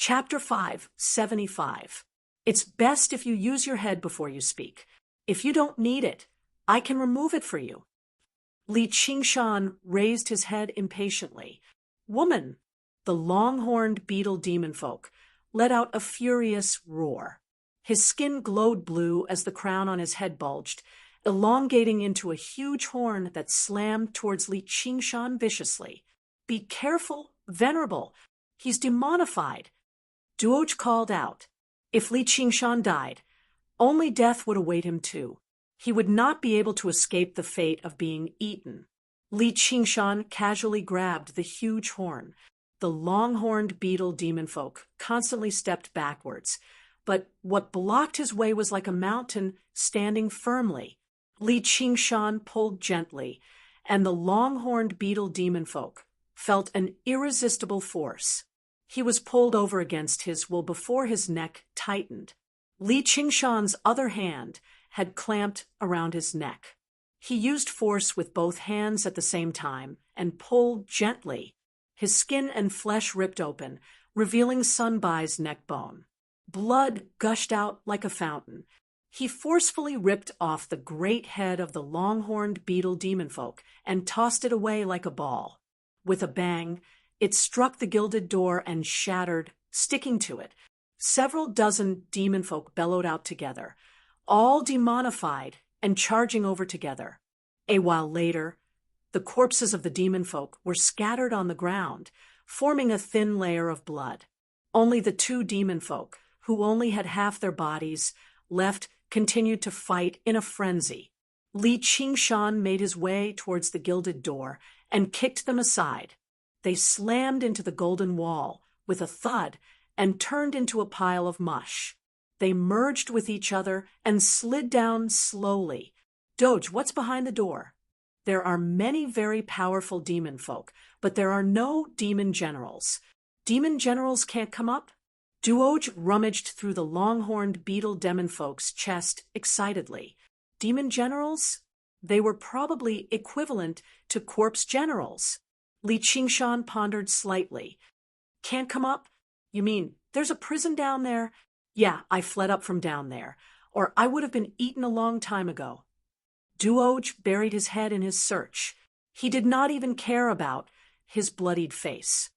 Chapter 5, 75. It's best if you use your head before you speak. If you don't need it, I can remove it for you. Li Qingshan raised his head impatiently. Woman, the long-horned beetle demon folk, let out a furious roar. His skin glowed blue as the crown on his head bulged, elongating into a huge horn that slammed towards Li Qingshan viciously. Be careful, Venerable. He's demonified. Duoj called out. If Li Qingshan died, only death would await him too. He would not be able to escape the fate of being eaten. Li Qingshan casually grabbed the huge horn. The long-horned beetle demon folk constantly stepped backwards, but what blocked his way was like a mountain standing firmly. Li Qingshan pulled gently, and the long-horned beetle demon folk felt an irresistible force. He was pulled over against his will before his neck tightened. Li Qingshan's other hand had clamped around his neck. He used force with both hands at the same time and pulled gently. His skin and flesh ripped open, revealing Sun Bai's neck bone. Blood gushed out like a fountain. He forcefully ripped off the great head of the long-horned beetle demon folk and tossed it away like a ball. With a bang, it struck the gilded door and shattered, sticking to it. Several dozen demon folk bellowed out together, all demonified and charging over together. A while later, the corpses of the demon folk were scattered on the ground, forming a thin layer of blood. Only the two demon folk, who only had half their bodies left, continued to fight in a frenzy. Li Qingshan made his way towards the gilded door and kicked them aside. They slammed into the golden wall with a thud and turned into a pile of mush. They merged with each other and slid down slowly. Doge, what's behind the door? There are many very powerful demon folk, but there are no demon generals. Demon generals can't come up? Duoj rummaged through the long-horned beetle demon folk's chest excitedly. Demon generals? They were probably equivalent to corpse generals. Li Qingshan pondered slightly. Can't come up? You mean there's a prison down there? Yeah, I fled up from down there, or I would have been eaten a long time ago. Duoj buried his head in his search. He did not even care about his bloodied face.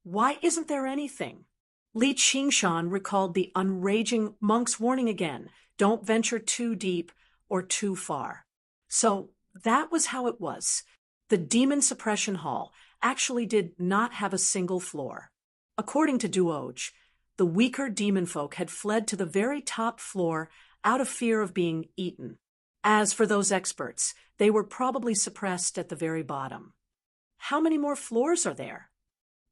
Why isn't there anything? Li Qingshan recalled the unraging monk's warning again. Don't venture too deep or too far. So that was how it was. The demon suppression hall actually did not have a single floor. According to Duoj, the weaker demon folk had fled to the very top floor out of fear of being eaten. As for those experts, they were probably suppressed at the very bottom. How many more floors are there?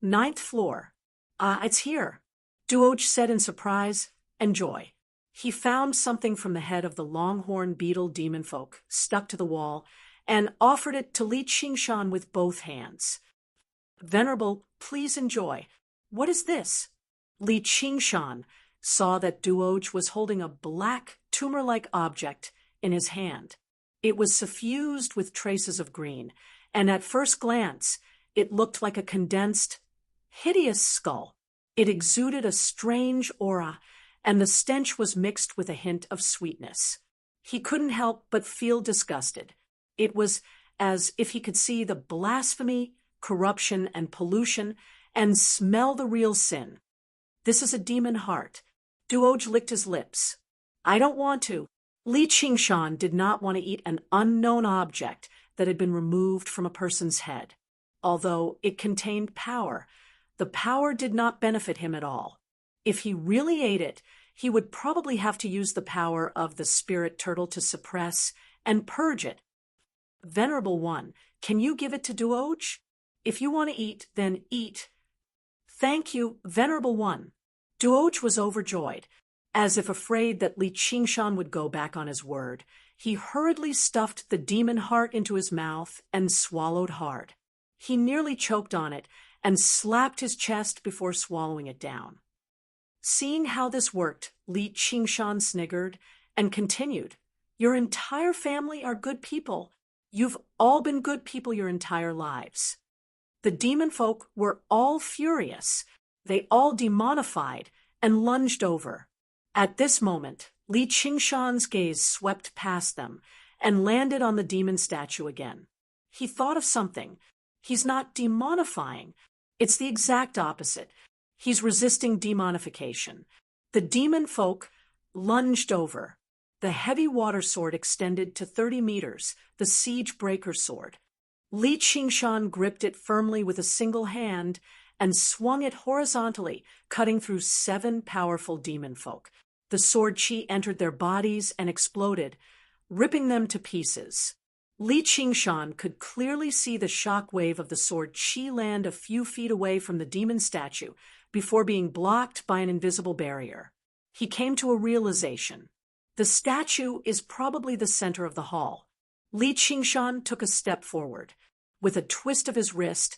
9th floor. It's here, Duoj said in surprise and joy. He found something from the head of the longhorn beetle demon folk stuck to the wall and offered it to Li Qingshan with both hands. Venerable, please enjoy. What is this? Li Qingshan saw that Duoj was holding a black, tumor-like object in his hand. It was suffused with traces of green, and at first glance, it looked like a condensed, hideous skull. It exuded a strange aura, and the stench was mixed with a hint of sweetness. He couldn't help but feel disgusted. It was as if he could see the blasphemy, corruption, and pollution, and smell the real sin. This is a demon heart. Duoj licked his lips. I don't want to. Li Qingshan did not want to eat an unknown object that had been removed from a person's head. Although it contained power, the power did not benefit him at all. If he really ate it, he would probably have to use the power of the spirit turtle to suppress and purge it. Venerable One, can you give it to Duoj? If you want to eat, then eat. Thank you, Venerable One. Duoj was overjoyed. As if afraid that Li Qingshan would go back on his word, he hurriedly stuffed the demon heart into his mouth and swallowed hard. He nearly choked on it and slapped his chest before swallowing it down. Seeing how this worked, Li Qingshan sniggered and continued, Your entire family are good people. You've all been good people your entire lives. The demon folk were all furious. They all demonified and lunged over. At this moment, Li Qingshan's gaze swept past them and landed on the demon statue again. He thought of something. He's not demonifying. It's the exact opposite. He's resisting demonification. The demon folk lunged over. The heavy water sword extended to 30 meters, the siege breaker sword. Li Qingshan gripped it firmly with a single hand and swung it horizontally, cutting through 7 powerful demon folk. The sword chi entered their bodies and exploded, ripping them to pieces. Li Qingshan could clearly see the shock wave of the sword chi land a few feet away from the demon statue before being blocked by an invisible barrier. He came to a realization. The statue is probably the center of the hall. Li Qingshan took a step forward. With a twist of his wrist,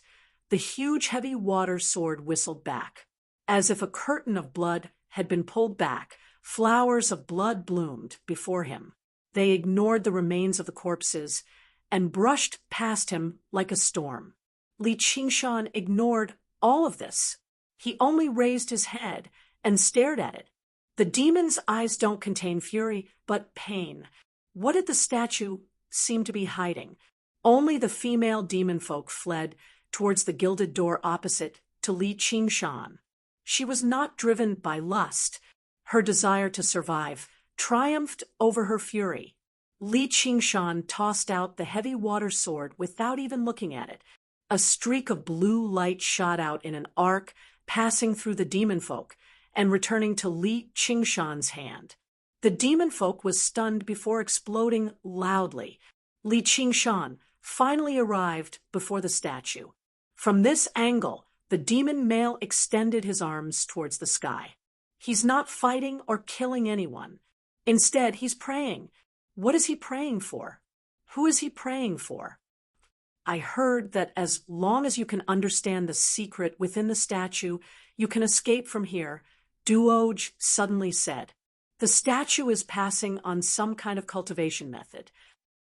the huge heavy water sword whistled back. As if a curtain of blood had been pulled back, flowers of blood bloomed before him. They ignored the remains of the corpses and brushed past him like a storm. Li Qingshan ignored all of this. He only raised his head and stared at it. The demon's eyes don't contain fury, but pain. What did the statue seem to be hiding? Only the female demon folk fled towards the gilded door opposite to Li Qingshan. She was not driven by lust. Her desire to survive triumphed over her fury. Li Qingshan tossed out the heavy water sword without even looking at it. A streak of blue light shot out in an arc, passing through the demon folk and returning to Li Qingshan's hand. The demon folk was stunned before exploding loudly. Li Qingshan finally arrived before the statue. From this angle, the demon male extended his arms towards the sky. He's not fighting or killing anyone. Instead, he's praying. What is he praying for? Who is he praying for? I heard that as long as you can understand the secret within the statue, you can escape from here, Duoj suddenly said. The statue is passing on some kind of cultivation method.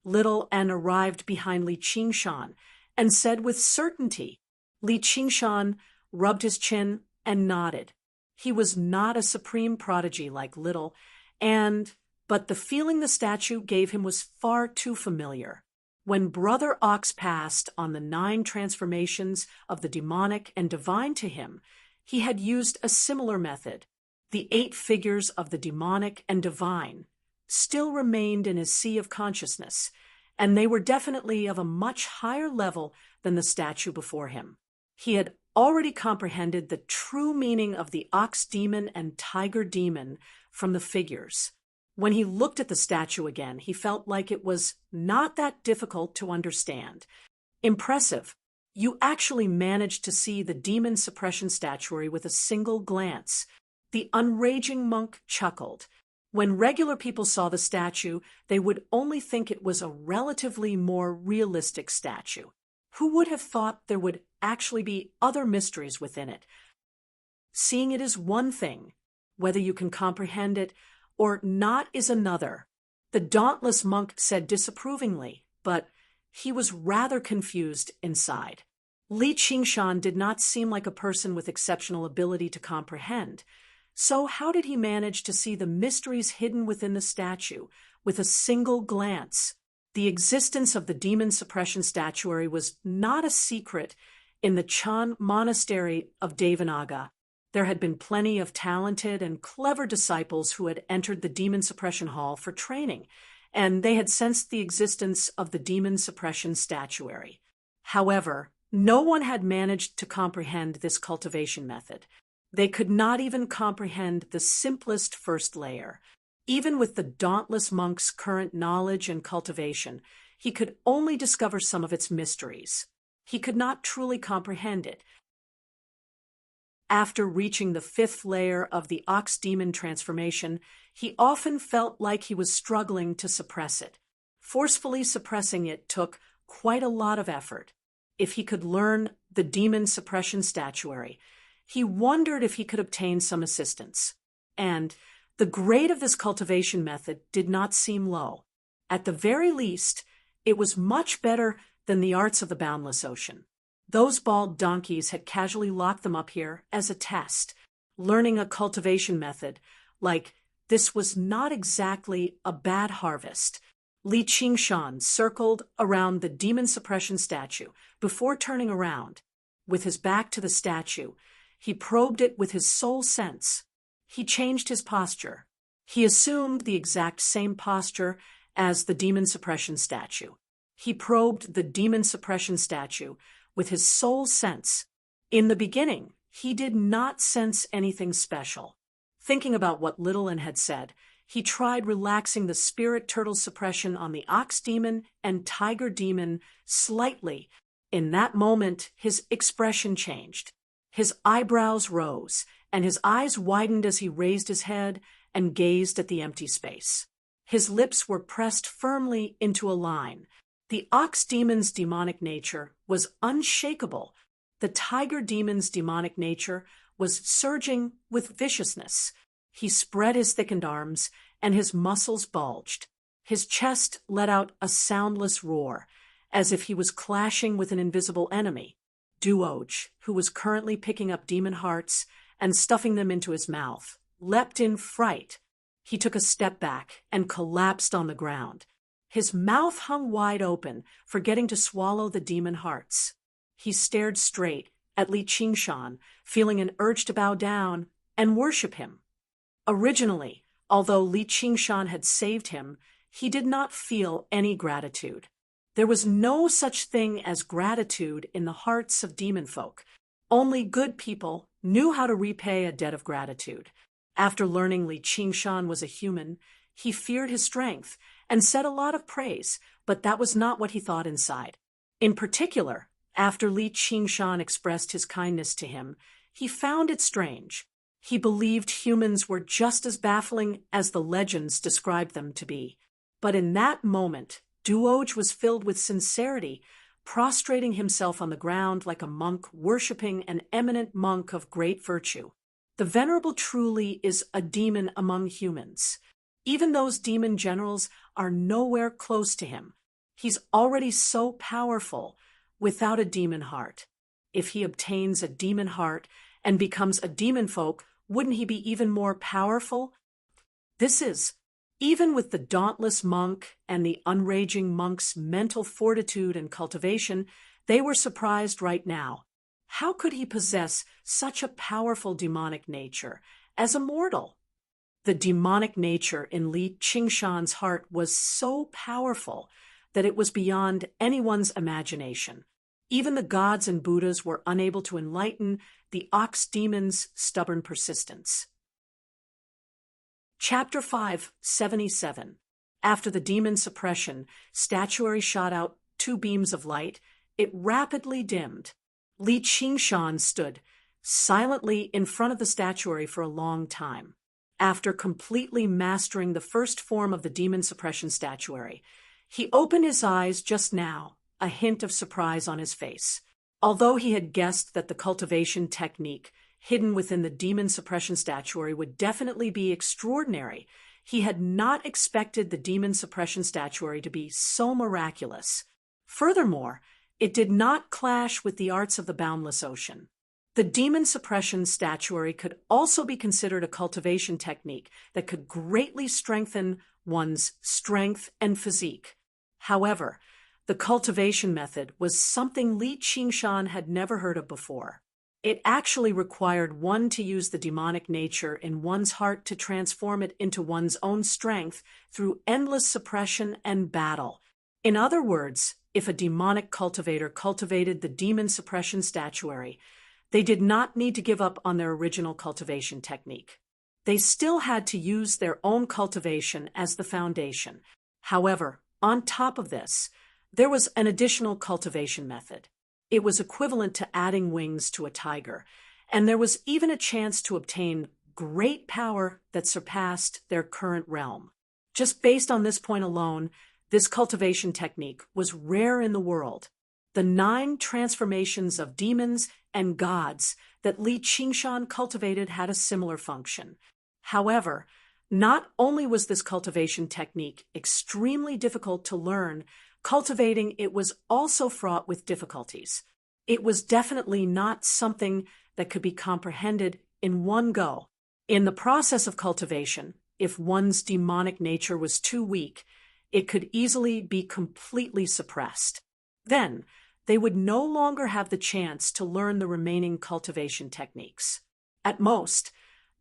Little N arrived behind Li Qingshan and said with certainty. Li Qingshan rubbed his chin and nodded. He was not a supreme prodigy like Little, but the feeling the statue gave him was far too familiar. When Brother Ox passed on the 9 transformations of the demonic and divine to him, he had used a similar method. The 8 figures of the demonic and divine still remained in his sea of consciousness, and they were definitely of a much higher level than the statue before him. He had already comprehended the true meaning of the ox demon and tiger demon from the figures. When he looked at the statue again, he felt like it was not that difficult to understand. Impressive. You actually managed to see the demon suppression statuary with a single glance. The unraging monk chuckled. When regular people saw the statue, they would only think it was a relatively more realistic statue. Who would have thought there would actually be other mysteries within it? Seeing it is one thing. Whether you can comprehend it or not is another. The dauntless monk said disapprovingly, but he was rather confused inside. Li Qingshan did not seem like a person with exceptional ability to comprehend. So how did he manage to see the mysteries hidden within the statue with a single glance? The existence of the demon suppression statuary was not a secret in the Chan monastery of Devanaga. There had been plenty of talented and clever disciples who had entered the demon suppression hall for training, and they had sensed the existence of the demon suppression statuary. However, no one had managed to comprehend this cultivation method. They could not even comprehend the simplest first layer. Even with the dauntless monk's current knowledge and cultivation, he could only discover some of its mysteries. He could not truly comprehend it. After reaching the 5th layer of the ox demon transformation, he often felt like he was struggling to suppress it. Forcefully suppressing it took quite a lot of effort. If he could learn the demon suppression statuary, he wondered if he could obtain some assistance. And the grade of this cultivation method did not seem low. At the very least, it was much better than the arts of the boundless ocean. Those bald donkeys had casually locked them up here as a test, learning a cultivation method, like this was not exactly a bad harvest. Li Qingshan circled around the demon suppression statue before turning around. With his back to the statue, he probed it with his soul sense. He changed his posture. He assumed the exact same posture as the demon suppression statue. He probed the demon suppression statue with his soul sense. In the beginning, he did not sense anything special. Thinking about what Littlin had said, he tried relaxing the spirit turtle suppression on the ox demon and tiger demon slightly. In that moment, his expression changed. His eyebrows rose, and his eyes widened as he raised his head and gazed at the empty space. His lips were pressed firmly into a line. The ox demon's demonic nature was unshakable. The tiger demon's demonic nature was surging with viciousness. He spread his thickened arms, and his muscles bulged. His chest let out a soundless roar, as if he was clashing with an invisible enemy. Duoj, who was currently picking up demon hearts and stuffing them into his mouth, leapt in fright. He took a step back and collapsed on the ground. His mouth hung wide open, forgetting to swallow the demon hearts. He stared straight at Li Qingshan, feeling an urge to bow down and worship him. Originally, although Li Qingshan had saved him, he did not feel any gratitude. There was no such thing as gratitude in the hearts of demon folk. Only good people knew how to repay a debt of gratitude. After learning Li Qingshan was a human, he feared his strength and said a lot of praise, but that was not what he thought inside. In particular, after Li Qingshan expressed his kindness to him, he found it strange. He believed humans were just as baffling as the legends described them to be. But in that moment, Duoj was filled with sincerity, prostrating himself on the ground like a monk worshipping an eminent monk of great virtue. The Venerable truly is a demon among humans. Even those demon generals are nowhere close to him. He's already so powerful without a demon heart. If he obtains a demon heart and becomes a demon folk, wouldn't he be even more powerful? Even with the dauntless monk and the unraging monk's mental fortitude and cultivation, they were surprised right now. How could he possess such a powerful demonic nature as a mortal? The demonic nature in Li Qingshan's heart was so powerful that it was beyond anyone's imagination. Even the gods and Buddhas were unable to enlighten the ox demon's stubborn persistence. Chapter 577. After the demon suppression, statuary shot out 2 beams of light. It rapidly dimmed. Li Qingshan stood silently in front of the statuary for a long time. After completely mastering the first form of the demon suppression statuary, he opened his eyes just now, a hint of surprise on his face. Although he had guessed that the cultivation technique hidden within the demon suppression statuary would definitely be extraordinary, he had not expected the demon suppression statuary to be so miraculous. Furthermore, it did not clash with the arts of the boundless ocean. The demon suppression statuary could also be considered a cultivation technique that could greatly strengthen one's strength and physique. However, the cultivation method was something Li Qingshan had never heard of before. It actually required one to use the demonic nature in one's heart to transform it into one's own strength through endless suppression and battle. In other words, if a demonic cultivator cultivated the demon suppression statuary, they did not need to give up on their original cultivation technique. They still had to use their own cultivation as the foundation. However, on top of this, there was an additional cultivation method. It was equivalent to adding wings to a tiger, and there was even a chance to obtain great power that surpassed their current realm. Just based on this point alone, this cultivation technique was rare in the world. The 9 transformations of demons and gods that Li Qingshan cultivated had a similar function. However, not only was this cultivation technique extremely difficult to learn, cultivating it was also fraught with difficulties. It was definitely not something that could be comprehended in one go. In the process of cultivation, if one's demonic nature was too weak, it could easily be completely suppressed. Then, they would no longer have the chance to learn the remaining cultivation techniques. At most,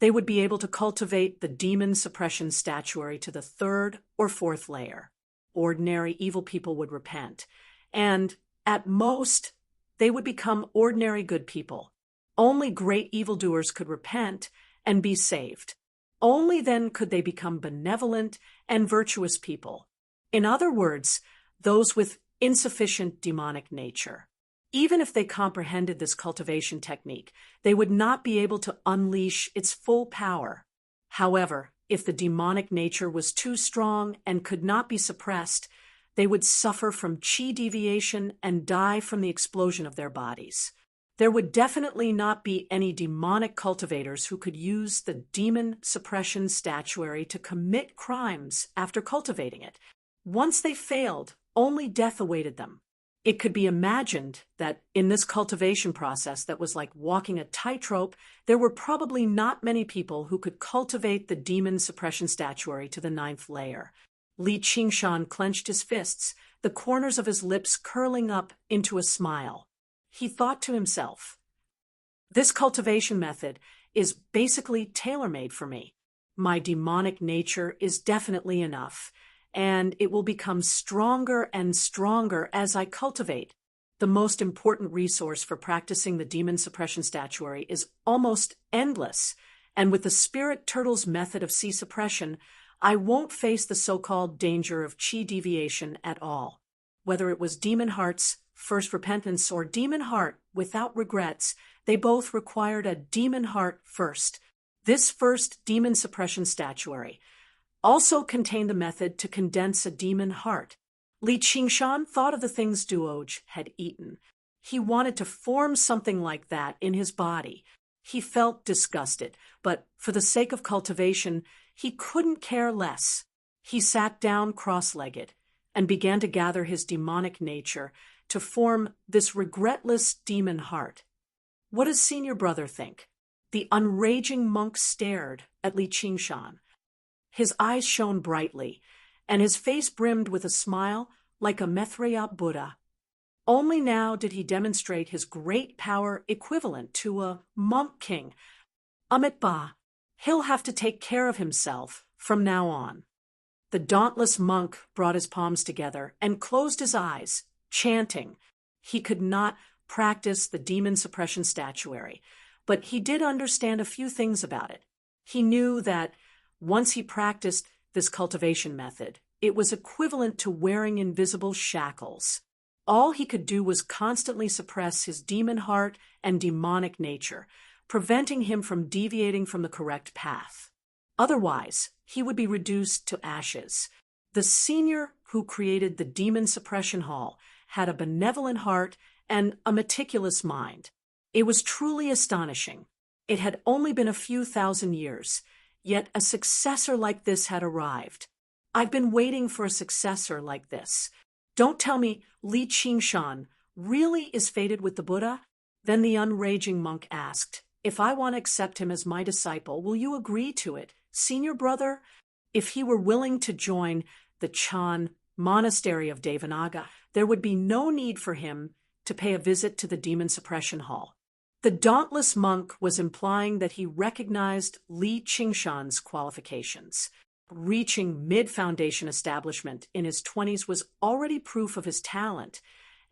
they would be able to cultivate the demon suppression statuary to the third or fourth layer. Ordinary evil people would repent, and, at most, they would become ordinary good people. Only great evildoers could repent and be saved. Only then could they become benevolent and virtuous people. In other words, those with insufficient demonic nature. Even if they comprehended this cultivation technique, they would not be able to unleash its full power. However, if the demonic nature was too strong and could not be suppressed, they would suffer from chi deviation and die from the explosion of their bodies. There would definitely not be any demonic cultivators who could use the demon suppression statuary to commit crimes after cultivating it. Once they failed, only death awaited them. It could be imagined that in this cultivation process that was like walking a tightrope, there were probably not many people who could cultivate the demon suppression statuary to the 9th layer. Li Qingshan clenched his fists, the corners of his lips curling up into a smile. He thought to himself, "This cultivation method is basically tailor-made for me. My demonic nature is definitely enough, and it will become stronger and stronger as I cultivate. The most important resource for practicing the demon suppression statuary is almost endless, and with the spirit turtle's method of chi suppression, I won't face the so-called danger of chi deviation at all. Whether it was Demon Heart's first repentance or Demon Heart without regrets, they both required a Demon Heart first. This first demon suppression statuary also contained the method to condense a demon heart. Li Qingshan thought of the things Duoj had eaten. He wanted to form something like that in his body. He felt disgusted, but for the sake of cultivation, he couldn't care less. He sat down cross-legged and began to gather his demonic nature to form this regretless demon heart. What does senior brother think? The unraging monk stared at Li Qingshan. His eyes shone brightly, and his face brimmed with a smile like a Maitreya Buddha. Only now did he demonstrate his great power equivalent to a monk king. Amitabha, he'll have to take care of himself from now on. The dauntless monk brought his palms together and closed his eyes, chanting. He could not practice the demon suppression statuary, but he did understand a few things about it. He knew that once he practiced this cultivation method, it was equivalent to wearing invisible shackles. All he could do was constantly suppress his demon heart and demonic nature, preventing him from deviating from the correct path. Otherwise, he would be reduced to ashes. The senior who created the demon suppression hall had a benevolent heart and a meticulous mind. It was truly astonishing. It had only been a few thousand years, yet a successor like this had arrived. I've been waiting for a successor like this. Don't tell me Li Qingshan really is fated with the Buddha? Then the unraging monk asked, "If I want to accept him as my disciple, will you agree to it, senior brother?" If he were willing to join the Chan monastery of Devanaga, there would be no need for him to pay a visit to the demon suppression hall. The dauntless monk was implying that he recognized Li Qingshan's qualifications. Reaching mid-foundation establishment in his 20s was already proof of his talent,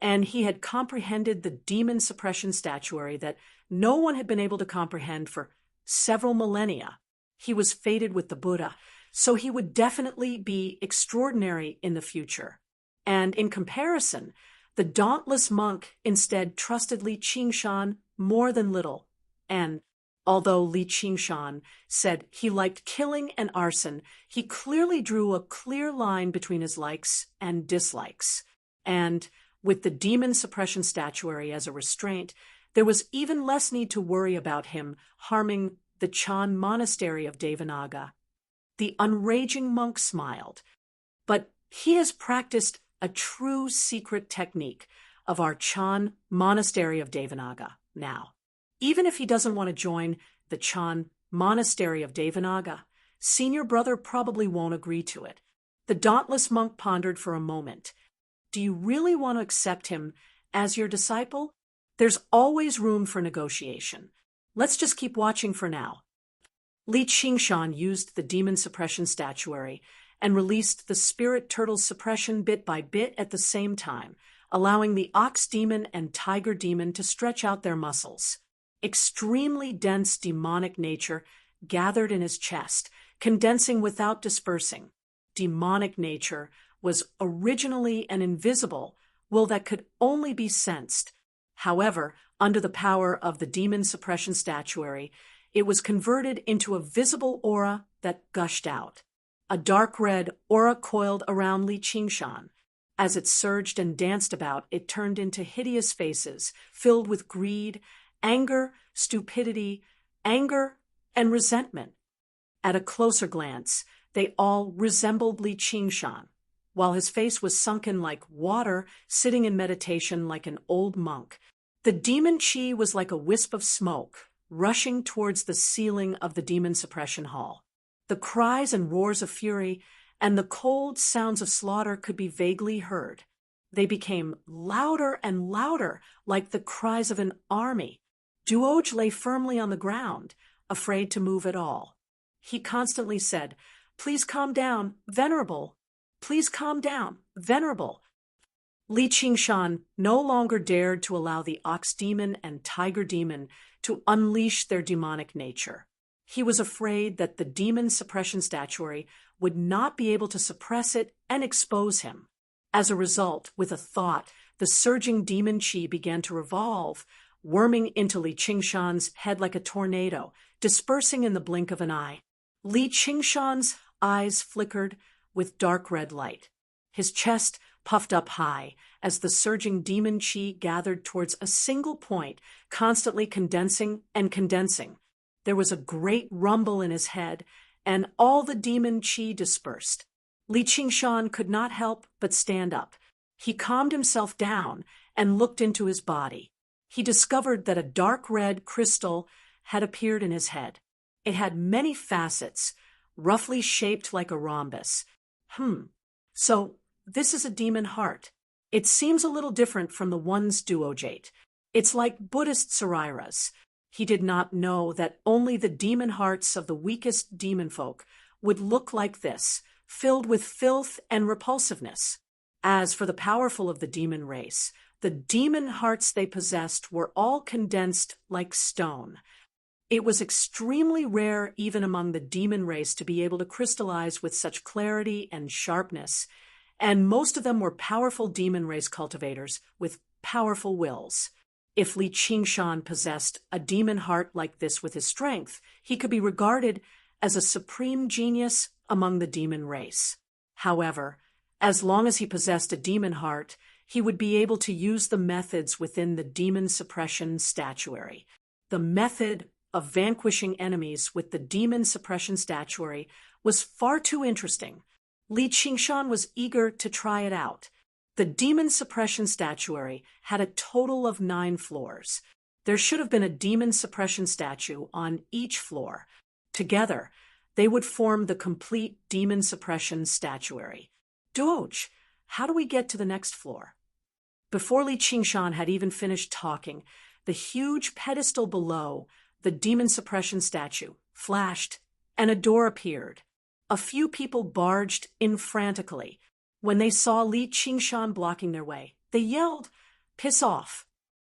and he had comprehended the demon suppression statuary that no one had been able to comprehend for several millennia. He was fated with the Buddha, so he would definitely be extraordinary in the future. And in comparison, the dauntless monk instead trusted Li Qingshan more than little, and although Li Qingshan said he liked killing and arson, he clearly drew a clear line between his likes and dislikes. And with the demon suppression statuary as a restraint, there was even less need to worry about him harming the Chan monastery of Devanaga. The unraging monk smiled. But he has practiced a true secret technique, of our Chan Monastery of Devanaga now. Even if he doesn't want to join the Chan Monastery of Devanaga, senior brother probably won't agree to it. The dauntless monk pondered for a moment. Do you really want to accept him as your disciple? There's always room for negotiation. Let's just keep watching for now. Li Qingshan used the demon suppression statuary and released the spirit turtle's suppression bit by bit at the same time, allowing the ox demon and tiger demon to stretch out their muscles. Extremely dense demonic nature gathered in his chest, condensing without dispersing. Demonic nature was originally an invisible will that could only be sensed. However, under the power of the demon suppression statuary, it was converted into a visible aura that gushed out. A dark red aura coiled around Li Qingshan. As it surged and danced about, it turned into hideous faces filled with greed, anger, stupidity, anger, and resentment. At a closer glance, they all resembled Li Qingshan, while his face was sunken like water, sitting in meditation like an old monk. The demon chi was like a wisp of smoke, rushing towards the ceiling of the demon suppression hall. The cries and roars of fury and the cold sounds of slaughter could be vaguely heard. They became louder and louder, like the cries of an army. Duoj lay firmly on the ground, afraid to move at all. He constantly said, "Please calm down, Venerable. Please calm down, Venerable." Li Qingshan no longer dared to allow the ox demon and tiger demon to unleash their demonic nature. He was afraid that the demon suppression statuary would not be able to suppress it and expose him. As a result, with a thought, the surging demon chi began to revolve, worming into Li Qingshan's head like a tornado, dispersing in the blink of an eye. Li Qingshan's eyes flickered with dark red light. His chest puffed up high as the surging demon chi gathered towards a single point, constantly condensing and condensing. There was a great rumble in his head, and all the demon chi dispersed. Li Qingshan could not help but stand up. He calmed himself down and looked into his body. He discovered that a dark red crystal had appeared in his head. It had many facets, roughly shaped like a rhombus. So this is a demon heart. It seems a little different from the one's duojate. It's like Buddhist sariras. He did not know that only the demon hearts of the weakest demon folk would look like this, filled with filth and repulsiveness. As for the powerful of the demon race, the demon hearts they possessed were all condensed like stone. It was extremely rare even among the demon race to be able to crystallize with such clarity and sharpness, and most of them were powerful demon race cultivators with powerful wills. If Li Qingshan possessed a demon heart like this with his strength, he could be regarded as a supreme genius among the demon race. However, as long as he possessed a demon heart, he would be able to use the methods within the demon suppression statuary. The method of vanquishing enemies with the demon suppression statuary was far too interesting. Li Qingshan was eager to try it out. The demon suppression statuary had a total of 9 floors. There should have been a demon suppression statue on each floor. Together, they would form the complete demon suppression statuary. Duoj, how do we get to the next floor? Before Li Qingshan had even finished talking, the huge pedestal below the demon suppression statue flashed, and a door appeared. A few people barged in frantically. When they saw Li Qingshan blocking their way, they yelled, "Piss off!"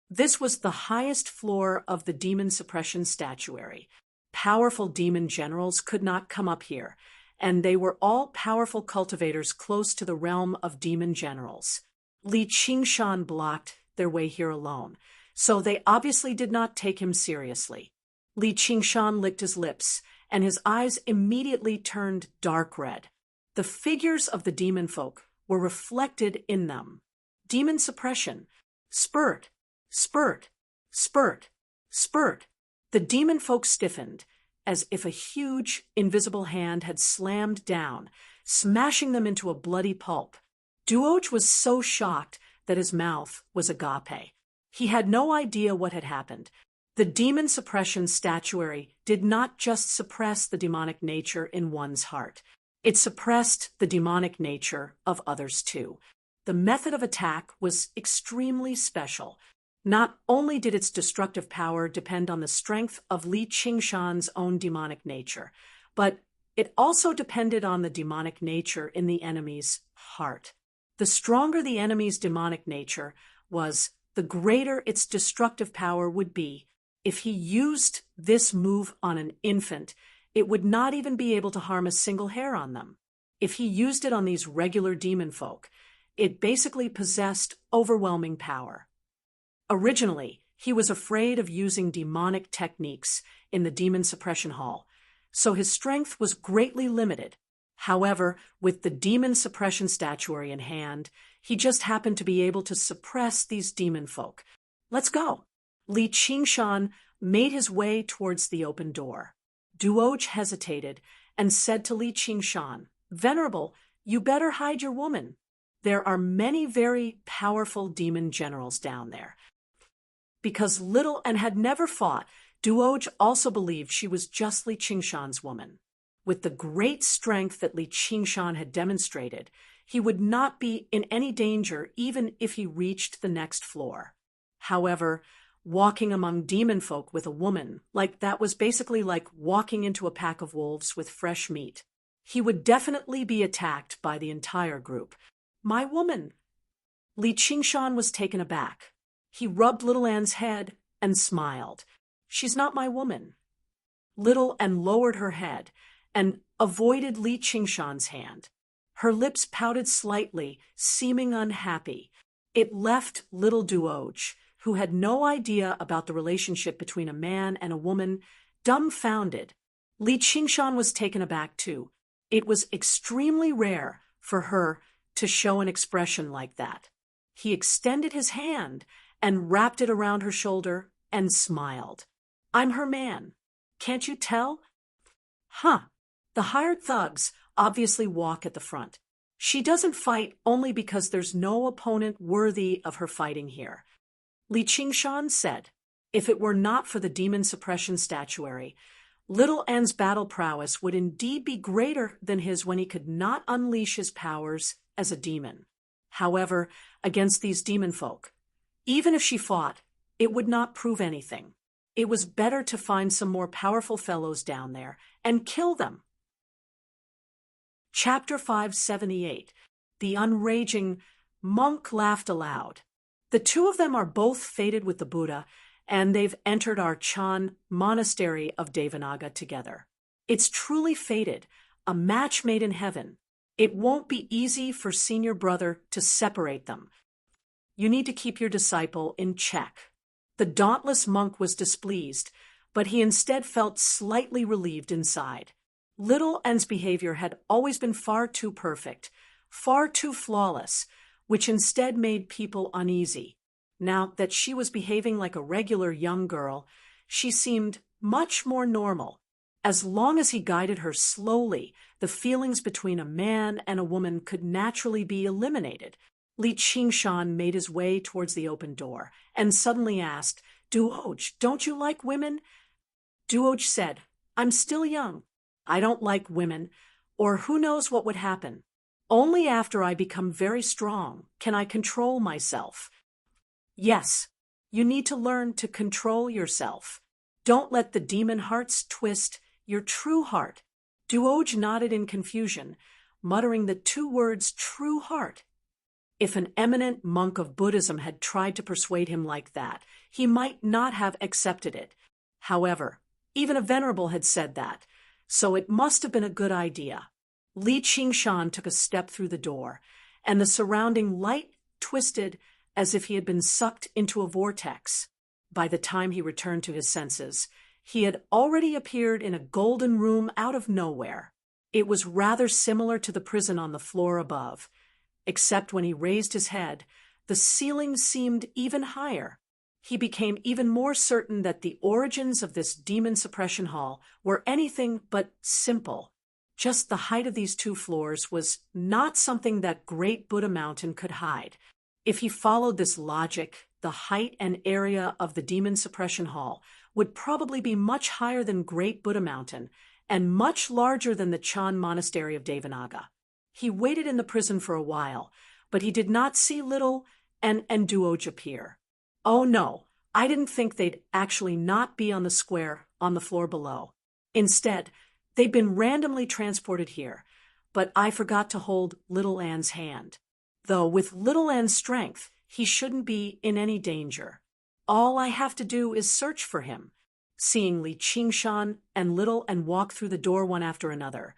This was the highest floor of the demon suppression statuary. Powerful demon generals could not come up here, and they were all powerful cultivators close to the realm of demon generals. Li Qingshan blocked their way here alone, so they obviously did not take him seriously. Li Qingshan licked his lips, and his eyes immediately turned dark red. The figures of the demon folk were reflected in them. Demon suppression. Spurt, spurt, spurt, spurt. The demon folk stiffened, as if a huge, invisible hand had slammed down, smashing them into a bloody pulp. Duoj was so shocked that his mouth was agape. He had no idea what had happened. The demon suppression statuary did not just suppress the demonic nature in one's heart. It suppressed the demonic nature of others too. The method of attack was extremely special. Not only did its destructive power depend on the strength of Li Qingshan's own demonic nature, but it also depended on the demonic nature in the enemy's heart. The stronger the enemy's demonic nature was, the greater its destructive power would be. If he used this move on an infant, it would not even be able to harm a single hair on them. If he used it on these regular demon folk, it basically possessed overwhelming power. Originally, he was afraid of using demonic techniques in the demon suppression hall, so his strength was greatly limited. However, with the demon suppression statuary in hand, he just happened to be able to suppress these demon folk. Let's go. Li Qingshan made his way towards the open door. Duoj hesitated and said to Li Qingshan, "Venerable, you better hide your woman. There are many very powerful demon generals down there." Because Little An had never fought, Duoj also believed she was just Li Qingshan's woman. With the great strength that Li Qingshan had demonstrated, he would not be in any danger even if he reached the next floor. However, walking among demon folk with a woman, like that was basically like walking into a pack of wolves with fresh meat. He would definitely be attacked by the entire group. "My woman!" Li Qingshan was taken aback. He rubbed Little An's head and smiled. "She's not my woman." Little An lowered her head and avoided Li Qingshan's hand. Her lips pouted slightly, seeming unhappy. It left little Duoj, who had no idea about the relationship between a man and a woman, dumbfounded. Li Qingshan was taken aback too. It was extremely rare for her to show an expression like that. He extended his hand and wrapped it around her shoulder and smiled. "I'm her man. Can't you tell?" "Huh. The hired thugs obviously walk at the front. She doesn't fight only because there's no opponent worthy of her fighting here," Li Qingshan said. If it were not for the demon suppression statuary, Little An's battle prowess would indeed be greater than his when he could not unleash his powers as a demon. However, against these demon folk, even if she fought, it would not prove anything. It was better to find some more powerful fellows down there and kill them. Chapter 578. The Unraging Monk laughed aloud. The two of them are both fated with the Buddha, and they've entered our Chan monastery of Devanaga together. It's truly fated, a match made in heaven. It won't be easy for senior brother to separate them. You need to keep your disciple in check. The dauntless monk was displeased, but he instead felt slightly relieved inside. Little An's behavior had always been far too perfect, far too flawless, which instead made people uneasy. Now that she was behaving like a regular young girl, she seemed much more normal. As long as he guided her slowly, the feelings between a man and a woman could naturally be eliminated. Li Qingshan made his way towards the open door and suddenly asked, "Duoj, don't you like women?" Duoj said, "I'm still young. I don't like women, or who knows what would happen. Only after I become very strong can I control myself." Yes, you need to learn to control yourself. Don't let the demon hearts twist your true heart. Duoj nodded in confusion, muttering the two words true heart. If an eminent monk of Buddhism had tried to persuade him like that, he might not have accepted it. However, even a venerable had said that, so it must have been a good idea. Li Qingshan took a step through the door, and the surrounding light twisted as if he had been sucked into a vortex. By the time he returned to his senses, he had already appeared in a golden room out of nowhere. It was rather similar to the prison on the floor above, except when he raised his head, the ceiling seemed even higher. He became even more certain that the origins of this demon suppression hall were anything but simple. Just the height of these two floors was not something that Great Buddha Mountain could hide. If he followed this logic, the height and area of the demon suppression hall would probably be much higher than Great Buddha Mountain and much larger than the Chan Monastery of Devanaga. He waited in the prison for a while, but he did not see Little and Duoj appear. Oh no, I didn't think they'd actually not be on the square on the floor below. Instead, they'd been randomly transported here, but I forgot to hold Little Anne's hand. Though with Little Anne's strength, he shouldn't be in any danger. All I have to do is search for him. Seeing Li Qingshan and Little Anne walk through the door one after another,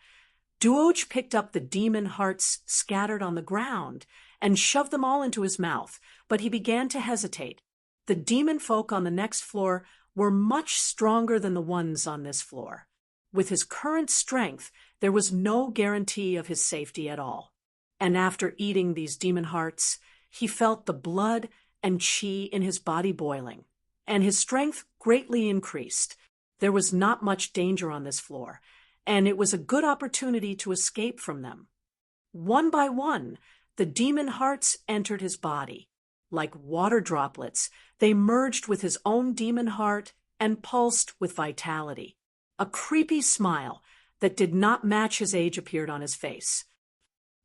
Duoj picked up the demon hearts scattered on the ground and shoved them all into his mouth, but he began to hesitate. The demon folk on the next floor were much stronger than the ones on this floor. With his current strength, there was no guarantee of his safety at all. And after eating these demon hearts, he felt the blood and qi in his body boiling, and his strength greatly increased. There was not much danger on this floor, and it was a good opportunity to escape from them. One by one, the demon hearts entered his body. Like water droplets, they merged with his own demon heart and pulsed with vitality. A creepy smile that did not match his age appeared on his face.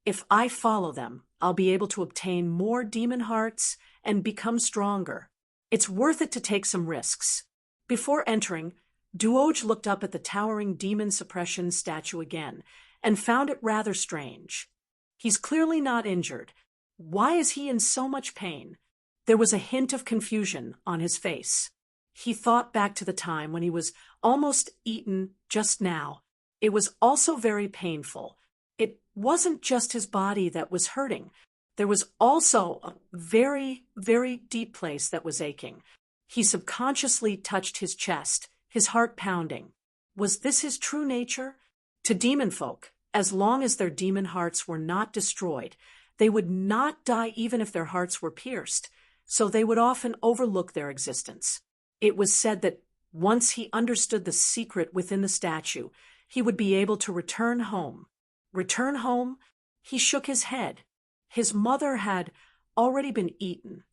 If I follow them, I'll be able to obtain more demon hearts and become stronger. It's worth it to take some risks. Before entering, Duoj looked up at the towering demon suppression statue again and found it rather strange. He's clearly not injured. Why is he in so much pain? There was a hint of confusion on his face. He thought back to the time when he was almost eaten just now. It was also very painful. It wasn't just his body that was hurting. There was also a very, very deep place that was aching. He subconsciously touched his chest, his heart pounding. Was this his true nature? To demon folk, as long as their demon hearts were not destroyed, they would not die even if their hearts were pierced, so they would often overlook their existence. It was said that once he understood the secret within the statue, he would be able to return home. Return home? He shook his head. His mother had already been eaten.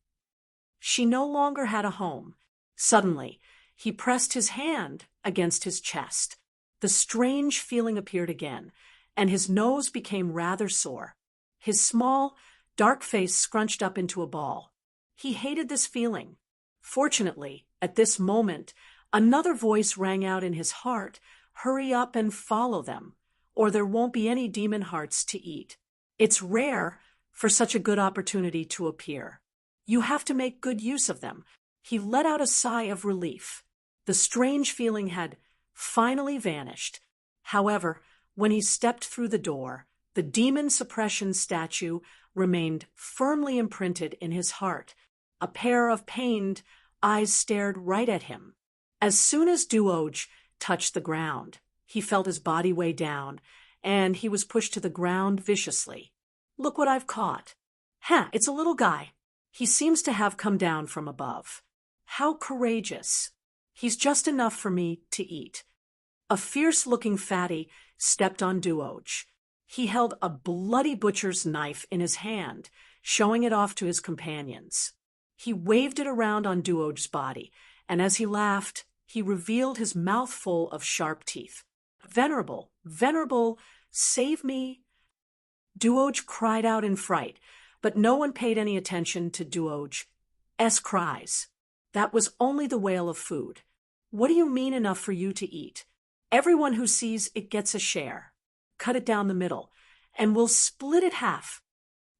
She no longer had a home. Suddenly, he pressed his hand against his chest. The strange feeling appeared again, and his nose became rather sore. His small, dark face scrunched up into a ball. He hated this feeling. Fortunately, at this moment, another voice rang out in his heart, "Hurry up and follow them, or there won't be any demon hearts to eat." It's rare for such a good opportunity to appear. You have to make good use of them. He let out a sigh of relief. The strange feeling had finally vanished. However, when he stepped through the door, the demon suppression statue remained firmly imprinted in his heart. A pair of pained eyes stared right at him. As soon as Duoj touched the ground, he felt his body weigh down, and he was pushed to the ground viciously. "Look what I've caught." It's a little guy. He seems to have come down from above. How courageous. He's just enough for me to eat. A fierce-looking fatty stepped on Duoj. He held a bloody butcher's knife in his hand, showing it off to his companions. He waved it around on Duoj's body, and as he laughed, he revealed his mouth full of sharp teeth. "Venerable, venerable, save me!" Duoj cried out in fright, but no one paid any attention to Duoj's cries. That was only the wail of food. "What do you mean enough for you to eat? Everyone who sees it gets a share. Cut it down the middle, and we'll split it half."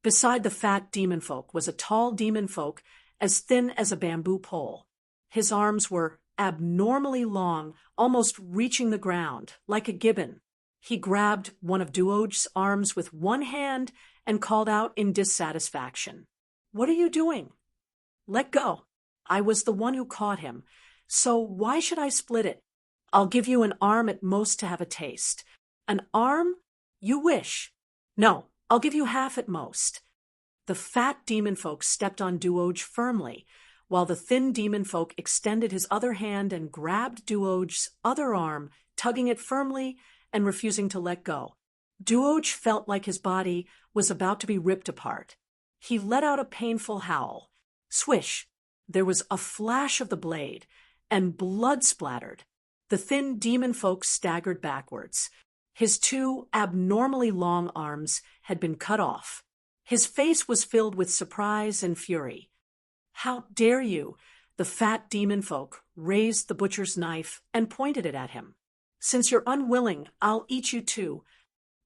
Beside the fat demon folk was a tall demon folk as thin as a bamboo pole. His arms were abnormally long, almost reaching the ground, like a gibbon. He grabbed one of Duoj's arms with one hand and called out in dissatisfaction. "What are you doing?" "Let go. I was the one who caught him, so why should I split it? I'll give you an arm at most to have a taste." "An arm? You wish." "No, I'll give you half at most." The fat demon folk stepped on Duoj firmly, while the thin demon folk extended his other hand and grabbed Duoj's other arm, tugging it firmly and refusing to let go. Duoj felt like his body was about to be ripped apart. He let out a painful howl. Swish! There was a flash of the blade, and blood splattered. The thin demon folk staggered backwards. His two abnormally long arms had been cut off. His face was filled with surprise and fury. "How dare you?" The fat demon folk raised the butcher's knife and pointed it at him. "Since you're unwilling, I'll eat you too.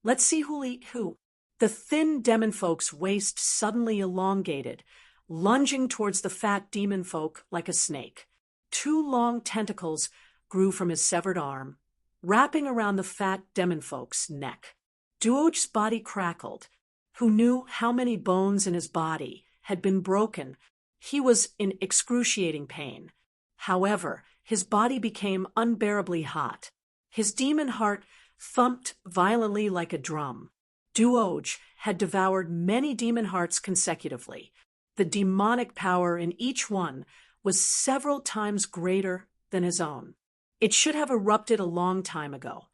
Let's see who'll eat who." The thin demon folk's waist suddenly elongated, lunging towards the fat demon folk like a snake. Two long tentacles grew from his severed arm, wrapping around the fat demon folk's neck. Duoj's body crackled. Who knew how many bones in his body had been broken? He was in excruciating pain. However, his body became unbearably hot. His demon heart thumped violently like a drum. Duoj had devoured many demon hearts consecutively. The demonic power in each one was several times greater than his own. It should have erupted a long time ago.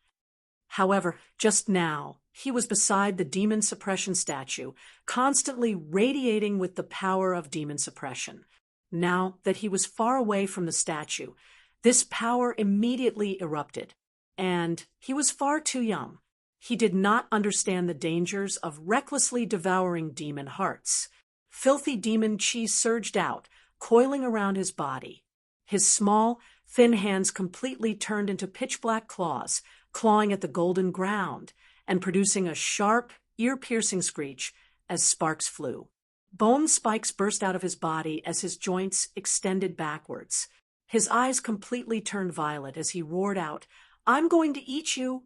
However, just now, he was beside the demon suppression statue, constantly radiating with the power of demon suppression. Now that he was far away from the statue, this power immediately erupted. And he was far too young. He did not understand the dangers of recklessly devouring demon hearts. Filthy demon chi surged out, coiling around his body. His small, thin hands completely turned into pitch-black claws, clawing at the golden ground and producing a sharp, ear-piercing screech as sparks flew. Bone spikes burst out of his body as his joints extended backwards. His eyes completely turned violet as he roared out, "I'm going to eat you!"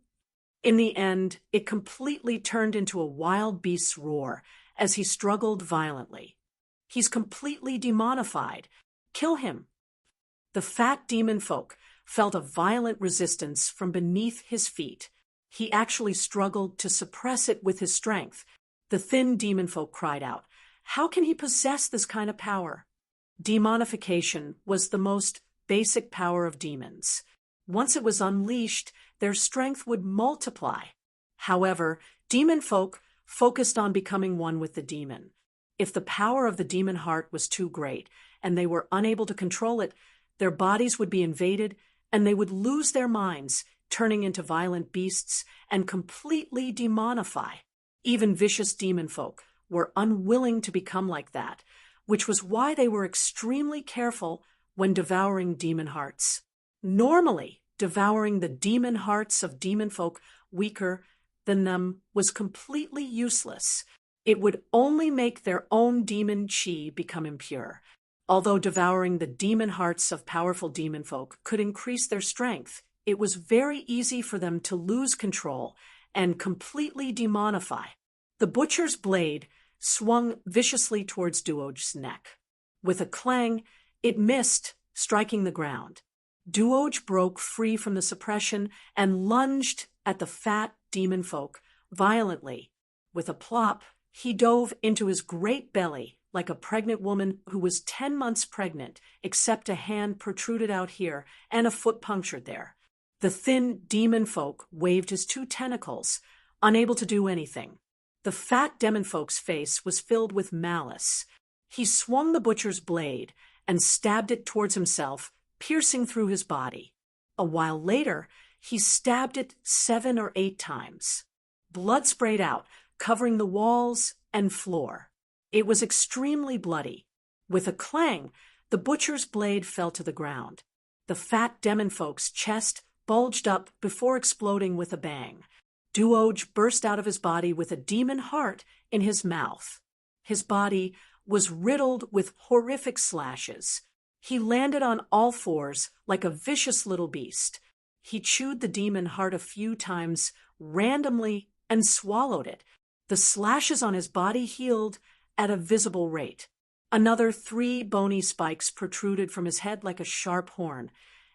In the end, it completely turned into a wild beast's roar as he struggled violently. "He's completely demonified. Kill him!" The fat demon folk felt a violent resistance from beneath his feet. He actually struggled to suppress it with his strength. The thin demon folk cried out, "How can he possess this kind of power?" Demonification was the most basic power of demons. Once it was unleashed, their strength would multiply. However, demon folk focused on becoming one with the demon. If the power of the demon heart was too great and they were unable to control it, their bodies would be invaded and they would lose their minds, turning into violent beasts and completely demonify. Even vicious demon folk were unwilling to become like that, which was why they were extremely careful when devouring demon hearts. Normally, devouring the demon hearts of demon folk weaker than them was completely useless. It would only make their own demon chi become impure. Although devouring the demon hearts of powerful demon folk could increase their strength, it was very easy for them to lose control and completely demonify. The butcher's blade swung viciously towards Duoj's neck. With a clang, it missed, striking the ground. Duoj broke free from the suppression and lunged at the fat demon folk violently. With a plop, he dove into his great belly like a pregnant woman who was 10 months pregnant, except a hand protruded out here and a foot punctured there. The thin demon folk waved his two tentacles, unable to do anything. The fat demon folk's face was filled with malice. He swung the butcher's blade and stabbed it towards himself, piercing through his body. A while later, he stabbed it 7 or 8 times. Blood sprayed out, covering the walls and floor. It was extremely bloody. With a clang, the butcher's blade fell to the ground. The fat demon folk's chest bulged up before exploding with a bang. Duoj burst out of his body with a demon heart in his mouth. His body was riddled with horrific slashes. He landed on all fours like a vicious little beast. He chewed the demon heart a few times randomly and swallowed it. The slashes on his body healed at a visible rate. Another 3 bony spikes protruded from his head like a sharp horn,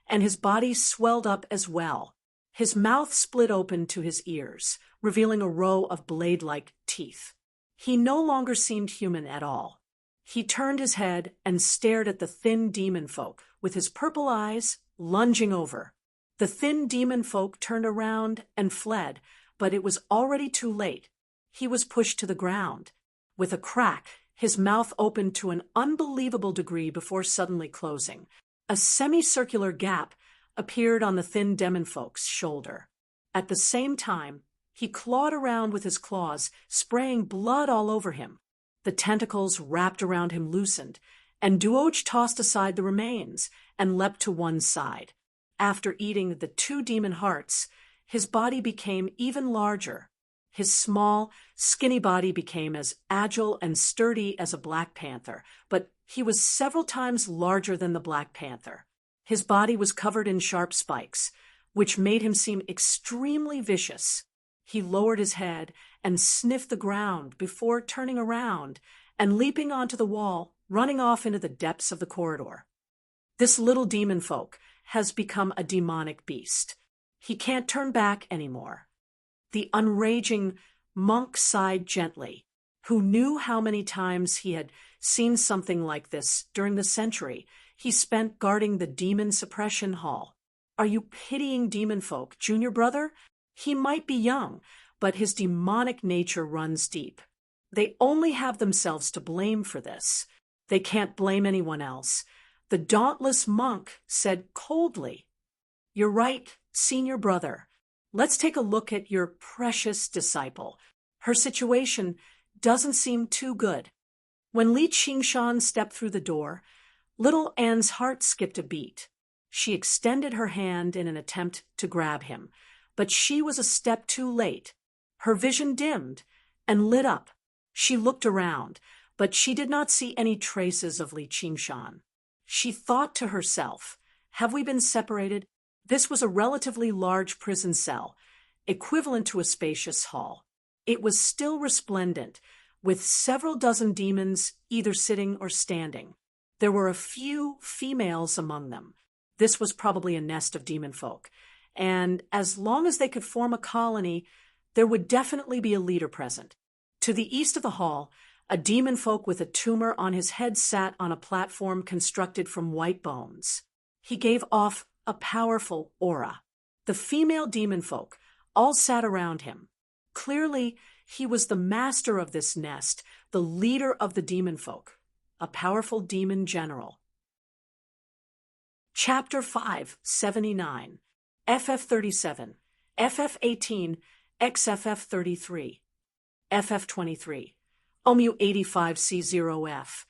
and his body swelled up as well. His mouth split open to his ears, revealing a row of blade-like teeth. He no longer seemed human at all. He turned his head and stared at the thin demon folk, with his purple eyes lunging over. The thin demon folk turned around and fled, but it was already too late. He was pushed to the ground. With a crack, His mouth opened to an unbelievable degree before suddenly closing. A semicircular gap appeared on the thin demonfolk's shoulder. At the same time, he clawed around with his claws, spraying blood all over him. The tentacles wrapped around him loosened, and Duoj tossed aside the remains and leapt to one side. After eating the 2 demon hearts, his body became even larger. His small, skinny body became as agile and sturdy as a black panther, but he was several times larger than the black panther. His body was covered in sharp spikes, which made him seem extremely vicious. He lowered his head and sniffed the ground before turning around and leaping onto the wall, running off into the depths of the corridor. This little demon folk has become a demonic beast. He can't turn back anymore. The unraging monk sighed gently, who knew how many times he had seen something like this during the century he spent guarding the demon suppression hall. Are you pitying demon folk, junior brother? He might be young, but his demonic nature runs deep. They only have themselves to blame for this. They can't blame anyone else. The dauntless monk said coldly, "You're right, senior brother. Let's take a look at your precious disciple. Her situation doesn't seem too good." When Li Qingshan stepped through the door, little Anne's heart skipped a beat. She extended her hand in an attempt to grab him, but she was a step too late. Her vision dimmed and lit up. She looked around, but she did not see any traces of Li Qingshan. She thought to herself, "Have we been separated?" This was a relatively large prison cell, equivalent to a spacious hall. It was still resplendent, with several dozen demons either sitting or standing. There were a few females among them. This was probably a nest of demon folk, and as long as they could form a colony, there would definitely be a leader present. To the east of the hall, a demon folk with a tumor on his head sat on a platform constructed from white bones. He gave off a powerful aura. The female demon folk all sat around him. Clearly, he was the master of this nest, the leader of the demon folk, a powerful demon general. Chapter 5, 79, FF37, FF18, XFF33, FF23, OMU 85C0F,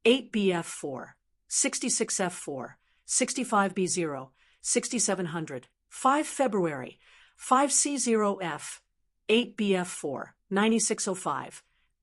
8BF4, 66F4, 65B0, 6700, 5 February, 5C0F, 8BF4, 9605,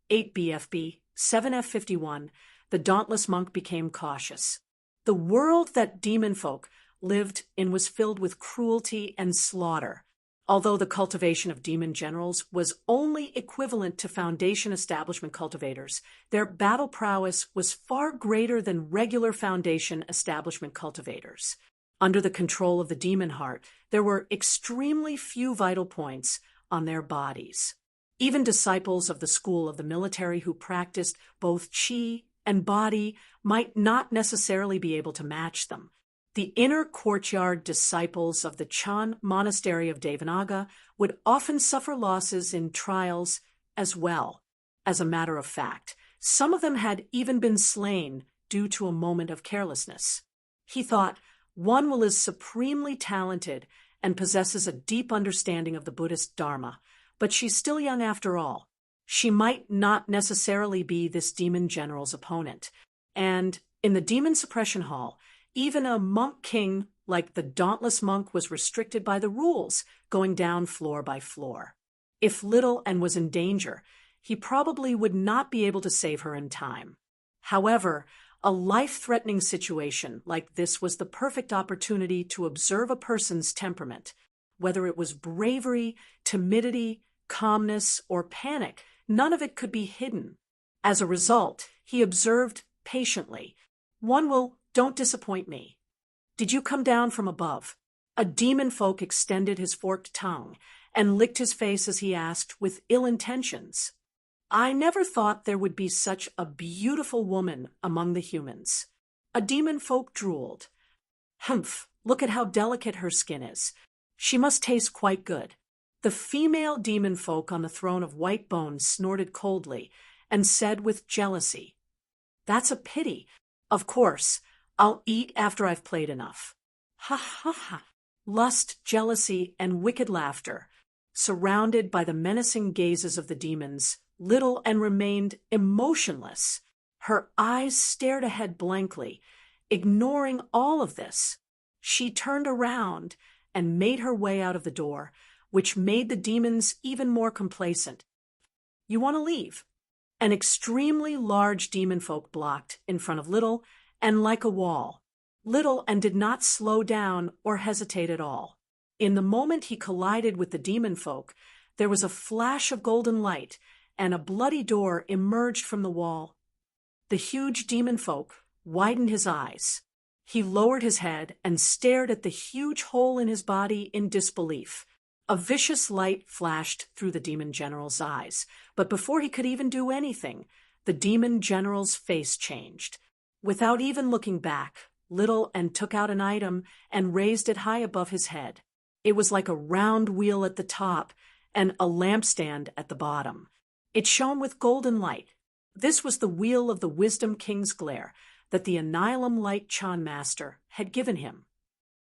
8BFB, 7F51, the dauntless monk became cautious. The world that demon folk lived in was filled with cruelty and slaughter. Although the cultivation of demon generals was only equivalent to Foundation establishment cultivators, their battle prowess was far greater than regular Foundation establishment cultivators. Under the control of the demon heart, there were extremely few vital points on their bodies. Even disciples of the school of the military who practiced both chi and body might not necessarily be able to match them. The inner courtyard disciples of the Chan monastery of Devanaga would often suffer losses in trials as well. As a matter of fact, some of them had even been slain due to a moment of carelessness. He thought, one will is supremely talented and possesses a deep understanding of the Buddhist Dharma, but she's still young after all. She might not necessarily be this demon general's opponent. And in the demon suppression hall, even a monk king like the dauntless monk was restricted by the rules, going down floor by floor. If Little Anne was in danger, he probably would not be able to save her in time. However, a life-threatening situation like this was the perfect opportunity to observe a person's temperament. Whether it was bravery, timidity, calmness, or panic, none of it could be hidden. As a result, he observed patiently. Don't disappoint me. Did you come down from above? A demon folk extended his forked tongue and licked his face as he asked with ill intentions. I never thought there would be such a beautiful woman among the humans. A demon folk drooled. Humph, look at how delicate her skin is. She must taste quite good. The female demon folk on the throne of white bones snorted coldly and said with jealousy, "That's a pity. Of course, I'll eat after I've played enough." Ha ha ha. Lust, jealousy, and wicked laughter. Surrounded by the menacing gazes of the demons, Little Ann remained emotionless. Her eyes stared ahead blankly, ignoring all of this. She turned around and made her way out of the door, which made the demons even more complacent. "You want to leave?" An extremely large demon folk blocked in front of Little Ann like a wall. Little Ann did not slow down or hesitate at all. In the moment he collided with the demon folk, there was a flash of golden light, and a bloody door emerged from the wall. The huge demon folk widened his eyes. He lowered his head and stared at the huge hole in his body in disbelief. A vicious light flashed through the demon general's eyes, but before he could even do anything, the demon general's face changed. Without even looking back, Little Ann took out an item and raised it high above his head. It was like a round wheel at the top and a lampstand at the bottom. It shone with golden light. This was the wheel of the Wisdom King's glare that the Annihilum Light Chan Master had given him.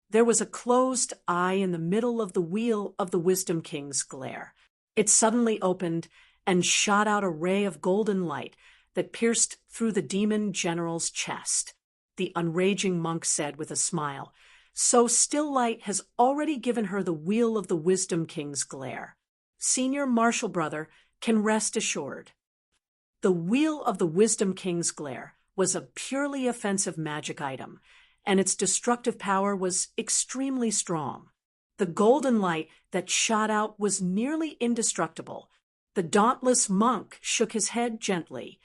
There was a closed eye in the middle of the wheel of the Wisdom King's glare. It suddenly opened and shot out a ray of golden light that pierced through the demon general's chest. The unraging monk said with a smile, "So Still Light has already given her the wheel of the Wisdom King's glare. Senior Marshal Brother can rest assured." The wheel of the Wisdom King's glare was a purely offensive magic item, and its destructive power was extremely strong. The golden light that shot out was nearly indestructible. The dauntless monk shook his head gently.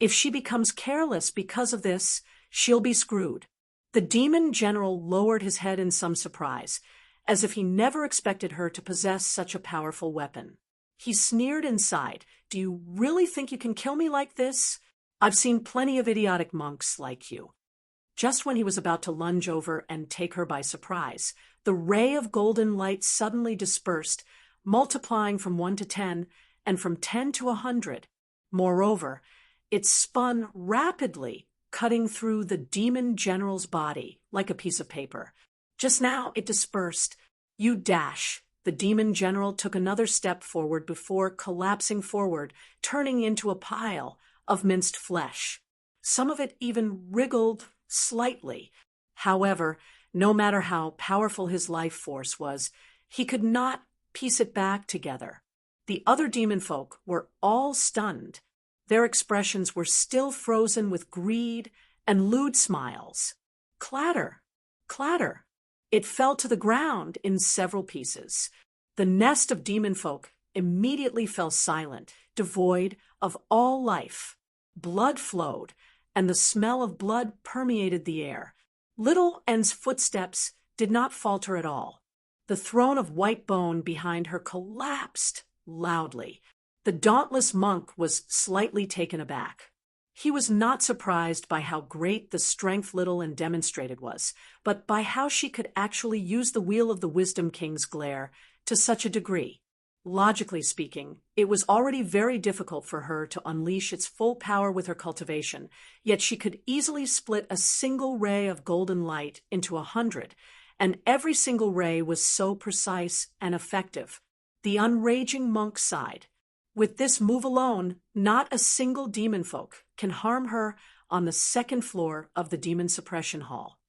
"If she becomes careless because of this, she'll be screwed." The demon general lowered his head in some surprise, as if he never expected her to possess such a powerful weapon. He sneered inside. "Do you really think you can kill me like this? I've seen plenty of idiotic monks like you." Just when he was about to lunge over and take her by surprise, the ray of golden light suddenly dispersed, multiplying from 1 to 10 and from 10 to 100. Moreover, it spun rapidly, cutting through the demon general's body like a piece of paper. Just now it dispersed. "You dash." The demon general took another step forward before collapsing forward, turning into a pile of minced flesh. Some of it even wriggled slightly. However, no matter how powerful his life force was, he could not piece it back together. The other demon folk were all stunned. Their expressions were still frozen with greed and lewd smiles. Clatter, clatter. It fell to the ground in several pieces. The nest of demon folk immediately fell silent, devoid of all life. Blood flowed, and the smell of blood permeated the air. Little Ann's footsteps did not falter at all. The throne of white bone behind her collapsed loudly. The dauntless monk was slightly taken aback. He was not surprised by how great the strength Little Ann demonstrated was, but by how she could actually use the wheel of the Wisdom King's glare to such a degree. Logically speaking, it was already very difficult for her to unleash its full power with her cultivation, yet she could easily split a single ray of golden light into 100, and every single ray was so precise and effective. The unraging monk sighed. With this move alone, not a single demon folk can harm her on the second floor of the demon suppression hall.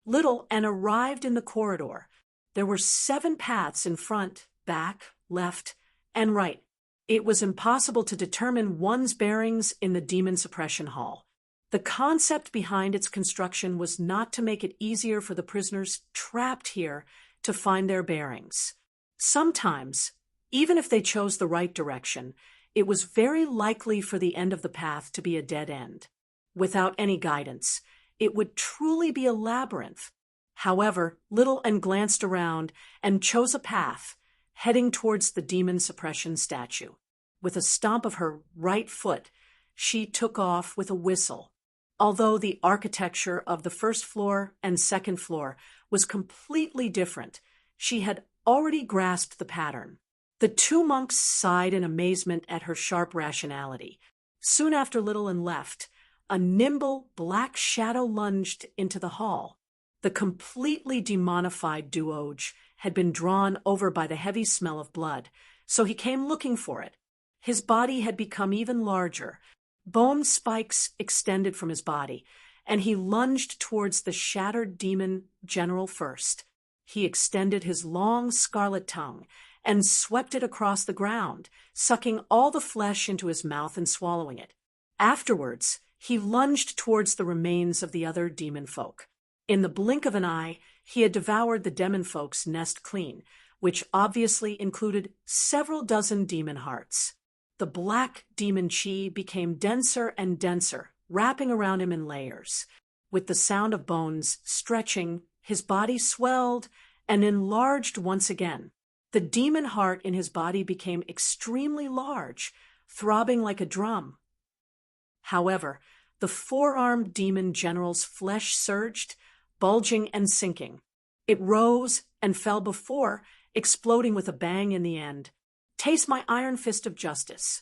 Little Ann arrived in the corridor. There were 7 paths in front, back, left, and right. It was impossible to determine one's bearings in the demon suppression hall. The concept behind its construction was not to make it easier for the prisoners trapped here to find their bearings. Sometimes, even if they chose the right direction, it was very likely for the end of the path to be a dead end. Without any guidance, it would truly be a labyrinth. However, Little Ann glanced around and chose a path, heading towards the demon suppression statue. With a stomp of her right foot, she took off with a whistle. Although the architecture of the first floor and second floor was completely different, she had already grasped the pattern. The 2 monks sighed in amazement at her sharp rationality. Soon after Little and left, a nimble black shadow lunged into the hall. The completely demonified Duoge had been drawn over by the heavy smell of blood, so he came looking for it. His body had become even larger. Bone spikes extended from his body, and he lunged towards the shattered demon general first. He extended his long scarlet tongue and swept it across the ground, sucking all the flesh into his mouth and swallowing it. Afterwards, he lunged towards the remains of the other demon folk. In the blink of an eye, he had devoured the demon folk's nest clean, which obviously included several dozen demon hearts. The black demon chi became denser and denser, wrapping around him in layers. With the sound of bones stretching, his body swelled and enlarged once again. The demon heart in his body became extremely large, throbbing like a drum. However, the four-armed demon general's flesh surged, bulging and sinking. It rose and fell before, exploding with a bang in the end. Taste my iron fist of justice.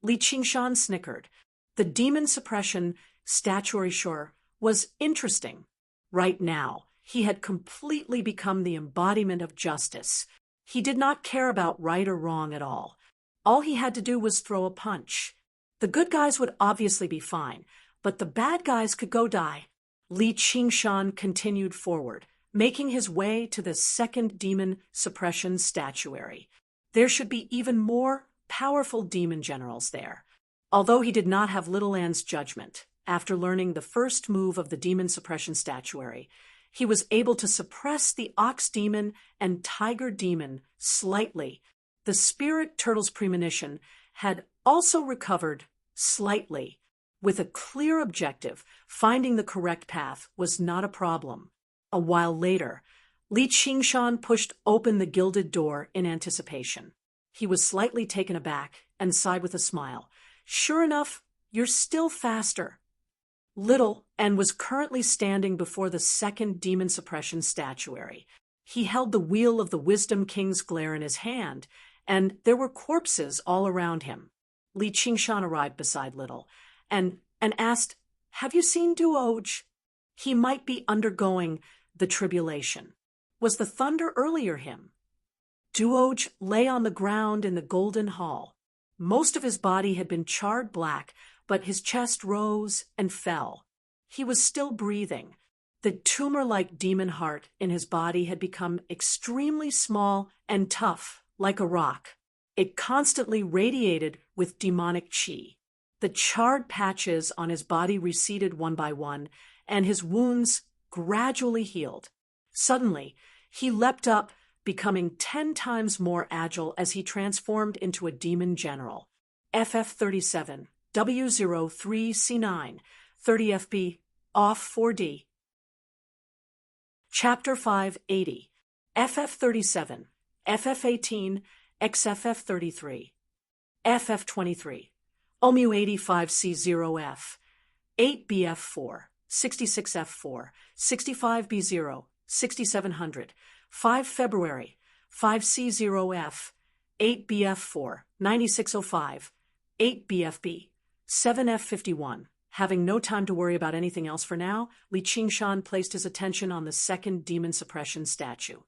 Li Qingshan snickered. The demon suppression statuary sure was interesting. Right now, he had completely become the embodiment of justice. He did not care about right or wrong at all. All he had to do was throw a punch. The good guys would obviously be fine, but the bad guys could go die. Li Qingshan continued forward, making his way to the second demon suppression statuary. There should be even more powerful demon generals there. Although he did not have Little Anne's judgment, after learning the first move of the demon suppression statuary, he was able to suppress the ox demon and tiger demon slightly. The spirit turtle's premonition had also recovered slightly. With a clear objective, finding the correct path was not a problem. A while later, Li Qingshan pushed open the gilded door in anticipation. He was slightly taken aback and sighed with a smile. Sure enough, you're still faster. Little Anne was currently standing before the second demon suppression statuary. He held the wheel of the Wisdom King's glare in his hand, and there were corpses all around him. Li Qingshan arrived beside Little and asked, "Have you seen Duoge? He might be undergoing the tribulation. Was the thunder earlier him?" Duoge lay on the ground in the golden hall. Most of his body had been charred black, but his chest rose and fell. He was still breathing. The tumor-like demon heart in his body had become extremely small and tough, like a rock. It constantly radiated with demonic chi. The charred patches on his body receded one by one, and his wounds gradually healed. Suddenly, he leapt up, becoming 10 times more agile as he transformed into a demon general. FF37, W03C9, 30 FB, off 4D. Chapter 580, FF37, FF18, XFF33, FF23, OMU85C0F, 8BF4, 66F4, 65B0, 6700, 5 February, 5C0F, 8BF4, 9605, 8BFB, 7F51. Having no time to worry about anything else for now, Li Qingshan placed his attention on the second demon suppression statue.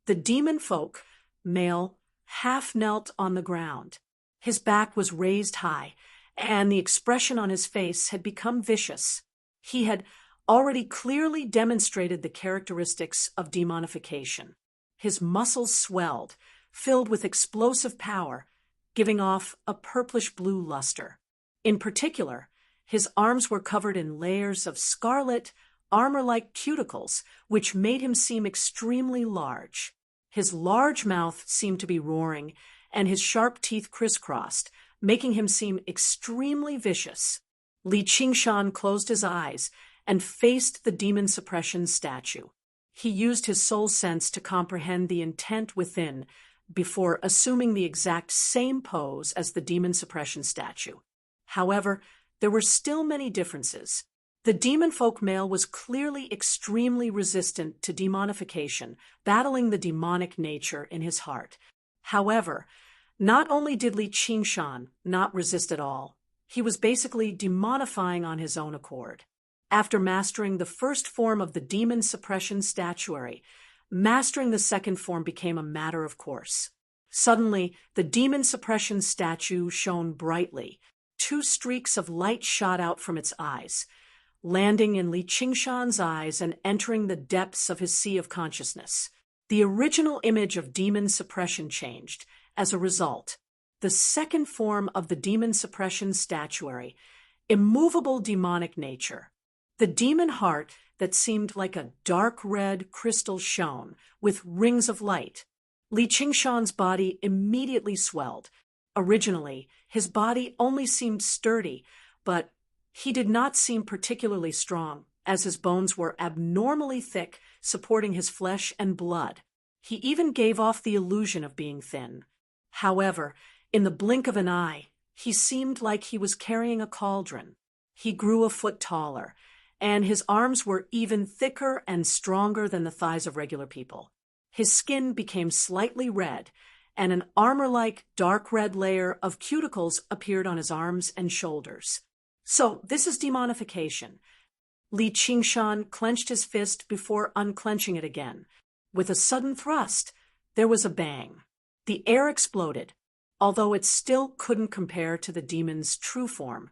The demon folk, male, half knelt on the ground. His back was raised high, and the expression on his face had become vicious. He had already clearly demonstrated the characteristics of demonification. His muscles swelled, filled with explosive power, giving off a purplish-blue luster. In particular, his arms were covered in layers of scarlet, armor-like cuticles, which made him seem extremely large. His large mouth seemed to be roaring, and his sharp teeth crisscrossed, making him seem extremely vicious. Li Qingshan closed his eyes and faced the demon suppression statue. He used his soul sense to comprehend the intent within before assuming the exact same pose as the demon suppression statue. However, there were still many differences. The demon folk male was clearly extremely resistant to demonification, battling the demonic nature in his heart. However, not only did Li Qingshan not resist at all, He was basically demonifying on his own accord. After mastering the first form of the demon suppression statuary, mastering the second form became a matter of course. Suddenly, the demon suppression statue shone brightly. 2 streaks of light shot out from its eyes, landing in Li Qingshan's eyes and entering the depths of his sea of consciousness. The original image of demon suppression changed. As a result, the second form of the demon suppression statuary, immovable demonic nature. The demon heart that seemed like a dark red crystal shone with rings of light. Li Qingshan's body immediately swelled. Originally, his body only seemed sturdy, but he did not seem particularly strong, as his bones were abnormally thick, supporting his flesh and blood. He even gave off the illusion of being thin. However, in the blink of an eye, he seemed like he was carrying a cauldron. He grew a foot taller, and his arms were even thicker and stronger than the thighs of regular people. His skin became slightly red, and an armor-like dark red layer of cuticles appeared on his arms and shoulders. So, this is demonification. Li Qingshan clenched his fist before unclenching it again. With a sudden thrust, there was a bang. The air exploded. Although it still couldn't compare to the demon's true form,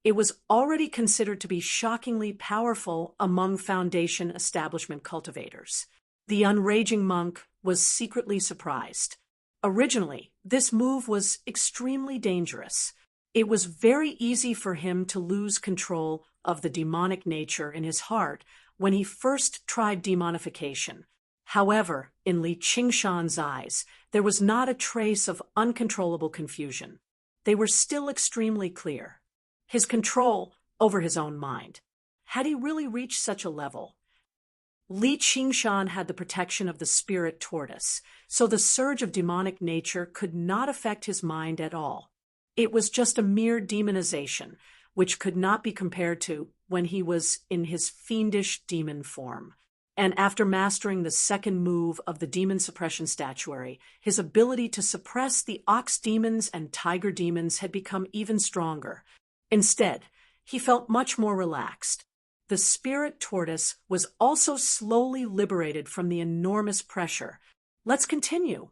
it was already considered to be shockingly powerful among Foundation establishment cultivators. The unraging monk was secretly surprised. Originally, this move was extremely dangerous. It was very easy for him to lose control of the demonic nature in his heart when he first tried demonification. However, in Li Qingshan's eyes, there was not a trace of uncontrollable confusion. They were still extremely clear. His control over his own mind. Had he really reached such a level? Li Qingshan had the protection of the spirit tortoise, so the surge of demonic nature could not affect his mind at all. It was just a mere demonization, which could not be compared to when he was in his fiendish demon form. And after mastering the second move of the demon suppression statuary, his ability to suppress the ox demons and tiger demons had become even stronger. Instead, he felt much more relaxed. The spirit tortoise was also slowly liberated from the enormous pressure. Let's continue.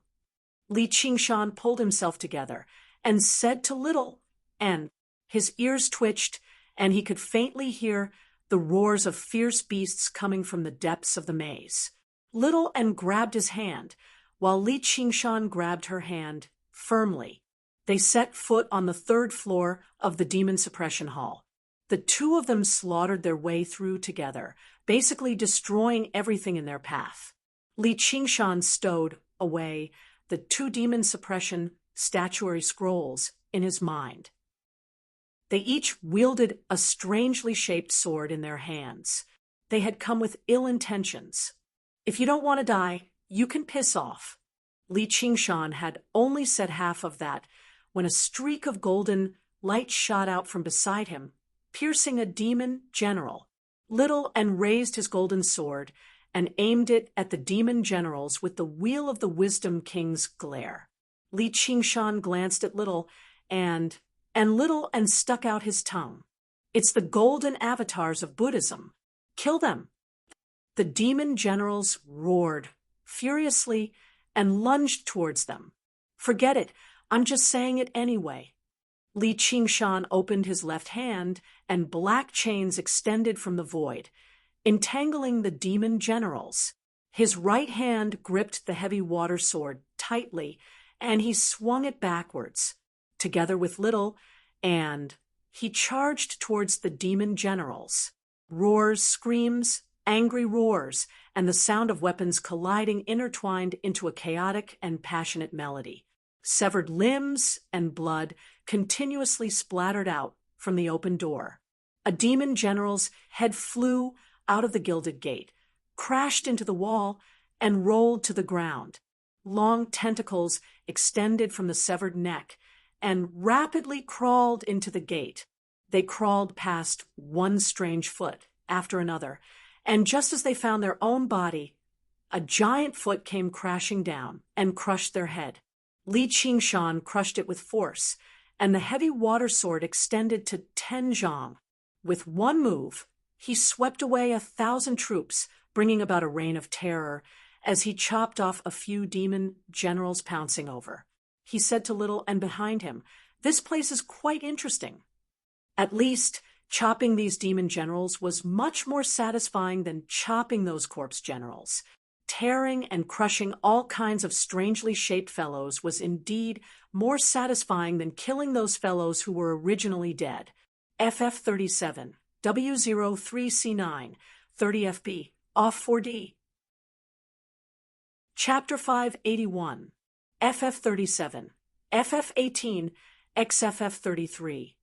Li Qingshan pulled himself together and said to Little, and his ears twitched, and he could faintly hear the roars of fierce beasts coming from the depths of the maze. Little and grabbed his hand, while Li Qingshan grabbed her hand firmly. They set foot on the 3rd floor of the demon suppression hall. The 2 of them slaughtered their way through together, basically destroying everything in their path. Li Qingshan stowed away the 2 demon suppression statuary scrolls in his mind. They each wielded a strangely shaped sword in their hands. They had come with ill intentions. If you don't want to die, you can piss off. Li Qingshan had only said half of that when a streak of golden light shot out from beside him, piercing a demon general. Little and raised his golden sword and aimed it at the demon generals with the wheel of the Wisdom King's glare. Li Qingshan glanced at Little and stuck out his tongue. It's the golden avatars of Buddhism. Kill them. The demon generals roared furiously and lunged towards them. Forget it, I'm just saying it anyway. Li Qingshan opened his left hand, and black chains extended from the void, entangling the demon generals. His right hand gripped the heavy water sword tightly, and he swung it backwards, together with Little, and he charged towards the demon generals. Roars, screams, angry roars, and the sound of weapons colliding intertwined into a chaotic and passionate melody. Severed limbs and blood continuously splattered out from the open door. A demon general's head flew out of the gilded gate, crashed into the wall, and rolled to the ground. Long tentacles extended from the severed neck and rapidly crawled into the gate. They crawled past one strange foot after another, and just as they found their own body, a giant foot came crashing down and crushed their head. Li Qingshan crushed it with force, and the heavy water sword extended to 10 zhang. With one move, he swept away 1,000 troops, bringing about a reign of terror, as he chopped off a few demon generals pouncing over. He said to Little and behind him, "This place is quite interesting." At least, chopping these demon generals was much more satisfying than chopping those corpse generals. Tearing and crushing all kinds of strangely shaped fellows was indeed more satisfying than killing those fellows who were originally dead. FF37, W03C9, 30FB, off 4D. Chapter 581, FF37, FF18, XFF33,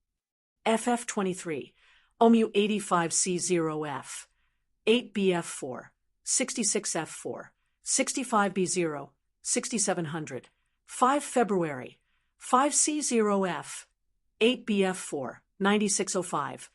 FF23, OMU 85C0F, 8BF4, 66F4, 65B0, 6700, 5 February, 5C0F, 8BF4, 9605,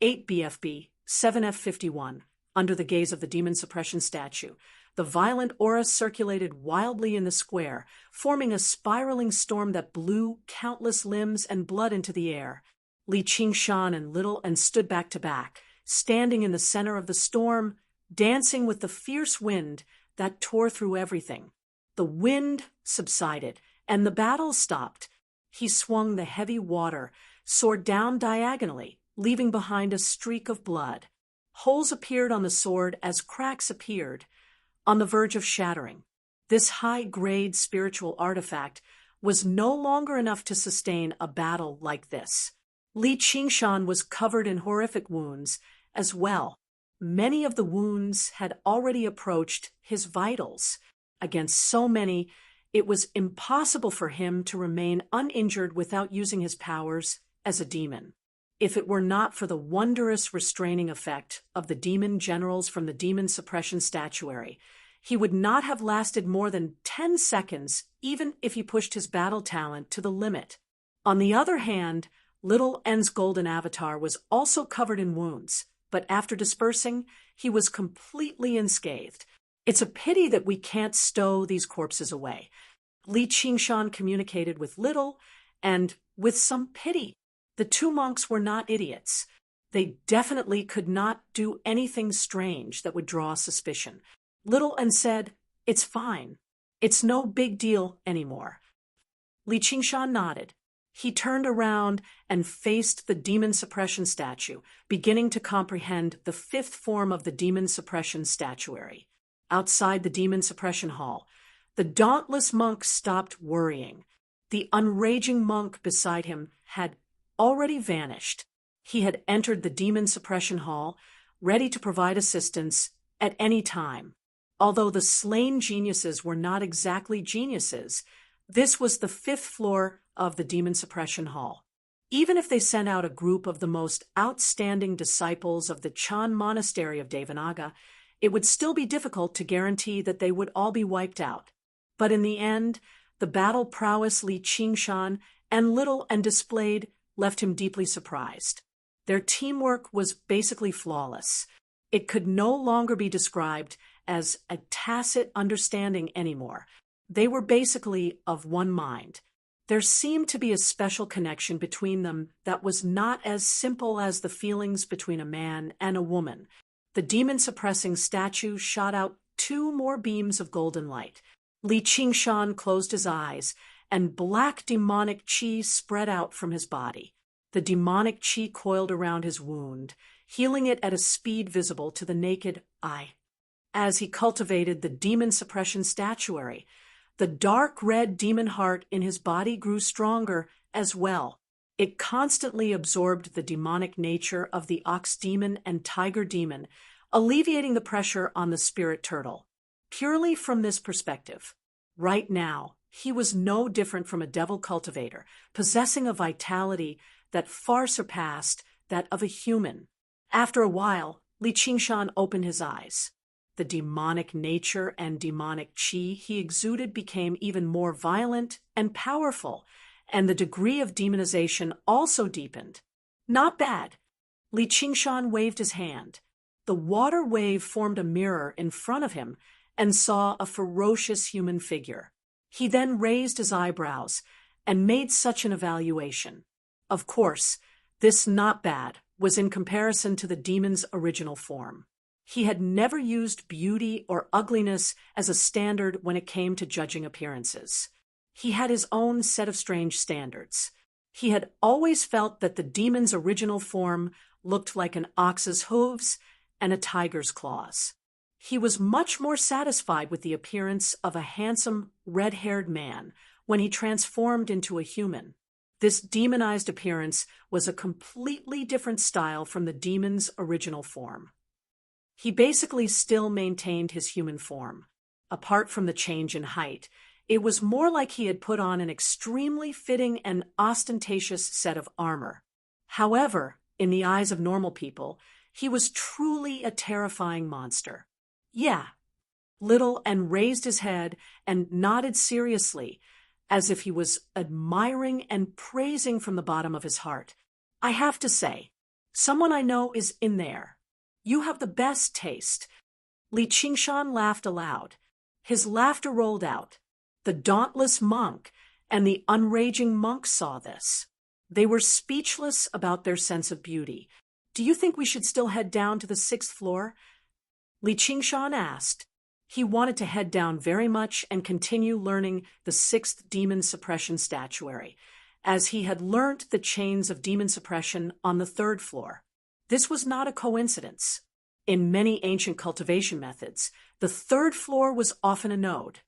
8BFB, 7F51. Under the gaze of the demon suppression statue, the violent aura circulated wildly in the square, forming a spiraling storm that blew countless limbs and blood into the air. Li Qingshan and Little and stood back to back, standing in the center of the storm, dancing with the fierce wind that tore through everything. The wind subsided, and the battle stopped. He swung the heavy water sword down diagonally, leaving behind a streak of blood. Holes appeared on the sword as cracks appeared, on the verge of shattering. This high-grade spiritual artifact was no longer enough to sustain a battle like this. Li Qingshan was covered in horrific wounds as well. Many of the wounds had already approached his vitals. Against so many, it was impossible for him to remain uninjured without using his powers as a demon. If it were not for the wondrous restraining effect of the demon generals from the demon suppression statuary, he would not have lasted more than 10 seconds, even if he pushed his battle talent to the limit. On the other hand, Little N's golden avatar was also covered in wounds, but after dispersing, he was completely unscathed. It's a pity that we can't stow these corpses away. Li Qingshan communicated with Little, and with some pity. The two monks were not idiots. They definitely could not do anything strange that would draw suspicion. Little and said, "It's fine. It's no big deal anymore." Li Qingshan nodded. He turned around and faced the demon suppression statue, beginning to comprehend the fifth form of the demon suppression statuary. Outside the demon suppression hall, the dauntless monk stopped worrying. The unraging monk beside him had already vanished. He had entered the demon suppression hall, ready to provide assistance at any time. Although the slain geniuses were not exactly geniuses, this was the fifth floor of the demon suppression hall. Even if they sent out a group of the most outstanding disciples of the Chan monastery of Devanaga, it would still be difficult to guarantee that they would all be wiped out. But in the end, the battle prowess Li Qingshan and Little and displayed left him deeply surprised. Their teamwork was basically flawless. It could no longer be described as a tacit understanding anymore. They were basically of one mind. There seemed to be a special connection between them that was not as simple as the feelings between a man and a woman. The demon-suppressing statue shot out 2 more beams of golden light. Li Qingshan closed his eyes, and black demonic qi spread out from his body. The demonic qi coiled around his wound, healing it at a speed visible to the naked eye. As he cultivated the demon suppression statuary, the dark red demon heart in his body grew stronger as well. It constantly absorbed the demonic nature of the ox demon and tiger demon, alleviating the pressure on the spirit turtle. Purely from this perspective, right now, he was no different from a devil cultivator, possessing a vitality that far surpassed that of a human. After a while, Li Qingshan opened his eyes. The demonic nature and demonic qi he exuded became even more violent and powerful, and the degree of demonization also deepened. Not bad. Li Qingshan waved his hand. The water wave formed a mirror in front of him and saw a ferocious human figure. He then raised his eyebrows, and made such an evaluation. Of course, this not bad was in comparison to the demon's original form. He had never used beauty or ugliness as a standard when it came to judging appearances. He had his own set of strange standards. He had always felt that the demon's original form looked like an ox's hooves and a tiger's claws. He was much more satisfied with the appearance of a handsome, red-haired man when he transformed into a human. This demonized appearance was a completely different style from the demon's original form. He basically still maintained his human form. Apart from the change in height, it was more like he had put on an extremely fitting and ostentatious set of armor. However, in the eyes of normal people, he was truly a terrifying monster. Yeah. Little and raised his head and nodded seriously, as if he was admiring and praising from the bottom of his heart. I have to say, someone I know is in there. You have the best taste. Li Qingshan laughed aloud. His laughter rolled out. The dauntless monk and the unraging monk saw this. They were speechless about their sense of beauty. Do you think we should still head down to the 6th floor? Li Qingshan asked. He wanted to head down very much and continue learning the 6th demon suppression statuary, as he had learnt the chains of demon suppression on the 3rd floor. This was not a coincidence. In many ancient cultivation methods, the 3rd floor was often a node.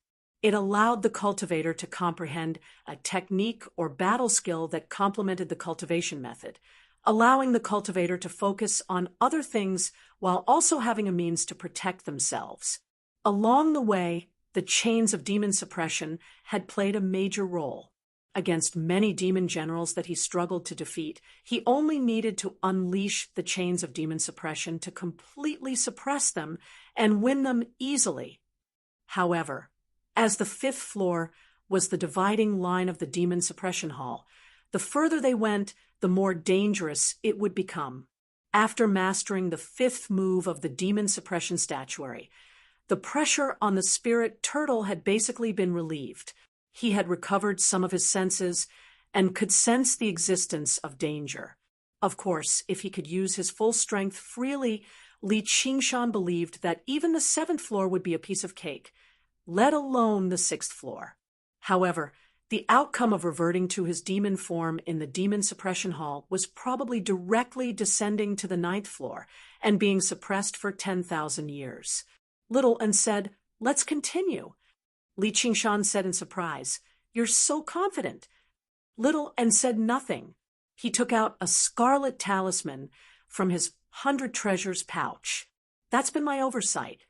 It allowed the cultivator to comprehend a technique or battle skill that complemented the cultivation method, allowing the cultivator to focus on other things while also having a means to protect themselves. Along the way, the chains of demon suppression had played a major role. Against many demon generals that he struggled to defeat, he only needed to unleash the chains of demon suppression to completely suppress them and win them easily. However, as the 5th floor was the dividing line of the demon suppression hall, the further they went, the more dangerous it would become. After mastering the 5th move of the demon suppression statuary, the pressure on the spirit turtle had basically been relieved. He had recovered some of his senses and could sense the existence of danger. Of course, if he could use his full strength freely, Li Qingshan believed that even the 7th floor would be a piece of cake, let alone the 6th floor. However, the outcome of reverting to his demon form in the demon suppression hall was probably directly descending to the 9th floor and being suppressed for 10,000 years. Little and said, "Let's continue." Li Qingshan said in surprise, "You're so confident." Little and said nothing. He took out a scarlet talisman from his 100 treasures pouch. "That's been my oversight."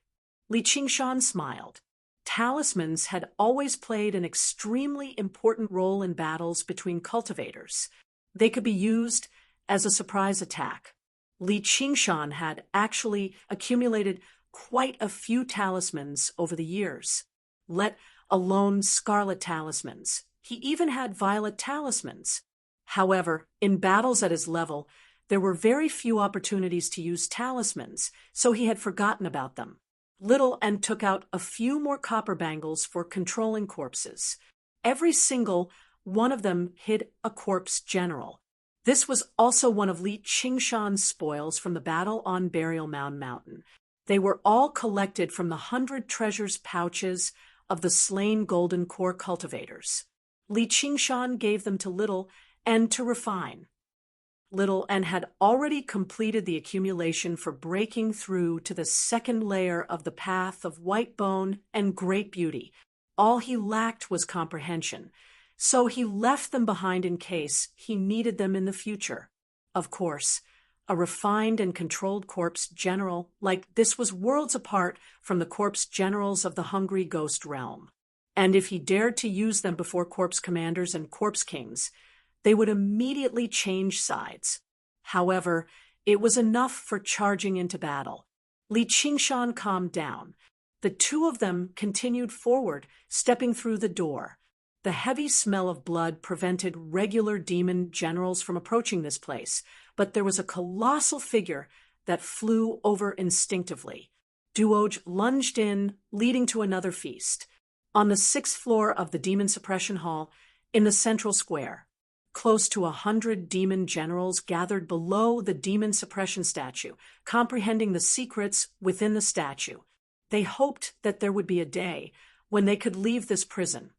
Li Qingshan smiled. Talismans had always played an extremely important role in battles between cultivators. They could be used as a surprise attack. Li Qingshan had actually accumulated quite a few talismans over the years, let alone scarlet talismans. He even had violet talismans. However, in battles at his level, there were very few opportunities to use talismans, so he had forgotten about them. Little and took out a few more copper bangles for controlling corpses. Every single one of them hid a corpse general. This was also one of Li Qingshan's spoils from the battle on Burial Mound Mountain. They were all collected from the 100 treasures pouches of the slain golden core cultivators. Li Qingshan gave them to Little and to refine. Little and had already completed the accumulation for breaking through to the 2nd layer of the path of white bone and great beauty. All he lacked was comprehension, so he left them behind in case he needed them in the future. Of course, a refined and controlled corpse general like this was worlds apart from the corpse generals of the hungry ghost realm. And if he dared to use them before corpse commanders and corpse kings, they would immediately change sides. However, it was enough for charging into battle. Li Qingshan calmed down. The two of them continued forward, stepping through the door. The heavy smell of blood prevented regular demon generals from approaching this place, but there was a colossal figure that flew over instinctively. Duoj lunged in, leading to another feast. On the 6th floor of the demon suppression hall, In the central square, close to 100 demon generals gathered below the demon suppression statue, comprehending the secrets within the statue. They hoped that there would be a day when they could leave this prison.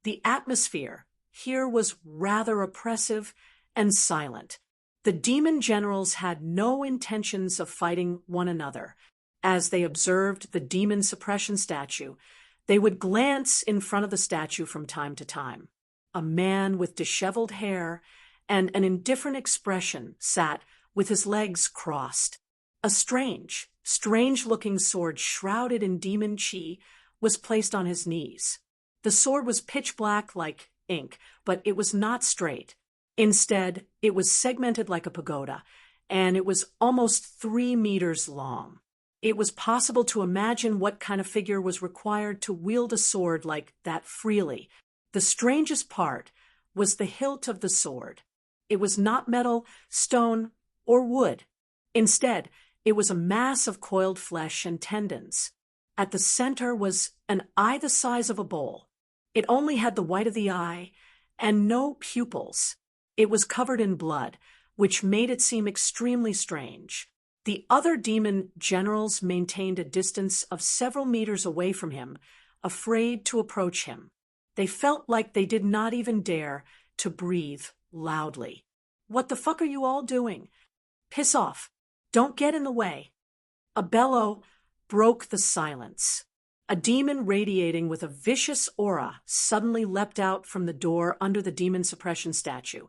The atmosphere here was rather oppressive and silent. The demon generals had no intentions of fighting one another. As they observed the demon suppression statue, they would glance in front of the statue from time to time. A man with disheveled hair and an indifferent expression sat with his legs crossed. A strange-looking sword shrouded in demon chi was placed on his knees. The sword was pitch black like ink, but it was not straight. Instead, it was segmented like a pagoda, and it was almost 3 meters long. It was possible to imagine what kind of figure was required to wield a sword like that freely. The strangest part was the hilt of the sword. It was not metal, stone, or wood. Instead, it was a mass of coiled flesh and tendons. At the center was an eye the size of a bowl. It only had the white of the eye and no pupils. It was covered in blood, which made it seem extremely strange. The other demon generals maintained a distance of several meters away from him, afraid to approach him. They felt like they did not even dare to breathe loudly. "What the fuck are you all doing? Piss off. Don't get in the way." A bellow broke the silence. A demon radiating with a vicious aura suddenly leapt out from the door under the demon suppression statue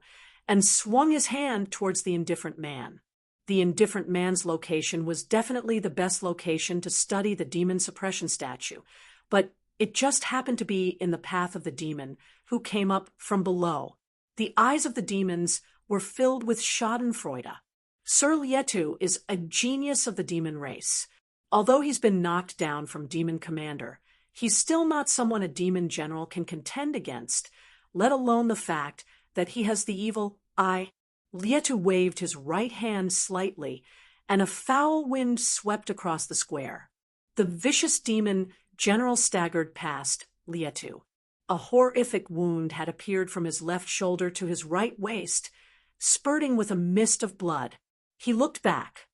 and swung his hand towards the indifferent man. The indifferent man's location was definitely the best location to study the demon suppression statue, but it just happened to be in the path of the demon, who came up from below. The eyes of the demons were filled with schadenfreude. Sir Lietu is a genius of the demon race. Although he's been knocked down from demon commander, he's still not someone a demon general can contend against, let alone the fact that he has the evil eye. Lietu waved his right hand slightly, and a foul wind swept across the square. The vicious demon general staggered past Lietu. A horrific wound had appeared from his left shoulder to his right waist, spurting with a mist of blood. He looked back.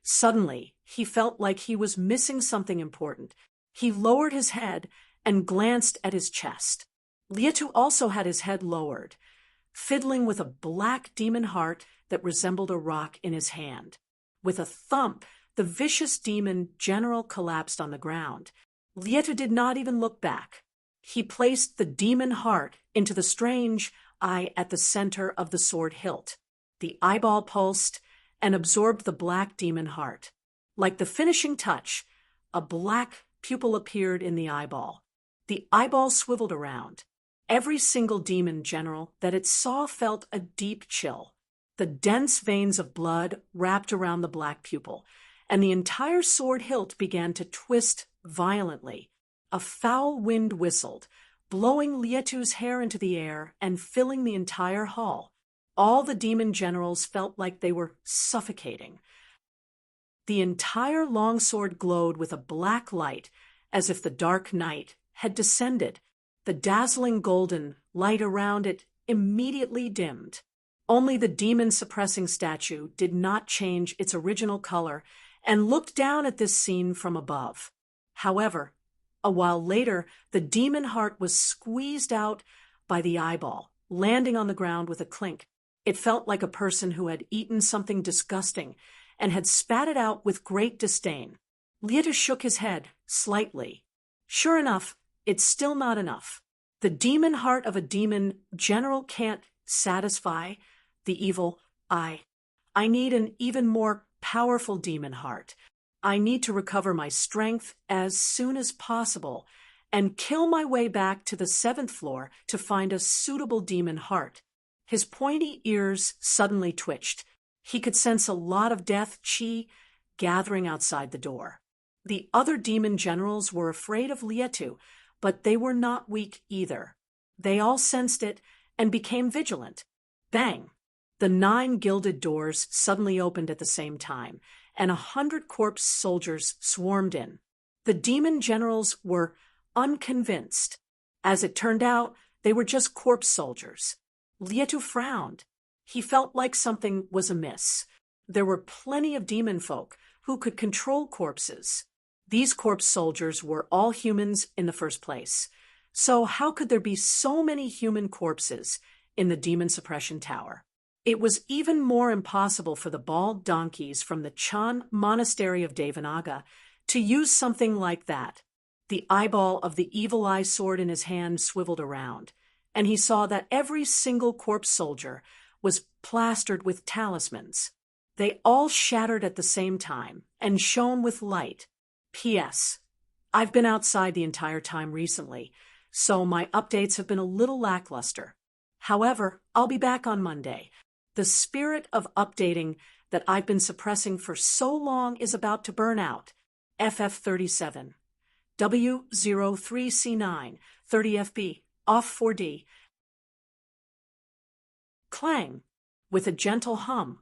Suddenly, he felt like he was missing something important. He lowered his head and glanced at his chest. Lietu also had his head lowered, fiddling with a black demon heart that resembled a rock in his hand. With a thump, the vicious demon general collapsed on the ground. Lietu did not even look back. He placed the demon heart into the strange eye at the center of the sword hilt. The eyeball pulsed and absorbed the black demon heart. Like the finishing touch, a black pupil appeared in the eyeball. The eyeball swiveled around. Every single demon general that it saw felt a deep chill. The dense veins of blood wrapped around the black pupil, and the entire sword hilt began to twist violently. A foul wind whistled, blowing Lietu's hair into the air and filling the entire hall. All the demon generals felt like they were suffocating. The entire longsword glowed with a black light, as if the dark night had descended. The dazzling golden light around it immediately dimmed. Only the demon-suppressing statue did not change its original color and looked down at this scene from above. However, a while later, the demon heart was squeezed out by the eyeball, landing on the ground with a clink. It felt like a person who had eaten something disgusting and had spat it out with great disdain. Lietu shook his head slightly. Sure enough, it's still not enough. The demon heart of a demon general can't satisfy the evil eye. I need an even more powerful demon heart. I need to recover my strength as soon as possible and kill my way back to the 7th floor to find a suitable demon heart. His pointy ears suddenly twitched. He could sense a lot of death chi gathering outside the door. The other demon generals were afraid of Lietu, but they were not weak either. They all sensed it and became vigilant. Bang! The 9 gilded doors suddenly opened at the same time, and 100 corpse soldiers swarmed in. The demon generals were unconvinced. As it turned out, They were just corpse soldiers. Lietu frowned. He felt like something was amiss. There were plenty of demon folk who could control corpses. These corpse soldiers were all humans in the first place. So how could there be so many human corpses in the demon suppression tower? It was even more impossible for the bald donkeys from the Chan monastery of Devanaga to use something like that. The eyeball of the evil eye sword in his hand swiveled around, and he saw that every single corpse soldier was plastered with talismans. They all shattered at the same time and shone with light. P.S. I've been outside the entire time recently, so my updates have been a little lackluster. However, I'll be back on Monday. The spirit of updating that I've been suppressing for so long is about to burn out. FF37. W03C9, 30FB, off 4D. Clang! With a gentle hum,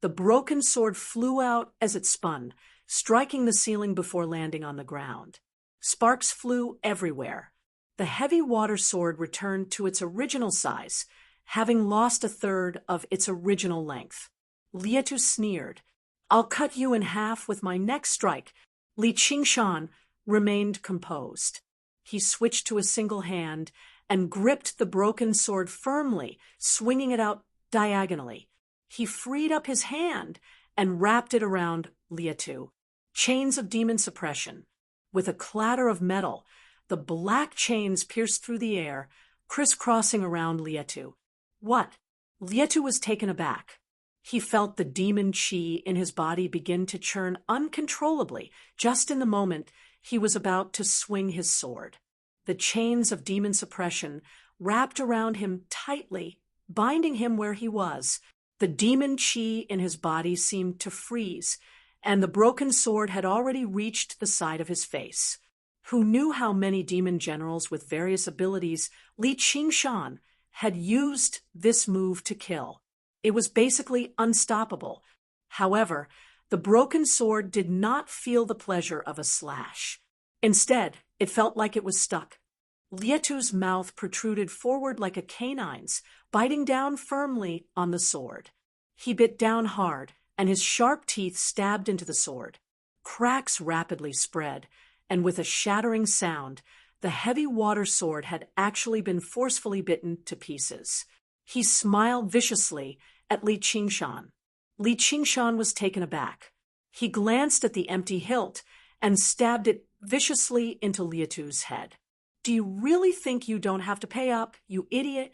the broken sword flew out as it spun, striking the ceiling before landing on the ground. Sparks flew everywhere. The heavy water sword returned to its original size, having lost a third of its original length. Lietu sneered. "I'll cut you in half with my next strike." Li Qingshan remained composed. He switched to a single hand and gripped the broken sword firmly, swinging it out diagonally. He freed up his hand and wrapped it around Lietu. Chains of demon suppression. With a clatter of metal, the black chains pierced through the air, crisscrossing around Lietu. What? Lietu was taken aback. He felt the demon chi in his body begin to churn uncontrollably just in the moment he was about to swing his sword. The chains of demon suppression wrapped around him tightly, binding him where he was. The demon chi in his body seemed to freeze, and the broken sword had already reached the side of his face. Who knew how many demon generals with various abilities Li Qingshan had used this move to kill? It was basically unstoppable. However, the broken sword did not feel the pleasure of a slash. Instead, it felt like it was stuck. Lietu's mouth protruded forward like a canine's, biting down firmly on the sword. He bit down hard, and his sharp teeth stabbed into the sword. Cracks rapidly spread, and with a shattering sound, the heavy water sword had actually been forcefully bitten to pieces. He smiled viciously at Li Qingshan. Li Qingshan was taken aback. He glanced at the empty hilt and stabbed it viciously into Lietu's head. "Do you really think you don't have to pay up, you idiot?"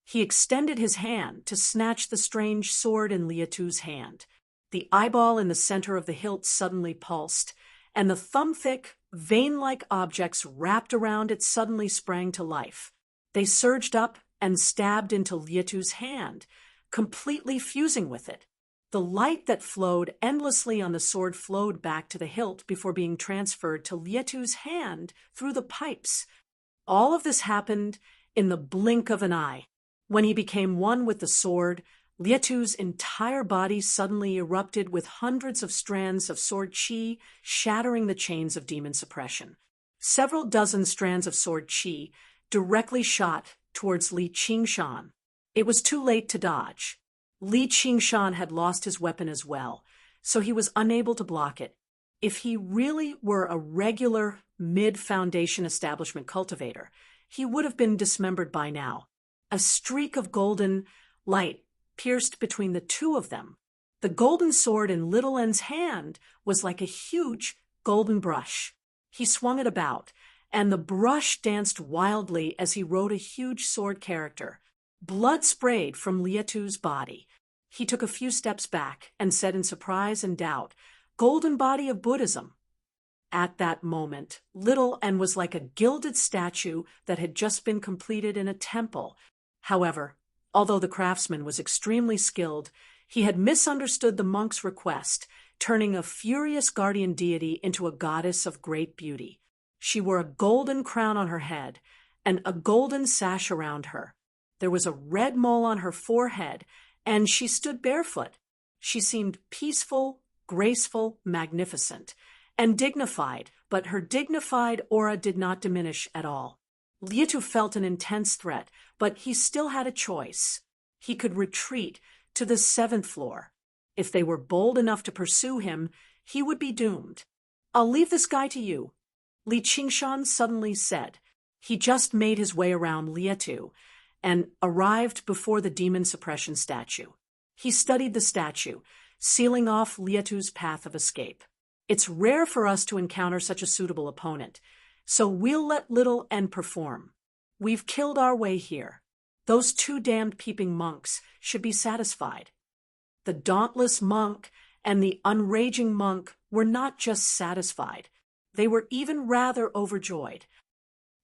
He extended his hand to snatch the strange sword in Lietu's hand. The eyeball in the center of the hilt suddenly pulsed, and the thumb-thick, vein-like objects wrapped around it suddenly sprang to life. They surged up and stabbed into Lietu's hand, completely fusing with it. The light that flowed endlessly on the sword flowed back to the hilt before being transferred to Lietu's hand through the pipes. All of this happened in the blink of an eye. When he became one with the sword, Lietu's entire body suddenly erupted with hundreds of strands of sword chi shattering the chains of demon suppression. Several dozen strands of sword chi directly shot towards Li Qingshan. It was too late to dodge. Li Qingshan had lost his weapon as well, so he was unable to block it. If he really were a regular mid-foundation establishment cultivator, he would have been dismembered by now. A streak of golden light pierced between the two of them. The golden sword in Little N's hand was like a huge golden brush. He swung it about, and the brush danced wildly as he wrote a huge sword character. Blood sprayed from Lietu's body. He took a few steps back and said in surprise and doubt, "Golden body of Buddhism." At that moment, Little N was like a gilded statue that had just been completed in a temple. However, although the craftsman was extremely skilled, he had misunderstood the monk's request, turning a furious guardian deity into a goddess of great beauty. She wore a golden crown on her head and a golden sash around her. There was a red mole on her forehead, and she stood barefoot. She seemed peaceful, graceful, magnificent, and dignified, but her dignified aura did not diminish at all. Lietu felt an intense threat, but he still had a choice. He could retreat to the 7th floor. If they were bold enough to pursue him, he would be doomed. "I'll leave this guy to you," Li Qingshan suddenly said. He just made his way around Lietu and arrived before the demon suppression statue. He studied the statue, sealing off Lietu's path of escape. "It's rare for us to encounter such a suitable opponent, so we'll let Little N perform. We've killed our way here. Those 2 damned peeping monks should be satisfied." The dauntless monk and the unraging monk were not just satisfied, they were even rather overjoyed.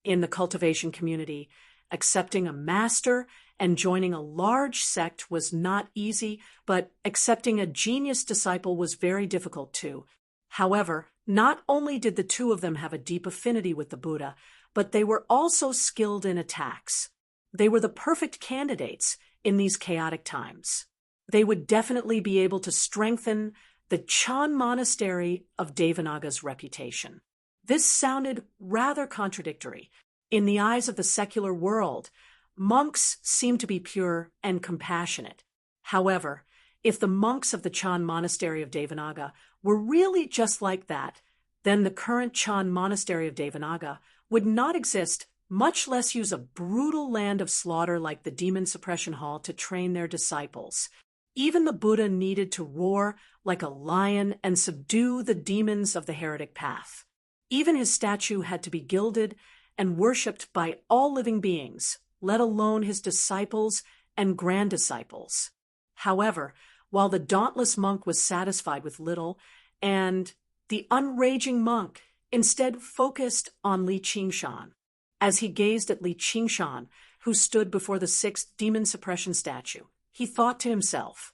In the cultivation community, accepting a master and joining a large sect was not easy, but accepting a genius disciple was very difficult too. However, not only did the 2 of them have a deep affinity with the Buddha, but they were also skilled in attacks. They were the perfect candidates in these chaotic times. They would definitely be able to strengthen the Chan monastery of Devanaga's reputation. This sounded rather contradictory. In the eyes of the secular world, monks seemed to be pure and compassionate. However, if the monks of the Chan monastery of Devanaga were really just like that, then the current Chan monastery of Devanaga would not exist, much less use a brutal land of slaughter like the demon suppression hall to train their disciples. Even the Buddha needed to roar like a lion and subdue the demons of the heretic path. Even his statue had to be gilded and worshipped by all living beings, let alone his disciples and grand-disciples. However, while the dauntless monk was satisfied with little, and the unraging monk instead focused on Li Qingshan. As he gazed at Li Qingshan, who stood before the 6th demon suppression statue, he thought to himself.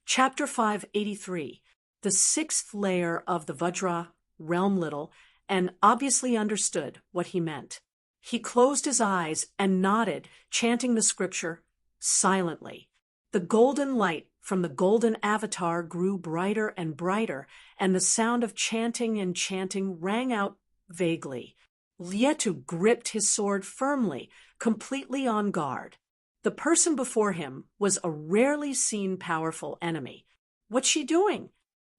Chapter 583. The 6th layer of the Vajra realm little, and obviously understood what he meant. He closed his eyes and nodded, chanting the scripture silently. The golden light from the golden avatar grew brighter and brighter, and the sound of chanting and chanting rang out vaguely. Lietu gripped his sword firmly, completely on guard. The person before him was a rarely seen powerful enemy. What's she doing?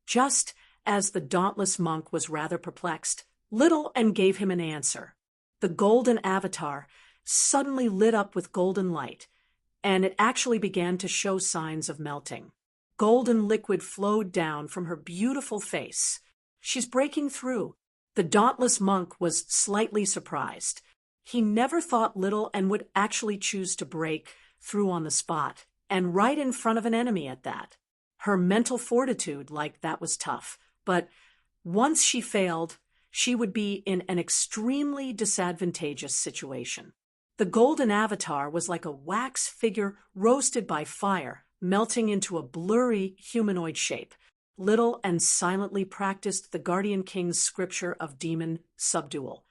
Just as the dauntless monk was rather perplexed, Little N gave him an answer. The golden avatar suddenly lit up with golden light, and it actually began to show signs of melting. Golden liquid flowed down from her beautiful face. She's breaking through. The dauntless monk was slightly surprised. He never thought Little N would actually choose to break through on the spot, and right in front of an enemy at that. Her mental fortitude, like that, was tough, but once she failed, she would be in an extremely disadvantageous situation. The golden avatar was like a wax figure roasted by fire, melting into a blurry humanoid shape. Little and silently practiced the Guardian King's scripture of demon subdual.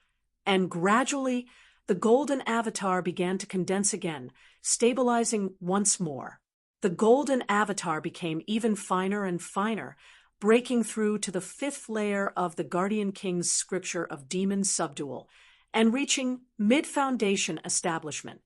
And gradually, the golden avatar began to condense again, stabilizing once more. The golden avatar became even finer and finer, breaking through to the 5th layer of the Guardian King's scripture of demon subdual, and reaching mid-foundation establishment.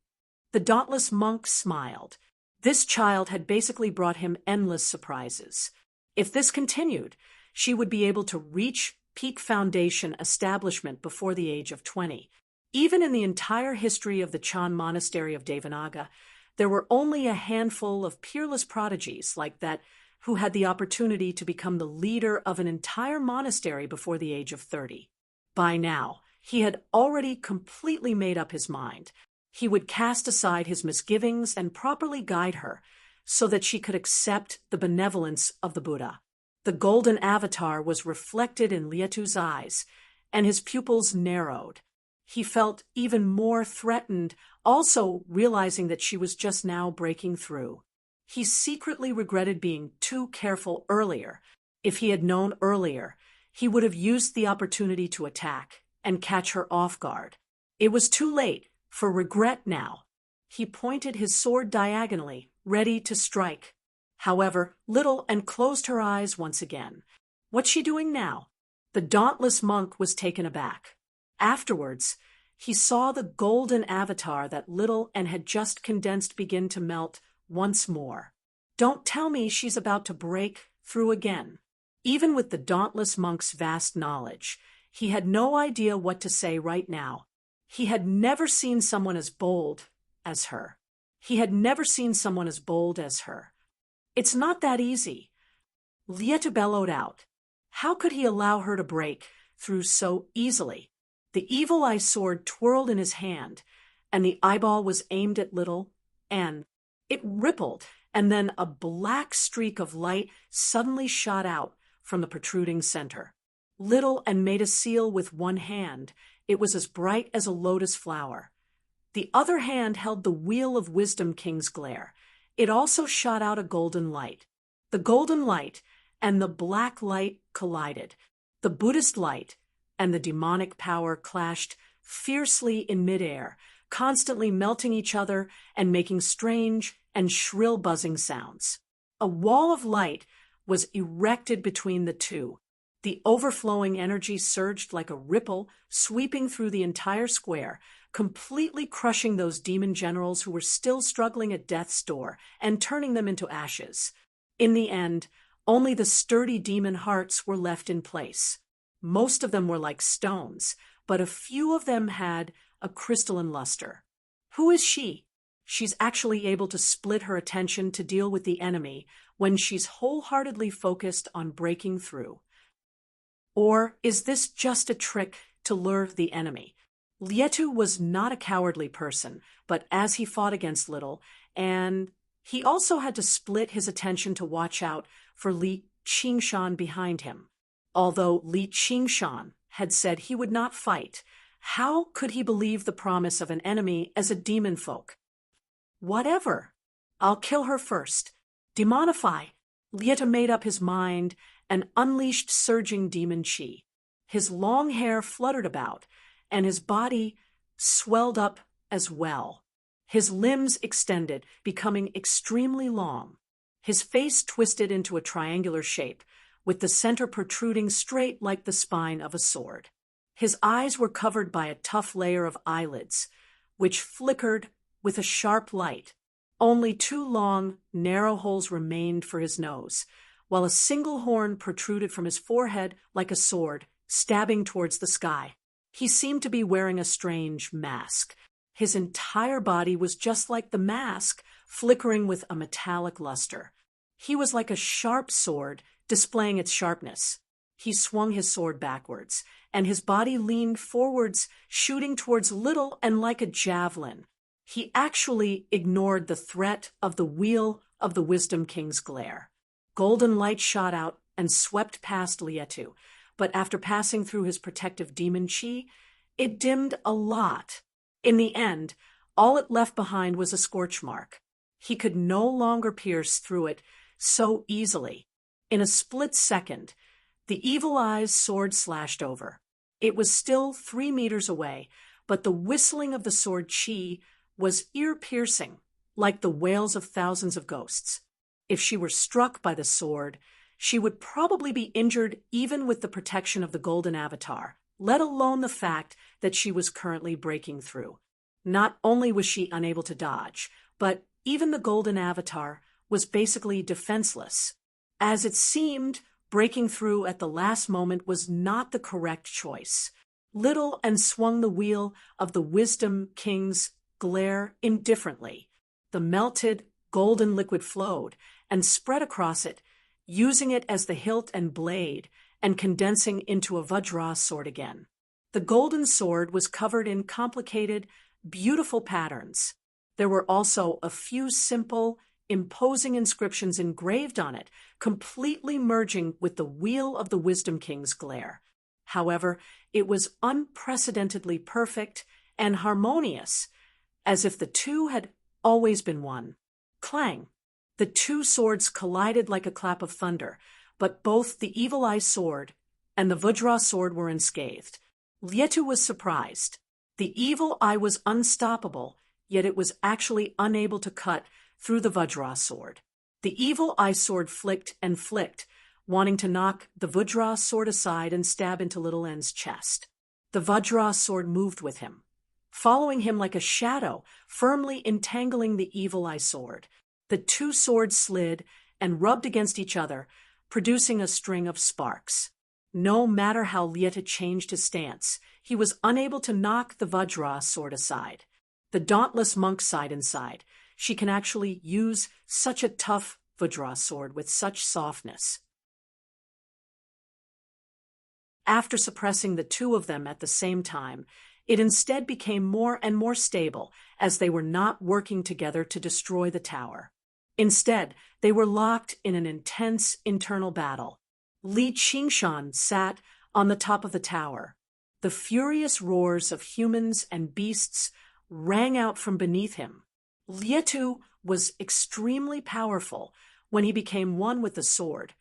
The dauntless monk smiled. This child had basically brought him endless surprises. If this continued, she would be able to reach peak foundation establishment before the age of 20. Even in the entire history of the Chan monastery of Devanaga, there were only a handful of peerless prodigies like that who had the opportunity to become the leader of an entire monastery before the age of 30. By now, he had already completely made up his mind. He would cast aside his misgivings and properly guide her so that she could accept the benevolence of the Buddha. The golden avatar was reflected in Lietu's eyes, and his pupils narrowed. He felt even more threatened, also realizing that she was just now breaking through. He secretly regretted being too careful earlier. If he had known earlier, he would have used the opportunity to attack and catch her off guard. It was too late for regret now. He pointed his sword diagonally, ready to strike. However, Little and closed her eyes once again. What's she doing now? The dauntless monk was taken aback. Afterwards, he saw the golden avatar that Little and had just condensed begin to melt once more. Don't tell me she's about to break through again. Even with the dauntless monk's vast knowledge, he had no idea what to say right now. He had never seen someone as bold as her. It's not that easy. Lietu bellowed out. How could he allow her to break through so easily? The evil eye sword twirled in his hand, and the eyeball was aimed at Little, and it rippled, and then a black streak of light suddenly shot out from the protruding center. Little and made a seal with one hand. It was as bright as a lotus flower. The other hand held the wheel of Wisdom King's glare. It also shot out a golden light. The golden light and the black light collided. The Buddhist light and the demonic power clashed fiercely in midair, constantly melting each other and making strange and shrill buzzing sounds. A wall of light was erected between the two. The overflowing energy surged like a ripple, sweeping through the entire square, completely crushing those demon generals who were still struggling at death's door and turning them into ashes. In the end, only the sturdy demon hearts were left in place. Most of them were like stones, but a few of them had a crystalline luster. Who is she? She's actually able to split her attention to deal with the enemy when she's wholeheartedly focused on breaking through. Or is this just a trick to lure the enemy? Lietu was not a cowardly person, but as he fought against Little, and he also had to split his attention to watch out for Li Qingshan behind him. Although Li Qingshan had said he would not fight, how could he believe the promise of an enemy as a demon folk? Whatever. I'll kill her first. Demonify. Lietu made up his mind and unleashed surging demon chi. His long hair fluttered about, and his body swelled up as well. His limbs extended, becoming extremely long. His face twisted into a triangular shape, with the center protruding straight like the spine of a sword. His eyes were covered by a tough layer of eyelids, which flickered with a sharp light. Only two long, narrow holes remained for his nose, while a single horn protruded from his forehead like a sword, stabbing towards the sky. He seemed to be wearing a strange mask. His entire body was just like the mask, flickering with a metallic luster. He was like a sharp sword, displaying its sharpness. He swung his sword backwards, and his body leaned forwards, shooting towards Little and like a javelin. He actually ignored the threat of the wheel of the Wisdom King's glare. Golden light shot out and swept past Lietu, but after passing through his protective demon chi, it dimmed a lot. In the end, all it left behind was a scorch mark. He could no longer pierce through it so easily. In a split second, the evil eye's sword slashed over. It was still 3 meters away, but the whistling of the sword chi was ear-piercing, like the wails of thousands of ghosts. If she were struck by the sword, she would probably be injured even with the protection of the golden avatar, let alone the fact that she was currently breaking through. Not only was she unable to dodge, but even the golden avatar was basically defenseless. As it seemed, breaking through at the last moment was not the correct choice. Little and swung the wheel of the Wisdom King's glare indifferently. The melted golden liquid flowed and spread across it, using it as the hilt and blade and condensing into a Vajra sword again. The golden sword was covered in complicated, beautiful patterns. There were also a few simple, imposing inscriptions engraved on it, completely merging with the wheel of the Wisdom King's glare. However, it was unprecedentedly perfect and harmonious, as if the two had always been one. Clang! The two swords collided like a clap of thunder, but both the Evil Eye sword and the Vajra sword were unscathed. Lietu was surprised. The Evil Eye was unstoppable, yet it was actually unable to cut through the Vajra sword. The Evil Eye sword flicked and flicked, wanting to knock the Vajra sword aside and stab into Little N's chest. The Vajra sword moved with him. following him like a shadow, firmly entangling the evil eye sword. The two swords slid and rubbed against each other, producing a string of sparks. No matter how Lietu changed his stance, he was unable to knock the Vajra sword aside. The dauntless monk sighed inside. She can actually use such a tough Vajra sword with such softness. After suppressing the two of them at the same time, it instead became more and more stable as they were not working together to destroy the tower. Instead, they were locked in an intense internal battle. Li Qingshan sat on the top of the tower. The furious roars of humans and beasts rang out from beneath him. Lietu was extremely powerful when he became one with the sword,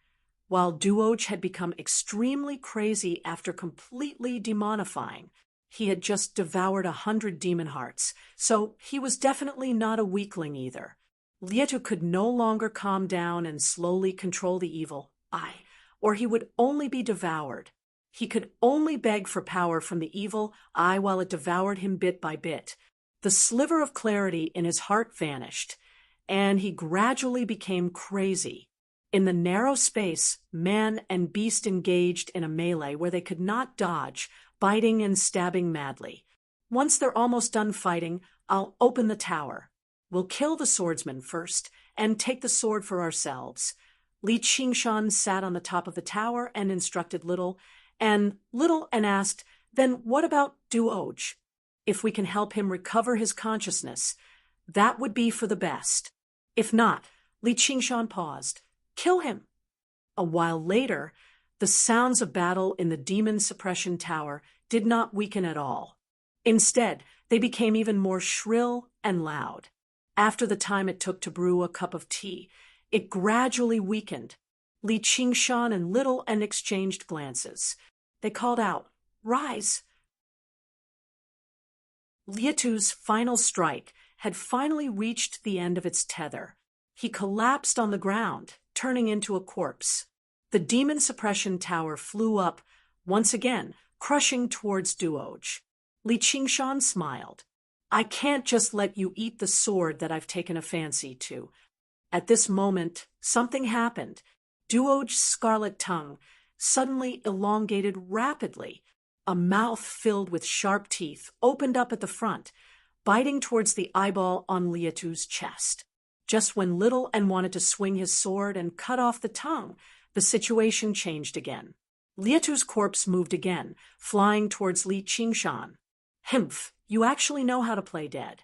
while Duoj had become extremely crazy after completely demonifying. He had just devoured 100 demon hearts, so he was definitely not a weakling either. Lietu could no longer calm down and slowly control the evil eye, or he would only be devoured. He could only beg for power from the evil eye while it devoured him bit by bit. The sliver of clarity in his heart vanished, and he gradually became crazy. In the narrow space, man and beast engaged in a melee where they could not dodge, biting and stabbing madly. Once they're almost done fighting, I'll open the tower. We'll kill the swordsman first and take the sword for ourselves. Li Qingshan sat on the top of the tower and instructed Little and asked, then what about Duoj? If we can help him recover his consciousness, that would be for the best. If not, Li Qingshan paused. Kill him. A while later, the sounds of battle in the demon suppression tower did not weaken at all. Instead, they became even more shrill and loud. After the time it took to brew a cup of tea, it gradually weakened. Li Qingshan and Little exchanged glances. They called out, "Rise!" Lietu's final strike had finally reached the end of its tether. He collapsed on the ground, turning into a corpse. The demon suppression tower flew up, once again, crushing towards Duoj. Li Qingshan smiled. I can't just let you eat the sword that I've taken a fancy to. At this moment, something happened. Duoj's scarlet tongue suddenly elongated rapidly. A mouth filled with sharp teeth opened up at the front, biting towards the eyeball on Lietu's chest. Just when Little wanted to swing his sword and cut off the tongue, the situation changed again. Lietu's corpse moved again, flying towards Li Qingshan. Himph, you actually know how to play dead.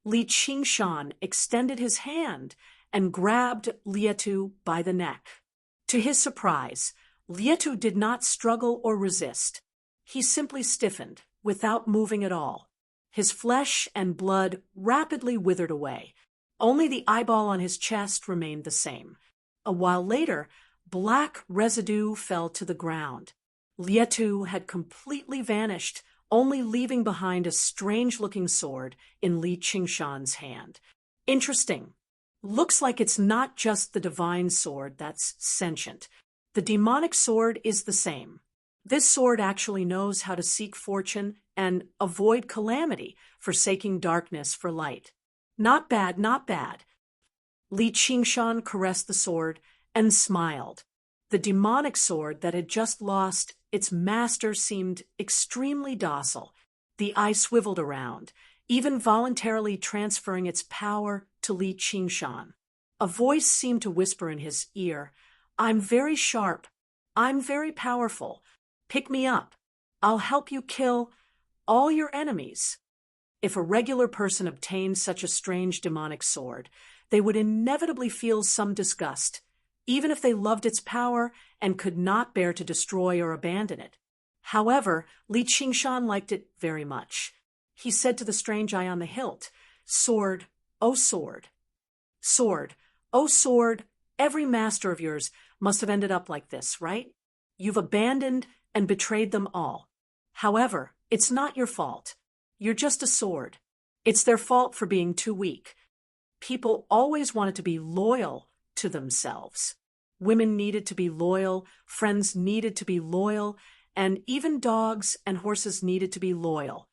Li Qingshan extended his hand and grabbed Lietu by the neck. To his surprise, Lietu did not struggle or resist. He simply stiffened, without moving at all. His flesh and blood rapidly withered away. Only the eyeball on his chest remained the same. A while later, black residue fell to the ground. Lietu had completely vanished, only leaving behind a strange-looking sword in Li Qingshan's hand. Interesting. Looks like it's not just the divine sword that's sentient. The demonic sword is the same. This sword actually knows how to seek fortune and avoid calamity, forsaking darkness for light. Not bad, not bad. Li Qingshan caressed the sword and smiled. The demonic sword that had just lost its master seemed extremely docile. The eye swiveled around, even voluntarily transferring its power to Li Qingshan. A voice seemed to whisper in his ear, I'm very sharp. I'm very powerful. Pick me up. I'll help you kill all your enemies. If a regular person obtained such a strange demonic sword, they would inevitably feel some disgust, even if they loved its power and could not bear to destroy or abandon it. However, Li Qingshan liked it very much. He said to the strange eye on the hilt, Sword, oh sword. Sword, oh sword, every master of yours must have ended up like this, right? You've abandoned and betrayed them all. However, it's not your fault. You're just a sword. It's their fault for being too weak. People always wanted to be loyal to themselves. Women needed to be loyal, friends needed to be loyal, and even dogs and horses needed to be loyal.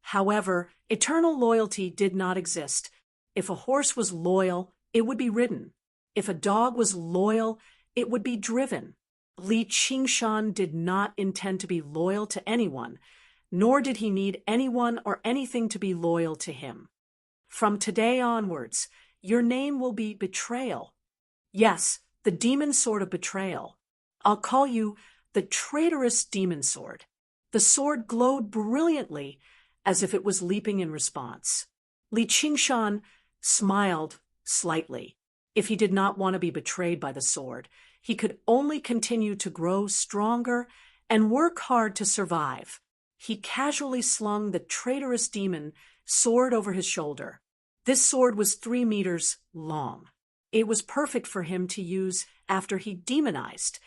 However, eternal loyalty did not exist. If a horse was loyal, it would be ridden. If a dog was loyal, it would be driven. Li Qingshan did not intend to be loyal to anyone, nor did he need anyone or anything to be loyal to him. From today onwards, your name will be Betrayal. Yes, the demon sword of betrayal. I'll call you the traitorous demon sword. The sword glowed brilliantly as if it was leaping in response. Li Qingshan smiled slightly. If he did not want to be betrayed by the sword, he could only continue to grow stronger and work hard to survive. He casually slung the traitorous demon sword over his shoulder. This sword was 3 meters long. It was perfect for him to use after he demonized.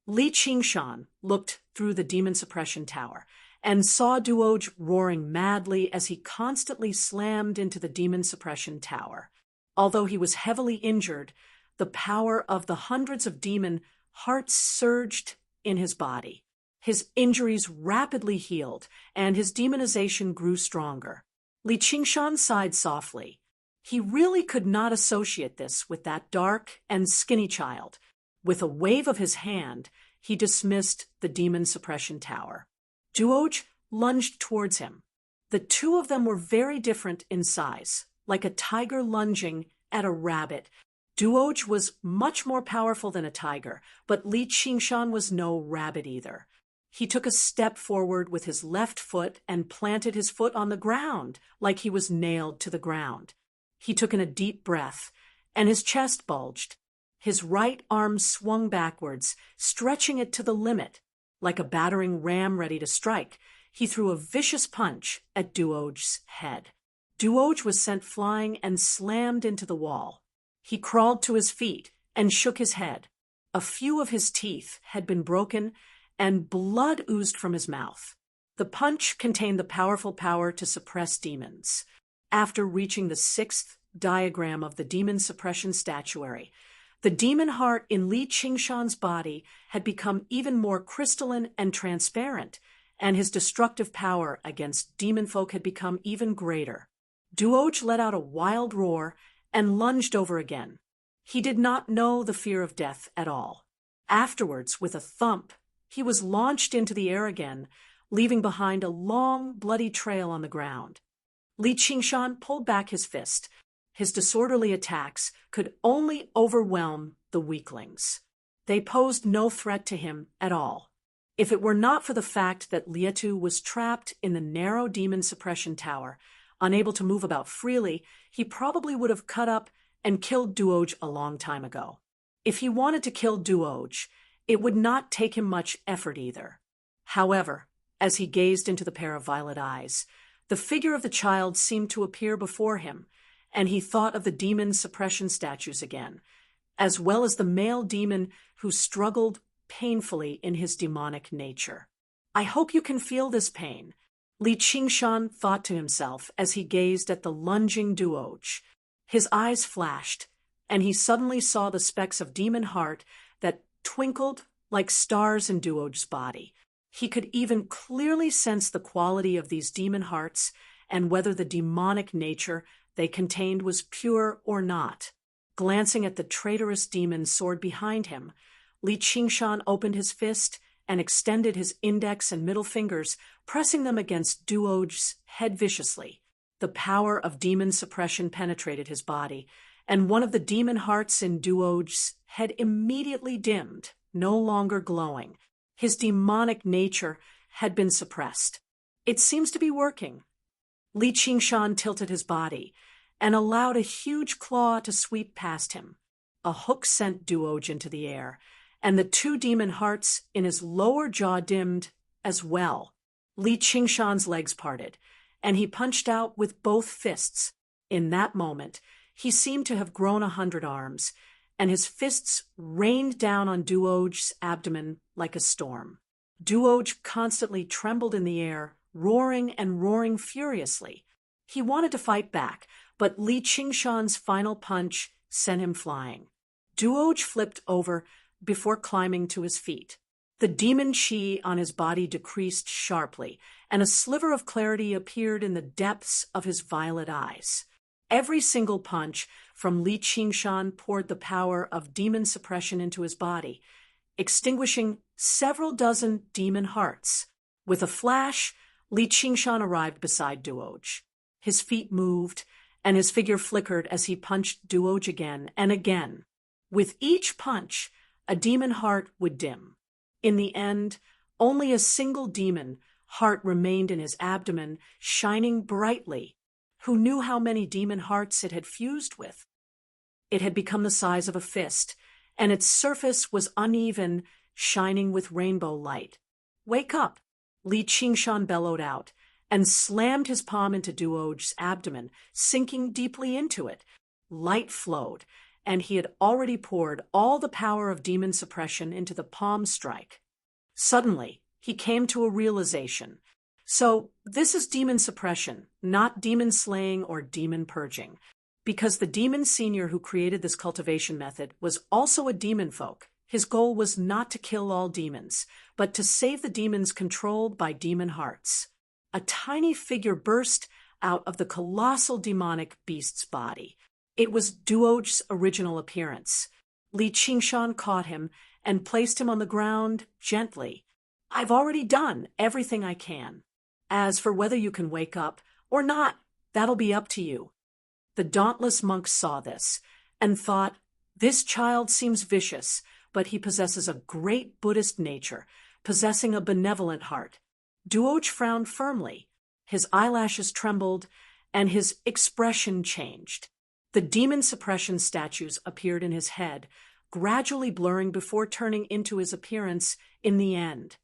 Li Qingshan looked through the demon suppression tower and saw Duoj roaring madly as he constantly slammed into the demon suppression tower. Although he was heavily injured, the power of the hundreds of demon hearts surged in his body. His injuries rapidly healed, and his demonization grew stronger. Li Qingshan sighed softly. He really could not associate this with that dark and skinny child. With a wave of his hand, he dismissed the demon suppression tower. Duoj lunged towards him. The two of them were very different in size, like a tiger lunging at a rabbit. Duoj was much more powerful than a tiger, but Li Qingshan was no rabbit either. He took a step forward with his left foot and planted his foot on the ground, like he was nailed to the ground. He took in a deep breath, and his chest bulged. His right arm swung backwards, stretching it to the limit. Like a battering ram ready to strike, he threw a vicious punch at Duoj's head. Duoj was sent flying and slammed into the wall. He crawled to his feet and shook his head. A few of his teeth had been broken, and blood oozed from his mouth. The punch contained the powerful power to suppress demons. After reaching the 6th diagram of the demon suppression statuary, the demon heart in Li Qingshan's body had become even more crystalline and transparent, and his destructive power against demon folk had become even greater. Duoj let out a wild roar and lunged over again. He did not know the fear of death at all. Afterwards, with a thump, he was launched into the air again, leaving behind a long, bloody trail on the ground. Li Qingshan pulled back his fist. His disorderly attacks could only overwhelm the weaklings. They posed no threat to him at all. If it were not for the fact that Lietu was trapped in the narrow demon suppression tower, unable to move about freely, he probably would have cut up and killed Duoj a long time ago. If he wanted to kill Duoj, it would not take him much effort either. However, as he gazed into the pair of violet eyes, the figure of the child seemed to appear before him, and he thought of the demon suppression statues again, as well as the male demon who struggled painfully in his demonic nature. I hope you can feel this pain, Li Qingshan thought to himself as he gazed at the lunging Duoj. His eyes flashed, and he suddenly saw the specks of demon heart that twinkled like stars in Duoj's body. He could even clearly sense the quality of these demon hearts and whether the demonic nature they contained was pure or not. Glancing at the traitorous demon sword behind him, Li Qingshan opened his fist and extended his index and middle fingers, pressing them against Duoj's head viciously. The power of demon suppression penetrated his body, and one of the demon hearts in Duoj's head immediately dimmed, no longer glowing. His demonic nature had been suppressed. It seems to be working. Li Qingshan tilted his body and allowed a huge claw to sweep past him. A hook sent Duoj into the air, and the 2 demon hearts in his lower jaw dimmed as well. Li Qingshan's legs parted, and he punched out with both fists. In that moment, he seemed to have grown 100 arms, and his fists rained down on Duoj's abdomen like a storm. Duoj constantly trembled in the air, roaring and roaring furiously. He wanted to fight back, but Li Qingshan's final punch sent him flying. Duoj flipped over before climbing to his feet. The demon chi on his body decreased sharply, and a sliver of clarity appeared in the depths of his violet eyes. Every single punch from Li Qingshan poured the power of demon suppression into his body, extinguishing several dozen demon hearts. With a flash, Li Qingshan arrived beside Duoj. His feet moved, and his figure flickered as he punched Duoj again and again. With each punch, a demon heart would dim. In the end, only a single demon heart remained in his abdomen, shining brightly. Who knew how many demon hearts it had fused with? It had become the size of a fist, and its surface was uneven, shining with rainbow light. "Wake up!" Li Qingshan bellowed out, and slammed his palm into Duoj's abdomen, sinking deeply into it. Light flowed, and he had already poured all the power of demon suppression into the palm strike. Suddenly, he came to a realization. So, this is demon suppression, not demon slaying or demon purging. Because the demon senior who created this cultivation method was also a demon folk, his goal was not to kill all demons, but to save the demons controlled by demon hearts. A tiny figure burst out of the colossal demonic beast's body. It was Duoj's original appearance. Li Qingshan caught him and placed him on the ground gently. "I've already done everything I can. As for whether you can wake up or not, that'll be up to you." The dauntless monk saw this and thought, "This child seems vicious, but he possesses a great Buddhist nature, possessing a benevolent heart." Duoj frowned firmly. His eyelashes trembled, and his expression changed. The demon suppression statues appeared in his head, gradually blurring before turning into his appearance in the end.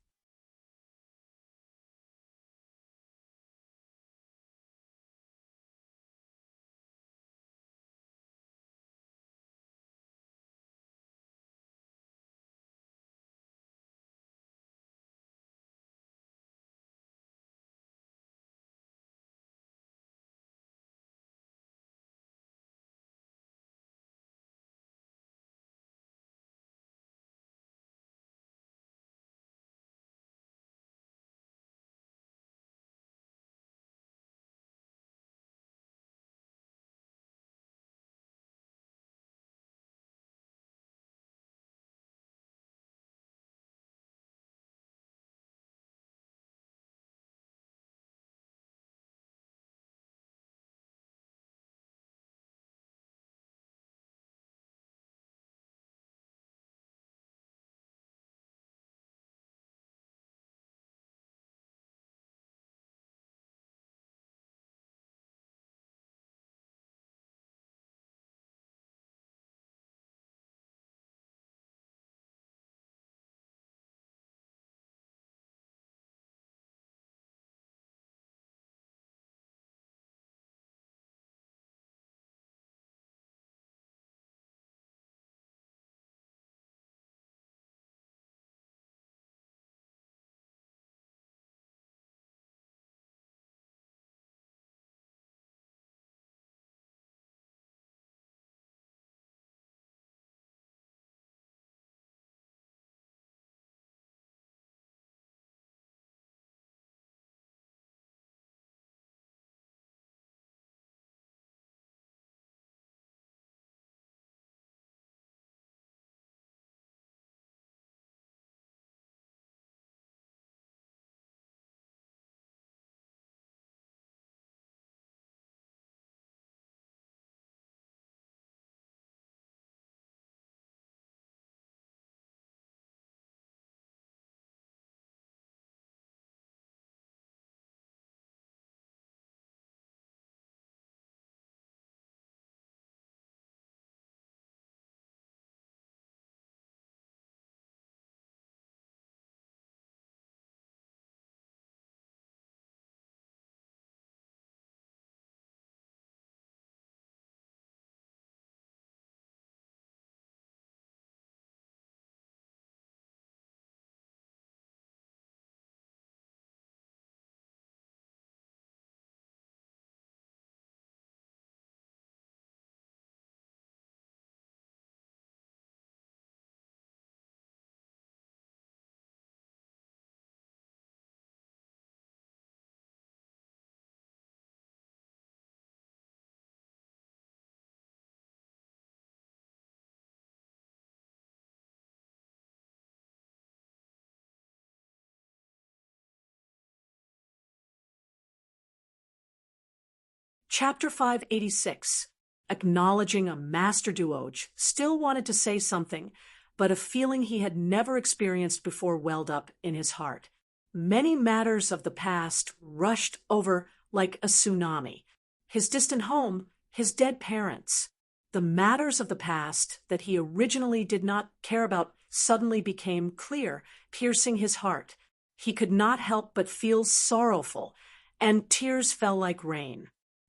Chapter 586. Acknowledging a master duoge, still wanted to say something, but a feeling he had never experienced before welled up in his heart. Many matters of the past rushed over like a tsunami. His distant home, his dead parents. The matters of the past that he originally did not care about suddenly became clear, piercing his heart. He could not help but feel sorrowful, and tears fell like rain.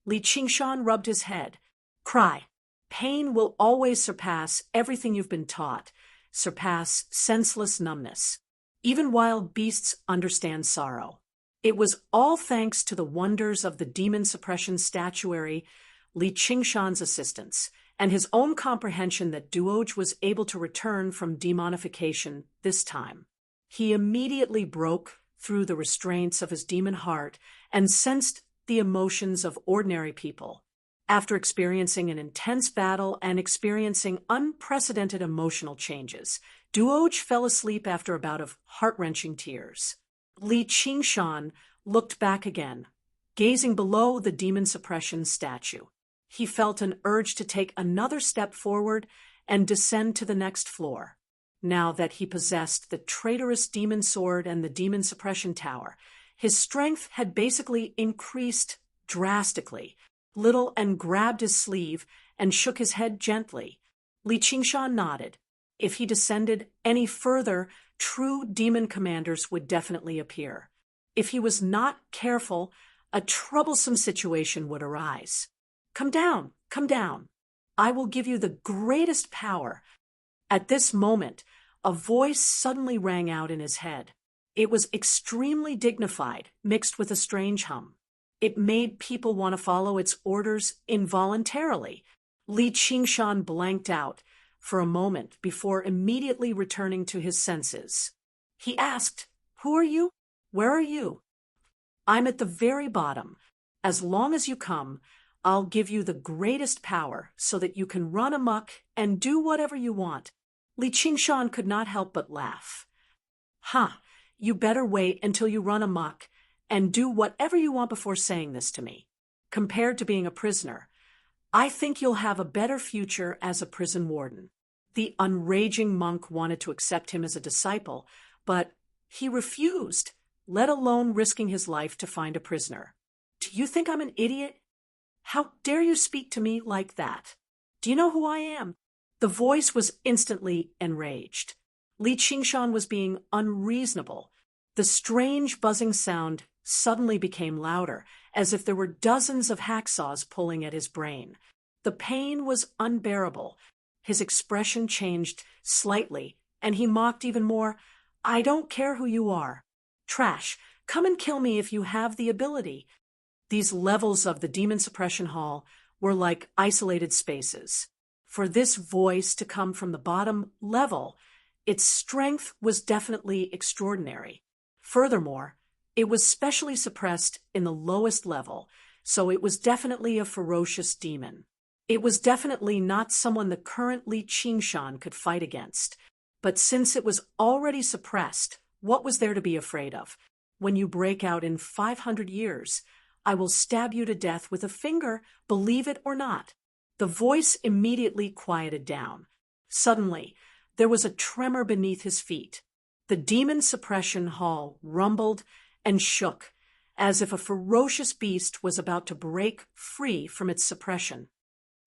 Li Qingshan rubbed his head. Cry. Pain will always surpass everything you've been taught, surpass senseless numbness. Even wild beasts understand sorrow. It was all thanks to the wonders of the demon suppression statuary, Li Qingshan's assistance, and his own comprehension that Duoge was able to return from demonification this time. He immediately broke through the restraints of his demon heart and sensed the emotions of ordinary people. After experiencing an intense battle and experiencing unprecedented emotional changes, Duoge fell asleep after a bout of heart-wrenching tears. Li Qingshan looked back again, gazing below the demon suppression statue. He felt an urge to take another step forward and descend to the next floor. Now that he possessed the traitorous demon sword and the demon suppression tower, his strength had basically increased drastically. Little and grabbed his sleeve and shook his head gently. Li Qingshan nodded. If he descended any further, true demon commanders would definitely appear. If he was not careful, a troublesome situation would arise. Come down, come down. I will give you the greatest power. At this moment, a voice suddenly rang out in his head. It was extremely dignified, mixed with a strange hum. It made people want to follow its orders involuntarily. Li Qingshan blanked out for a moment before immediately returning to his senses. He asked, "Who are you? Where are you?" "I'm at the very bottom. As long as you come, I'll give you the greatest power so that you can run amok and do whatever you want." Li Qingshan could not help but laugh. "Ha! You better wait until you run amok and do whatever you want before saying this to me. Compared to being a prisoner, I think you'll have a better future as a prison warden." The unraging monk wanted to accept him as a disciple, but he refused, let alone risking his life to find a prisoner. "Do you think I'm an idiot? How dare you speak to me like that? Do you know who I am?" The voice was instantly enraged. Li Qingshan was being unreasonable. The strange buzzing sound suddenly became louder, as if there were dozens of hacksaws pulling at his brain. The pain was unbearable. His expression changed slightly, and he mocked even more. "I don't care who you are. Trash, come and kill me if you have the ability." These levels of the demon suppression hall were like isolated spaces. For this voice to come from the bottom level, its strength was definitely extraordinary. Furthermore, it was specially suppressed in the lowest level, so it was definitely a ferocious demon. It was definitely not someone the current Li Qingshan could fight against. But since it was already suppressed, what was there to be afraid of? When you break out in 500 years, I will stab you to death with a finger, believe it or not. The voice immediately quieted down. Suddenly, there was a tremor beneath his feet. The demon suppression hall rumbled and shook, as if a ferocious beast was about to break free from its suppression.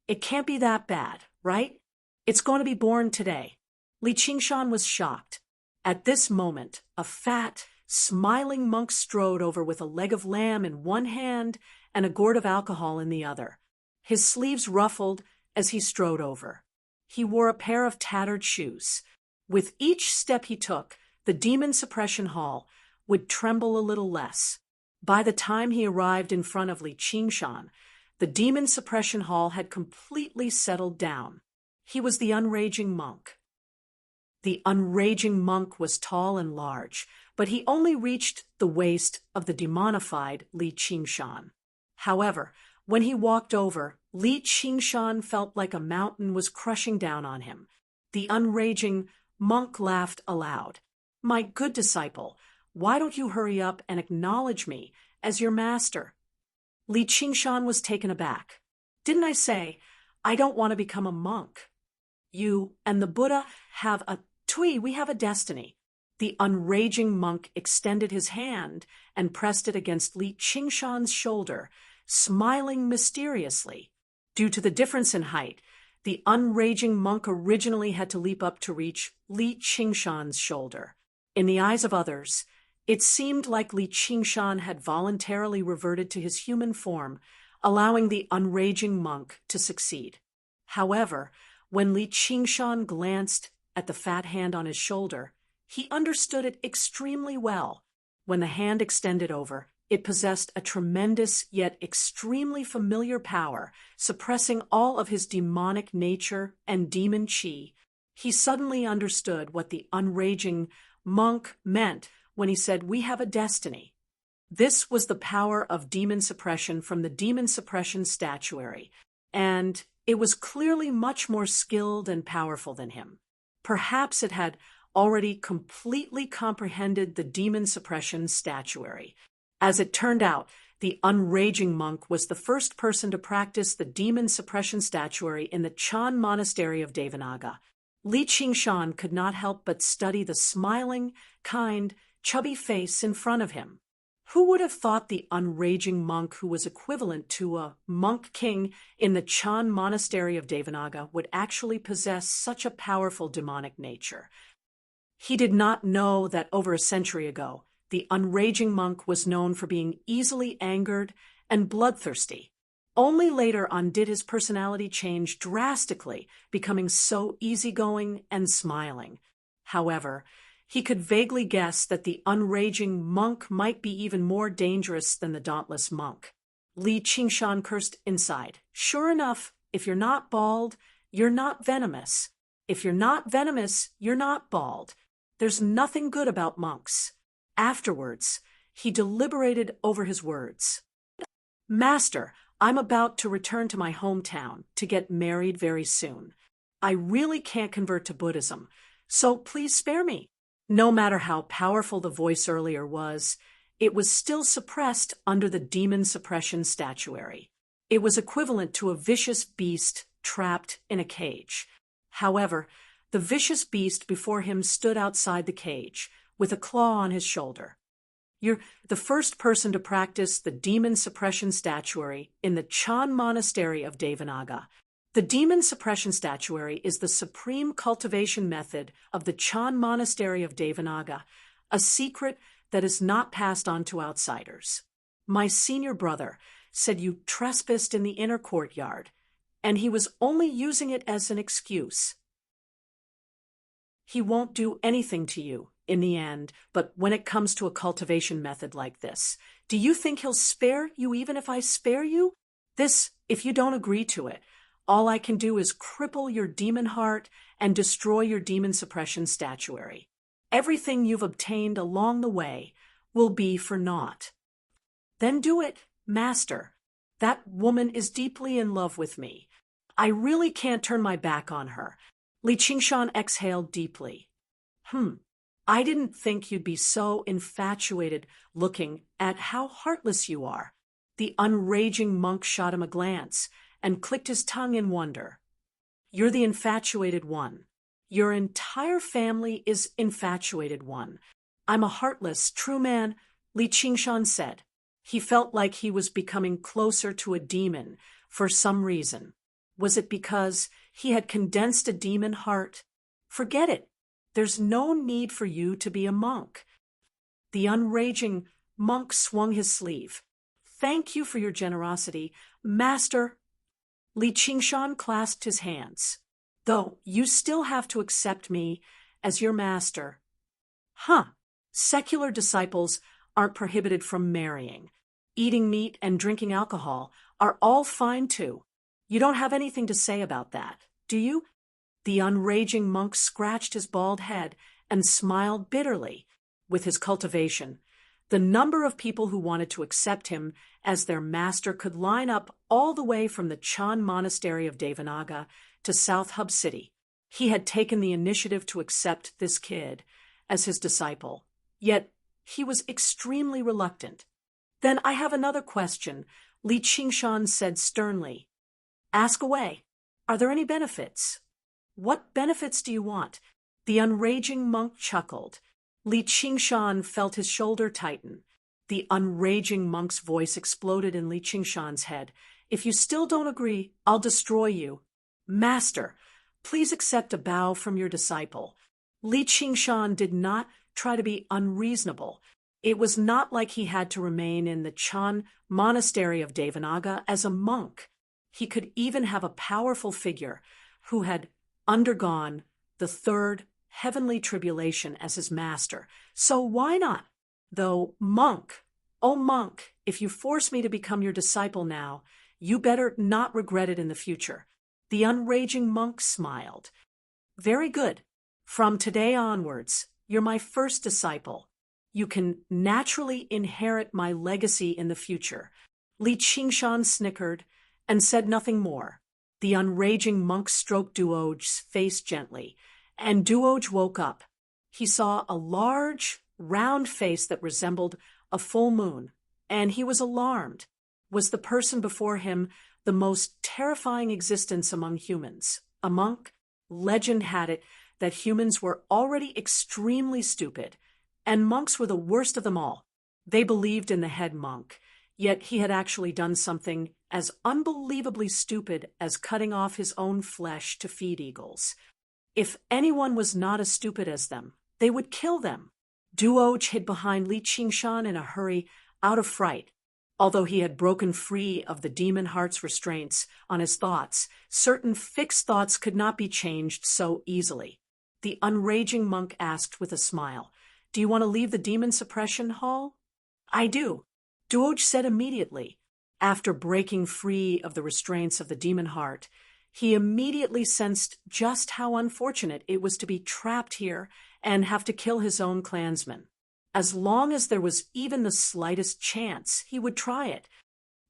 "It can't be that bad, right? It's going to be born today." Li Qingshan was shocked. At this moment, a fat, smiling monk strode over with a leg of lamb in one hand and a gourd of alcohol in the other. His sleeves ruffled as he strode over. He wore a pair of tattered shoes. With each step he took, the demon suppression hall would tremble a little less. By the time he arrived in front of Li Qingshan, the demon suppression hall had completely settled down. He was the unraging monk. The unraging monk was tall and large, but he only reached the waist of the demonified Li Qingshan. However, when he walked over, Li Qingshan felt like a mountain was crushing down on him. The unraging monk laughed aloud. "My good disciple, why don't you hurry up and acknowledge me as your master?" Li Qingshan was taken aback. Didn't I say, I don't want to become a monk? You and the Buddha have we have a destiny. The unraging monk extended his hand and pressed it against Li Qingshan's shoulder, smiling mysteriously. Due to the difference in height, the unraging monk originally had to leap up to reach Li Qingshan's shoulder. In the eyes of others, it seemed like Li Qingshan had voluntarily reverted to his human form, allowing the unraging monk to succeed. However, when Li Qingshan glanced at the fat hand on his shoulder, he understood it extremely well. When the hand extended over, it possessed a tremendous yet extremely familiar power, suppressing all of his demonic nature and demon qi. He suddenly understood what the unraging monk meant when he said, "We have a destiny." This was the power of demon suppression from the demon suppression statuary, and it was clearly much more skilled and powerful than him. Perhaps it had already completely comprehended the demon suppression statuary. As it turned out, the unraging monk was the first person to practice the demon suppression statuary in the Chan monastery of Devanaga. Li Qingshan could not help but study the smiling, kind, chubby face in front of him. Who would have thought the unraging monk, who was equivalent to a monk king in the Chan monastery of Devanaga, would actually possess such a powerful demonic nature? He did not know that over a century ago, the unraging monk was known for being easily angered and bloodthirsty. Only later on did his personality change drastically, becoming so easygoing and smiling. However, he could vaguely guess that the unraging monk might be even more dangerous than the dauntless monk. Li Qingshan cursed inside. Sure enough, if you're not bald, you're not venomous. If you're not venomous, you're not bald. There's nothing good about monks. Afterwards, he deliberated over his words. Master, I'm about to return to my hometown to get married very soon. I really can't convert to Buddhism, so please spare me. No matter how powerful the voice earlier was, it was still suppressed under the demon suppression statuary. It was equivalent to a vicious beast trapped in a cage. However, the vicious beast before him stood outside the cage, with a claw on his shoulder. You're the first person to practice the demon suppression statuary in the Chan monastery of Devanaga. The demon suppression statuary is the supreme cultivation method of the Chan monastery of Devanaga, a secret that is not passed on to outsiders. My senior brother said you trespassed in the inner courtyard, and he was only using it as an excuse. He won't do anything to you in the end, but when it comes to a cultivation method like this, do you think he'll spare you even if I spare you? If you don't agree to it, all I can do is cripple your demon heart and destroy your demon suppression statuary. Everything you've obtained along the way will be for naught. Then do it, master. That woman is deeply in love with me. I really can't turn my back on her. Li Qingshan exhaled deeply. I didn't think you'd be so infatuated looking at how heartless you are. The unraging monk shot him a glance and clicked his tongue in wonder. You're the infatuated one. Your entire family is infatuated one. I'm a heartless, true man, Li Qingshan said. He felt like he was becoming closer to a demon for some reason. Was it because he had condensed a demon heart? Forget it. There's no need for you to be a monk. The unraging monk swung his sleeve. Thank you for your generosity, master. Li Qingshan clasped his hands. Though you still have to accept me as your master. Secular disciples aren't prohibited from marrying. Eating meat and drinking alcohol are all fine too. You don't have anything to say about that, do you? The unraging monk scratched his bald head and smiled bitterly. With his cultivation, the number of people who wanted to accept him as their master could line up all the way from the Chan monastery of Devanaga to South Hub City. He had taken the initiative to accept this kid as his disciple, yet he was extremely reluctant. Then I have another question. Li Qingshan said sternly, "Ask away. Are there any benefits?" "What benefits do you want?" The unraging monk chuckled. Li Qingshan felt his shoulder tighten. The unraging monk's voice exploded in Li Qingshan's head. "If you still don't agree, I'll destroy you." "Master, please accept a bow from your disciple." Li Qingshan did not try to be unreasonable. It was not like he had to remain in the Chan monastery of Devanaga as a monk. He could even have a powerful figure who had undergone the third heavenly tribulation as his master. So why not? Though, monk, oh monk, if you force me to become your disciple now, you better not regret it in the future. The unraging monk smiled. "Very good. From today onwards, you're my first disciple. You can naturally inherit my legacy in the future." Li Qingshan snickered and said nothing more. The unraging monk stroked Duoge's face gently, and Duoge woke up. He saw a large, round face that resembled a full moon, and he was alarmed. Was the person before him the most terrifying existence among humans? A monk? Legend had it that humans were already extremely stupid, and monks were the worst of them all. They believed in the head monk, yet he had actually done something as unbelievably stupid as cutting off his own flesh to feed eagles. If anyone was not as stupid as them, they would kill them. Duoge hid behind Li Qingshan in a hurry, out of fright. Although he had broken free of the demon heart's restraints on his thoughts, certain fixed thoughts could not be changed so easily. The unraging monk asked with a smile, "Do you want to leave the demon suppression hall?" "I do," Duoge said immediately. After breaking free of the restraints of the demon heart, he immediately sensed just how unfortunate it was to be trapped here and have to kill his own clansmen. As long as there was even the slightest chance, he would try it.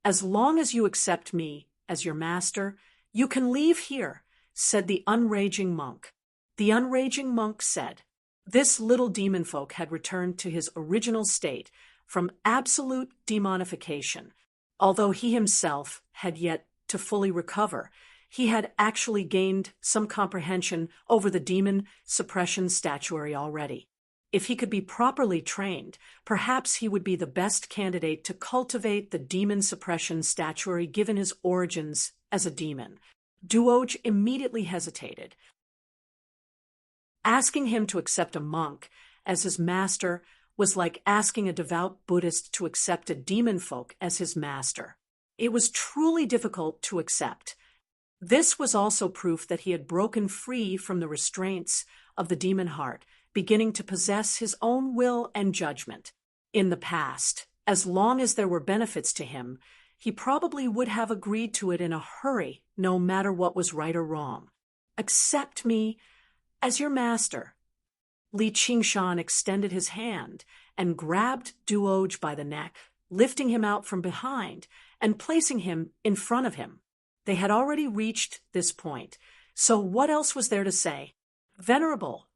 "As long as you accept me as your master, you can leave here," said the unraging monk. The unraging monk said, this little demon folk had returned to his original state from absolute demonification. Although he himself had yet to fully recover, he had actually gained some comprehension over the demon suppression statuary already. If he could be properly trained, perhaps he would be the best candidate to cultivate the demon suppression statuary given his origins as a demon. Duoge immediately hesitated. Asking him to accept a monk as his master was like asking a devout Buddhist to accept a demon folk as his master. It was truly difficult to accept. This was also proof that he had broken free from the restraints of the demon heart, beginning to possess his own will and judgment. In the past, as long as there were benefits to him, he probably would have agreed to it in a hurry, no matter what was right or wrong. "Accept me as your master." Li Qingshan extended his hand and grabbed Duoge by the neck, lifting him out from behind and placing him in front of him. They had already reached this point, so what else was there to say? "Venerable."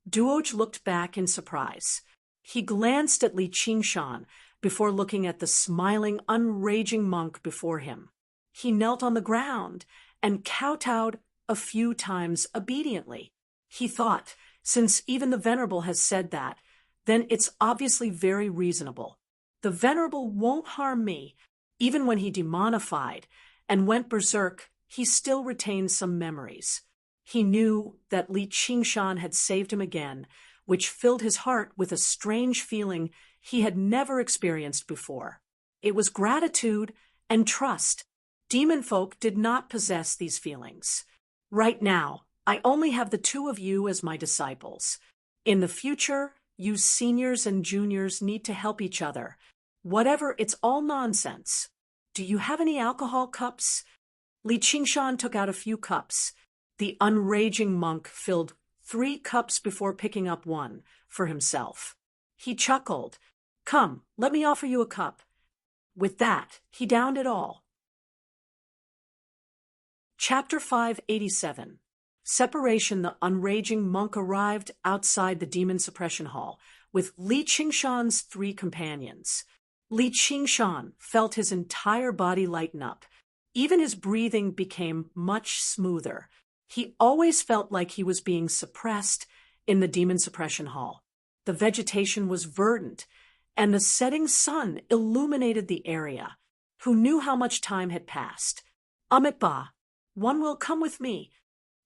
Duoge looked back in surprise. He glanced at Li Qingshan before looking at the smiling, unraging monk before him. He knelt on the ground and kowtowed a few times obediently. He thought, since even the Venerable has said that, then it's obviously very reasonable. The Venerable won't harm me. Even when he demonified and went berserk, he still retained some memories. He knew that Li Qingshan had saved him again, which filled his heart with a strange feeling he had never experienced before. It was gratitude and trust. Demon folk did not possess these feelings. Right now, I only have the two of you as my disciples. In the future, you seniors and juniors need to help each other. Whatever, it's all nonsense. Do you have any alcohol cups? Li Qingshan took out a few cups. The unraging monk filled 3 cups before picking up one for himself. He chuckled. "Come, let me offer you a cup." With that, he downed it all. Chapter 587. Separation. The unraging monk arrived outside the demon suppression hall with Li Qingshan's 3 companions. Li Qingshan felt his entire body lighten up. Even his breathing became much smoother. He always felt like he was being suppressed in the demon suppression hall. The vegetation was verdant, and the setting sun illuminated the area. Who knew how much time had passed? Amitba, one will come with me.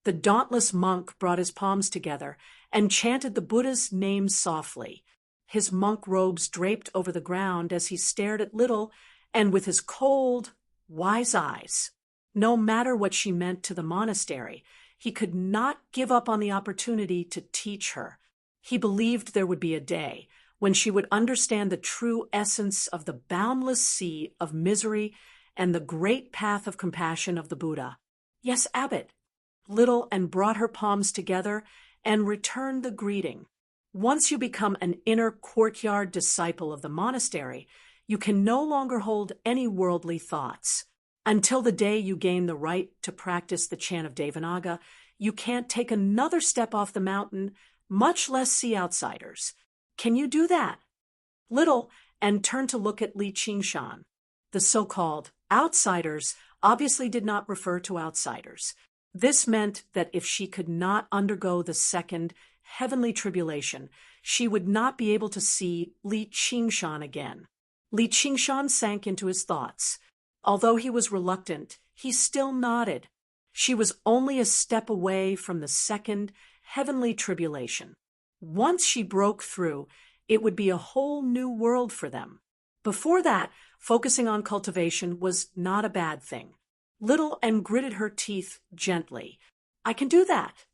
The dauntless monk brought his palms together and chanted the Buddha's name softly. His monk robes draped over the ground as he stared at Little, and with his cold, wise eyes. No matter what she meant to the monastery, he could not give up on the opportunity to teach her. He believed there would be a day when she would understand the true essence of the boundless sea of misery and the great path of compassion of the Buddha. Yes, Abbot. Little and brought her palms together and returned the greeting. Once you become an inner courtyard disciple of the monastery, you can no longer hold any worldly thoughts. Until the day you gain the right to practice the chant of Devanaga, you can't take another step off the mountain, much less see outsiders. Can you do that? Little and turned to look at Li Qingshan. The so-called outsiders obviously did not refer to outsiders. This meant that if she could not undergo the second heavenly tribulation, she would not be able to see Li Qingshan again. Li Qingshan sank into his thoughts. Although he was reluctant, he still nodded. She was only a step away from the second heavenly tribulation. Once she broke through, it would be a whole new world for them. Before that, focusing on cultivation was not a bad thing. Little and gritted her teeth gently. I can do that.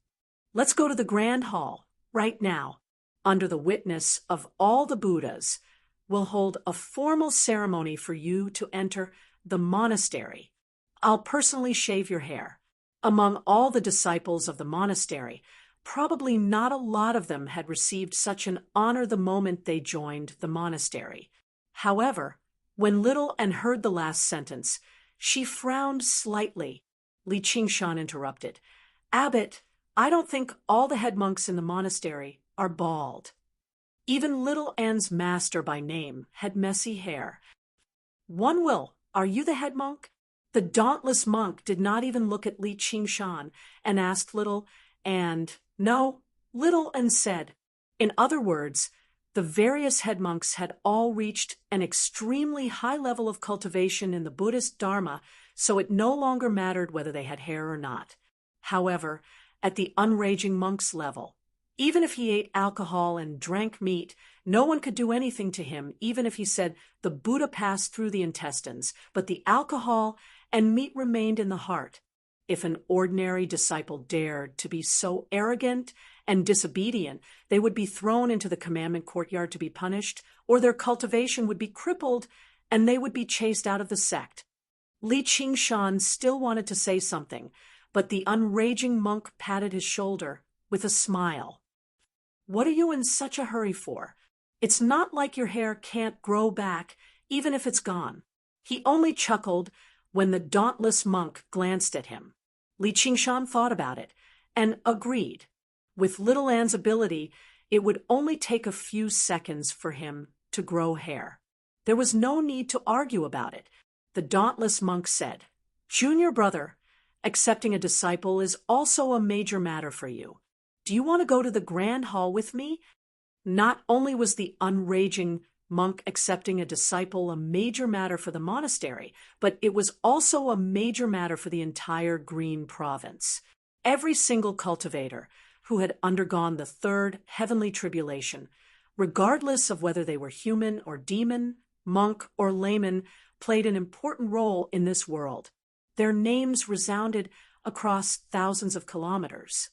Let's go to the Grand Hall right now. Under the witness of all the Buddhas, we'll hold a formal ceremony for you to enter the monastery. I'll personally shave your hair. Among all the disciples of the monastery, probably not a lot of them had received such an honor the moment they joined the monastery. However, when Little and heard the last sentence, she frowned slightly. Li Qingshan interrupted. Abbot, I don't think all the head monks in the monastery are bald. Even Little Anne's master by name had messy hair. One will, are you the head monk? The dauntless monk did not even look at Li Qingshan and asked Little, and no, Little and said. In other words, the various head monks had all reached an extremely high level of cultivation in the Buddhist Dharma, so it no longer mattered whether they had hair or not. However, at the unraging monk's level, even if he ate alcohol and drank meat, no one could do anything to him, even if he said the Buddha passed through the intestines, but the alcohol and meat remained in the heart. If an ordinary disciple dared to be so arrogant and disobedient, they would be thrown into the commandment courtyard to be punished, or their cultivation would be crippled and they would be chased out of the sect. Li Qingshan still wanted to say something, but the unraging monk patted his shoulder with a smile. What are you in such a hurry for? It's not like your hair can't grow back, even if it's gone. He only chuckled when the dauntless monk glanced at him. Li Qingshan thought about it and agreed. With Little Anne's ability, it would only take a few seconds for him to grow hair. There was no need to argue about it. The dauntless monk said, Junior brother, accepting a disciple is also a major matter for you. Do you want to go to the Grand Hall with me? Not only was the unraging monk accepting a disciple a major matter for the monastery, but it was also a major matter for the entire Green Province. Every single cultivator who had undergone the third heavenly tribulation, regardless of whether they were human or demon, monk or layman, played an important role in this world. Their names resounded across thousands of kilometers.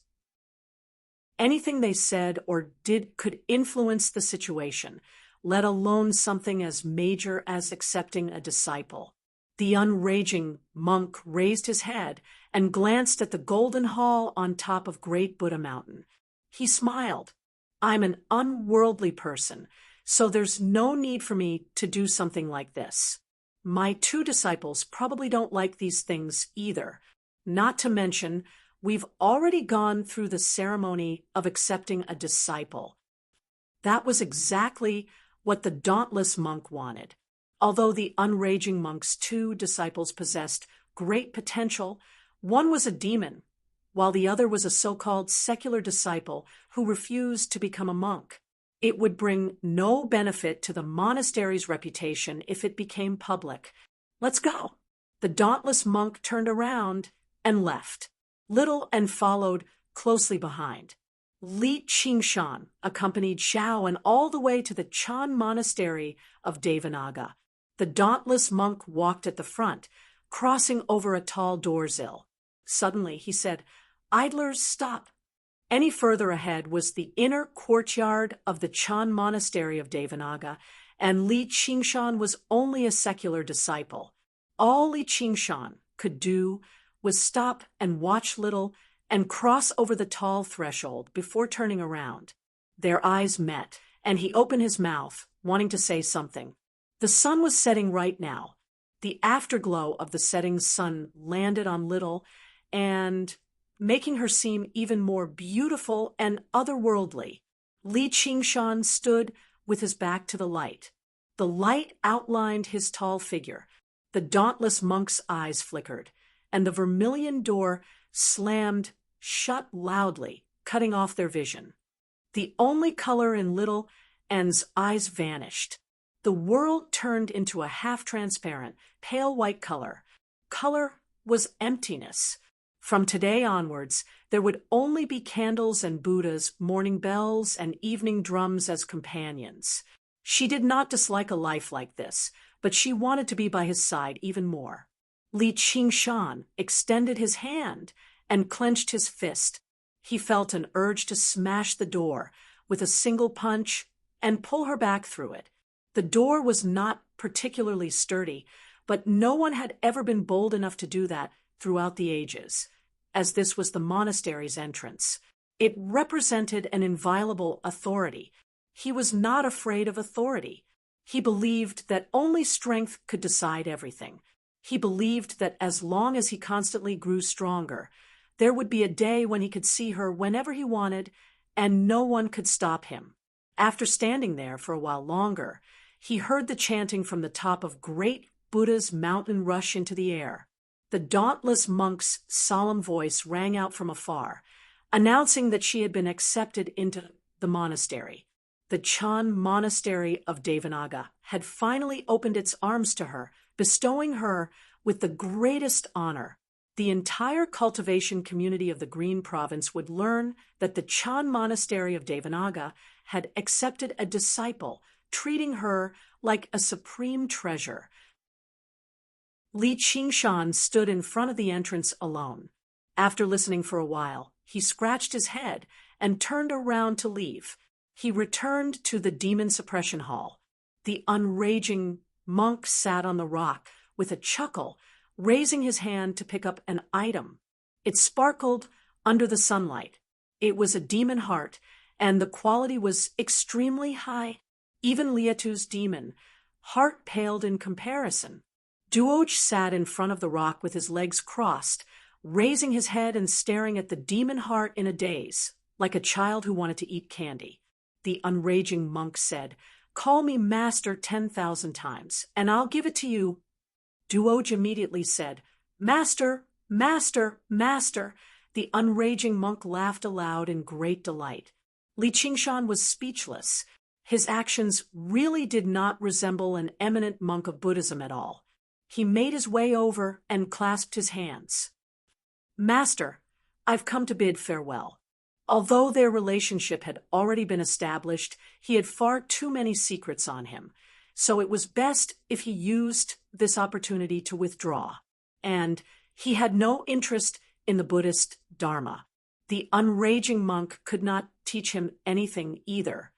Anything they said or did could influence the situation, let alone something as major as accepting a disciple. The unraging monk raised his head and glanced at the golden hall on top of Great Buddha Mountain. He smiled. I'm an unworldly person, so there's no need for me to do something like this. My two disciples probably don't like these things either. Not to mention, we've already gone through the ceremony of accepting a disciple. That was exactly what the dauntless monk wanted. Although the unraging monk's two disciples possessed great potential, one was a demon, while the other was a so-called secular disciple who refused to become a monk. It would bring no benefit to the monastery's reputation if it became public. Let's go. The dauntless monk turned around and left. Little and followed closely behind. Li Qingshan accompanied Xiao and all the way to the Chan monastery of Devanaga. The dauntless monk walked at the front, crossing over a tall doorsill. Suddenly, he said, "Idlers, stop." Any further ahead was the inner courtyard of the Chan monastery of Devanaga, and Li Qingshan was only a secular disciple. All Li Qingshan could do was stop and watch Little and cross over the tall threshold before turning around. Their eyes met, and he opened his mouth, wanting to say something. The sun was setting right now. The afterglow of the setting sun landed on Little and making her seem even more beautiful and otherworldly. Li Qingshan stood with his back to the light. The light outlined his tall figure. The dauntless monk's eyes flickered, and the vermilion door slammed shut loudly, cutting off their vision. The only color in Little N's eyes vanished. The world turned into a half-transparent, pale white color. Color was emptiness. From today onwards, there would only be candles and Buddhas, morning bells, and evening drums as companions. She did not dislike a life like this, but she wanted to be by his side even more. Li Qingshan extended his hand and clenched his fist. He felt an urge to smash the door with a single punch and pull her back through it. The door was not particularly sturdy, but no one had ever been bold enough to do that throughout the ages, as this was the monastery's entrance. It represented an inviolable authority. He was not afraid of authority. He believed that only strength could decide everything. He believed that as long as he constantly grew stronger, there would be a day when he could see her whenever he wanted, and no one could stop him. After standing there for a while longer, he heard the chanting from the top of great Buddha's mountain rush into the air. The dauntless monk's solemn voice rang out from afar, announcing that she had been accepted into the monastery. The Chan monastery of Devanaga had finally opened its arms to her, bestowing her with the greatest honor. The entire cultivation community of the Green Province would learn that the Chan monastery of Devanaga had accepted a disciple, treating her like a supreme treasure. Li Qingshan stood in front of the entrance alone. After listening for a while, he scratched his head and turned around to leave. He returned to the demon suppression hall. The unraging monk sat on the rock with a chuckle, raising his hand to pick up an item. It sparkled under the sunlight. It was a demon heart, and the quality was extremely high. Even Liatu's demon heart paled in comparison. Duoj sat in front of the rock with his legs crossed, raising his head and staring at the demon heart in a daze, like a child who wanted to eat candy. The unraging monk said, "Call me master 10,000 times, and I'll give it to you." Duoj immediately said, "Master, master, master." The unraging monk laughed aloud in great delight. Li Qingshan was speechless. His actions really did not resemble an eminent monk of Buddhism at all. He made his way over and clasped his hands. "Master, I've come to bid farewell." Although their relationship had already been established, he had far too many secrets on him, so it was best if he used this opportunity to withdraw. And he had no interest in the Buddhist Dharma. The unraging monk could not teach him anything either.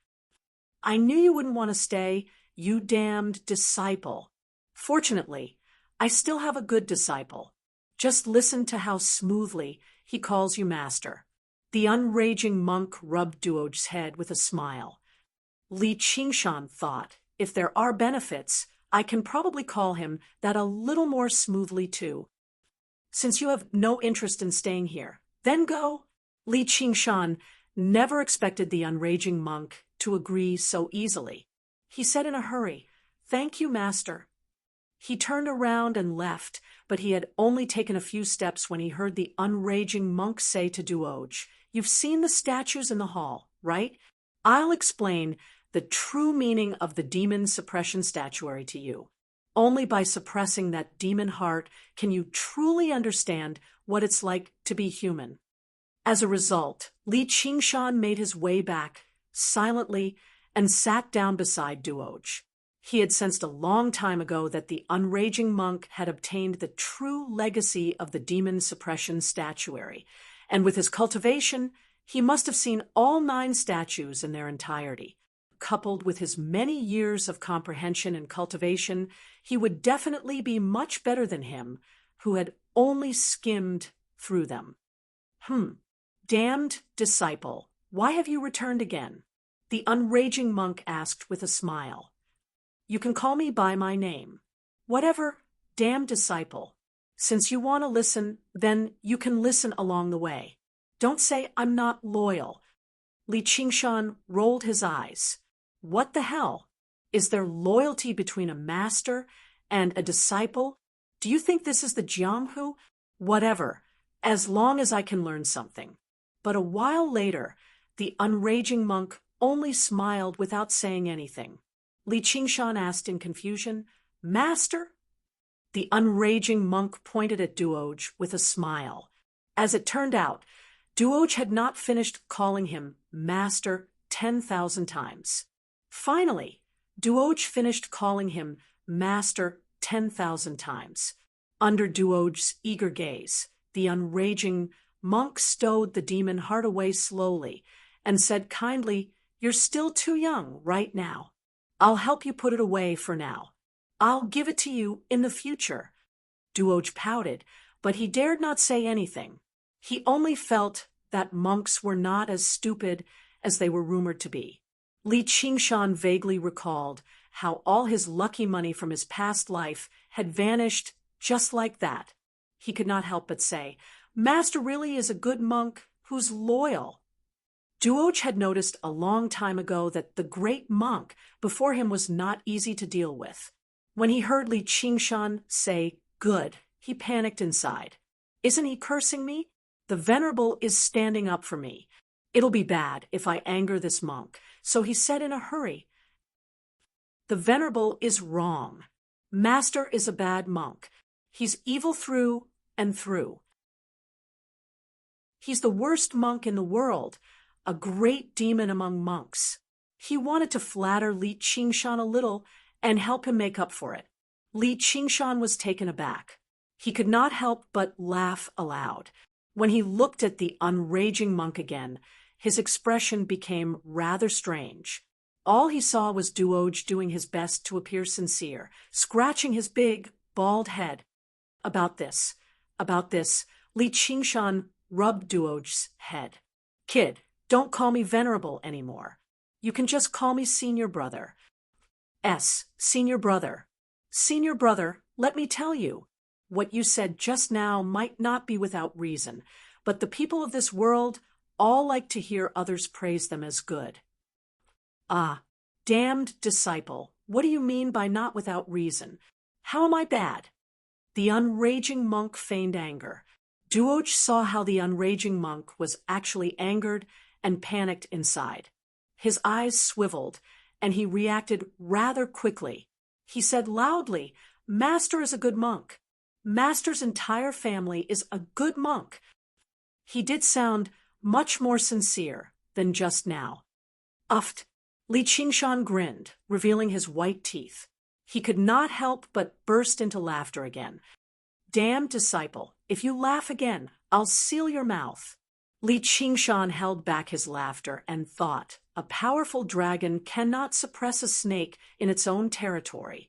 "I knew you wouldn't want to stay, you damned disciple. Fortunately, I still have a good disciple. Just listen to how smoothly he calls you master." The unraging monk rubbed Duoj's head with a smile. Li Qingshan thought, if there are benefits, I can probably call him that a little more smoothly too. "Since you have no interest in staying here, then go." Li Qingshan never expected the unraging monk to agree so easily. He said in a hurry, "Thank you, master. He turned around and left, but he had only taken a few steps when he heard the unraging monk say to Duoj, "You've seen the statues in the hall, right? I'll explain the true meaning of the demon suppression statuary to you. Only by suppressing that demon heart can you truly understand what it's like to be human." As a result, Li Qingshan made his way back, silently, and sat down beside Duoj. He had sensed a long time ago that the unraging monk had obtained the true legacy of the demon suppression statuary, and with his cultivation, he must have seen all 9 statues in their entirety. Coupled with his many years of comprehension and cultivation, he would definitely be much better than him, who had only skimmed through them. Damned disciple, why have you returned again?" the unraging monk asked with a smile. "You can call me by my name. Whatever, damned disciple. Since you want to listen, then you can listen along the way. Don't say I'm not loyal." Li Qingshan rolled his eyes. What the hell? Is there loyalty between a master and a disciple? Do you think this is the Jianghu? Whatever, as long as I can learn something. But a while later, the unraging monk only smiled without saying anything. Li Qingshan asked in confusion, "Master?" The unraging monk pointed at Duoj with a smile. As it turned out, Duoj had not finished calling him Master 10,000 times. Finally, Duoj finished calling him Master 10,000 times. Under Duoj's eager gaze, the unraging monk stowed the demon heart away slowly and said kindly, "You're still too young right now. I'll help you put it away for now. I'll give it to you in the future." Duoj pouted, but he dared not say anything. He only felt that monks were not as stupid as they were rumored to be. Li Qingshan vaguely recalled how all his lucky money from his past life had vanished just like that. He could not help but say, "Master really is a good monk who's loyal." Duoj had noticed a long time ago that the great monk before him was not easy to deal with. When he heard Li Qingshan say, "Good," he panicked inside. Isn't he cursing me? The Venerable is standing up for me. It'll be bad if I anger this monk. So he said in a hurry, "The Venerable is wrong. Master is a bad monk. He's evil through and through. He's the worst monk in the world, a great demon among monks." He wanted to flatter Li Qingshan a little and help him make up for it. Li Qingshan was taken aback. He could not help but laugh aloud. When he looked at the unraging monk again, his expression became rather strange. All he saw was Duoj doing his best to appear sincere, scratching his big, bald head. About this, Li Qingshan rubbed Duoj's head. "Kid, don't call me Venerable anymore. You can just call me Senior Brother." Senior Brother. Senior Brother, let me tell you. What you said just now might not be without reason, but the people of this world all like to hear others praise them as good. "Ah, damned disciple, what do you mean by not without reason? How am I bad?" The unraging monk feigned anger. Duoj saw how the unraging monk was actually angered and panicked inside. His eyes swiveled, and he reacted rather quickly. He said loudly, "Master is a good monk. Master's entire family is a good monk." He did sound much more sincere than just now. Uffed. Li Qingshan grinned, revealing his white teeth. He could not help but burst into laughter again. "Damn disciple, if you laugh again, I'll seal your mouth." Li Qingshan held back his laughter and thought, a powerful dragon cannot suppress a snake in its own territory.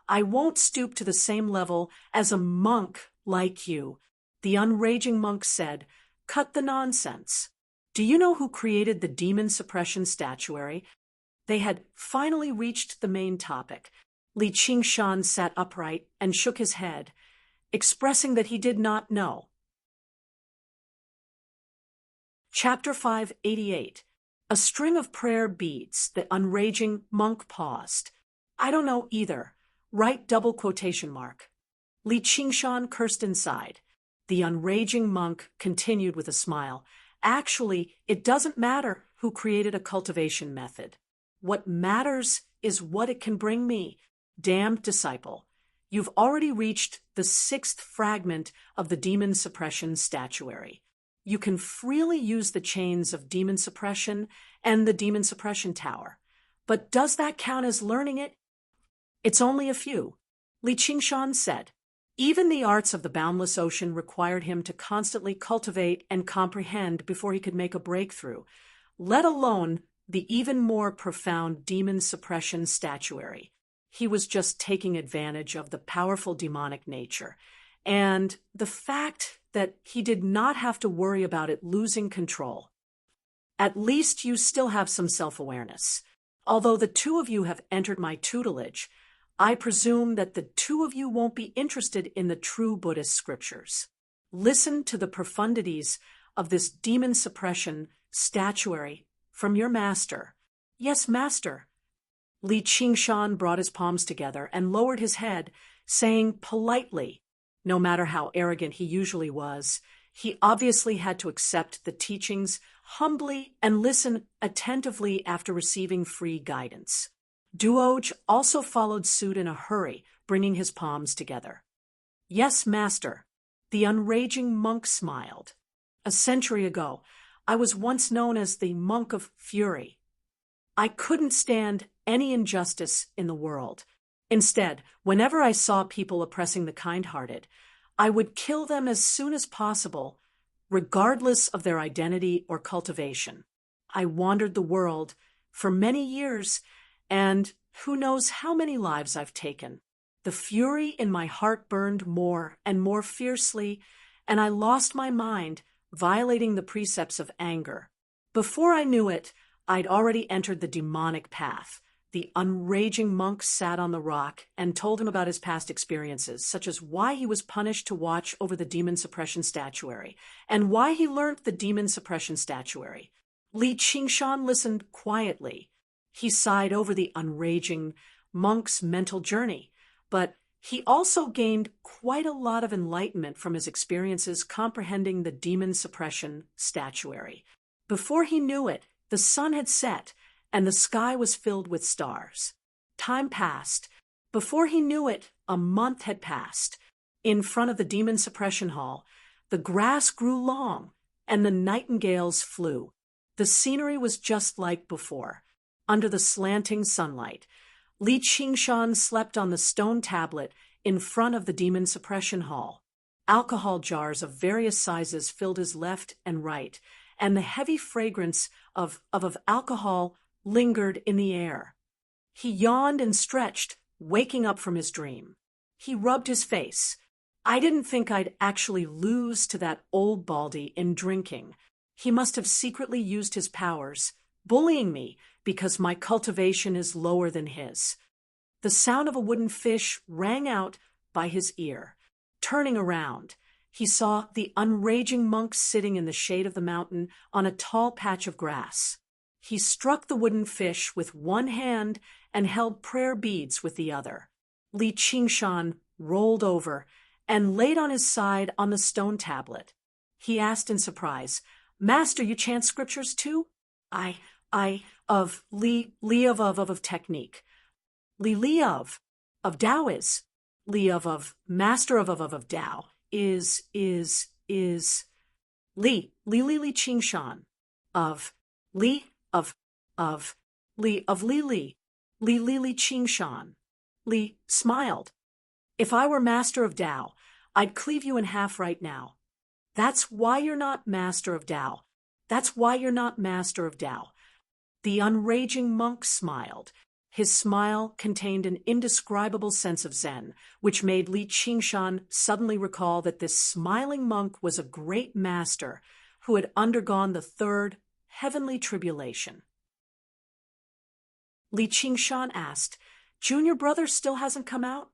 "I won't stoop to the same level as a monk like you," the unraging monk said. "Cut the nonsense. Do you know who created the demon suppression statuary?" They had finally reached the main topic. Li Qingshan sat upright and shook his head, expressing that he did not know. Chapter 588. A string of prayer beads. The unraging monk paused. "I don't know either. Right double quotation mark. Li Qingshan cursed inside. The unraging monk continued with a smile. Actually, it doesn't matter who created a cultivation method. What matters is what it can bring me. Damned disciple, you've already reached the 6th fragment of the demon suppression statuary. You can freely use the chains of demon suppression and the demon suppression tower. But does that count as learning it? It's only a few. Li Qingshan said. Even the arts of the boundless ocean required him to constantly cultivate and comprehend before he could make a breakthrough, let alone the even more profound demon suppression statuary. He was just taking advantage of the powerful demonic nature, and the fact that he did not have to worry about it losing control. At least you still have some self-awareness. Although the two of you have entered my tutelage, I presume that the two of you won't be interested in the true Buddhist scriptures. Listen to the profundities of this demon suppression statuary from your master. Yes, master. Li Qingshan brought his palms together and lowered his head, saying politely, no matter how arrogant he usually was, he obviously had to accept the teachings humbly and listen attentively after receiving free guidance. Duoj also followed suit in a hurry, bringing his palms together. Yes, master. The unraging monk smiled. A century ago, I was once known as the Monk of Fury. I couldn't stand any injustice in the world. Instead, whenever I saw people oppressing the kind-hearted, I would kill them as soon as possible, regardless of their identity or cultivation. I wandered the world for many years, and who knows how many lives I've taken. The fury in my heart burned more and more fiercely, and I lost my mind, violating the precepts of anger. Before I knew it, I'd already entered the demonic path. The unraging monk sat on the rock and told him about his past experiences, such as why he was punished to watch over the demon suppression statuary, and why he learned the demon suppression statuary. Li Qingshan listened quietly. He sighed over the unraging monk's mental journey, but he also gained quite a lot of enlightenment from his experiences comprehending the demon suppression statuary. Before he knew it, the sun had set, and the sky was filled with stars. Time passed. Before he knew it, a month had passed. In front of the demon suppression hall, the grass grew long, and the nightingales flew. The scenery was just like before. Under the slanting sunlight, Li Qingshan slept on the stone tablet in front of the demon suppression hall. Alcohol jars of various sizes filled his left and right, and the heavy fragrance of alcohol lingered in the air. He yawned and stretched, waking up from his dream. He rubbed his face. I didn't think I'd actually lose to that old baldy in drinking. He must have secretly used his powers, bullying me because my cultivation is lower than his. The sound of a wooden fish rang out by his ear. Turning around, he saw the unraging monk sitting in the shade of the mountain on a tall patch of grass. He struck the wooden fish with one hand and held prayer beads with the other. Li Qingshan rolled over and laid on his side on the stone tablet. He asked in surprise, Master, you chant scriptures too? Of technique. Li of Tao is. Li of master of Tao is Li Qingshan of Li Qingshan. Li smiled. If I were master of Tao, I'd cleave you in half right now. That's why you're not master of Tao. That's why you're not master of Tao. The unraging monk smiled. His smile contained an indescribable sense of Zen, which made Li Qingshan suddenly recall that this smiling monk was a great master who had undergone the third heavenly tribulation. Li Qingshan asked, Junior brother still hasn't come out?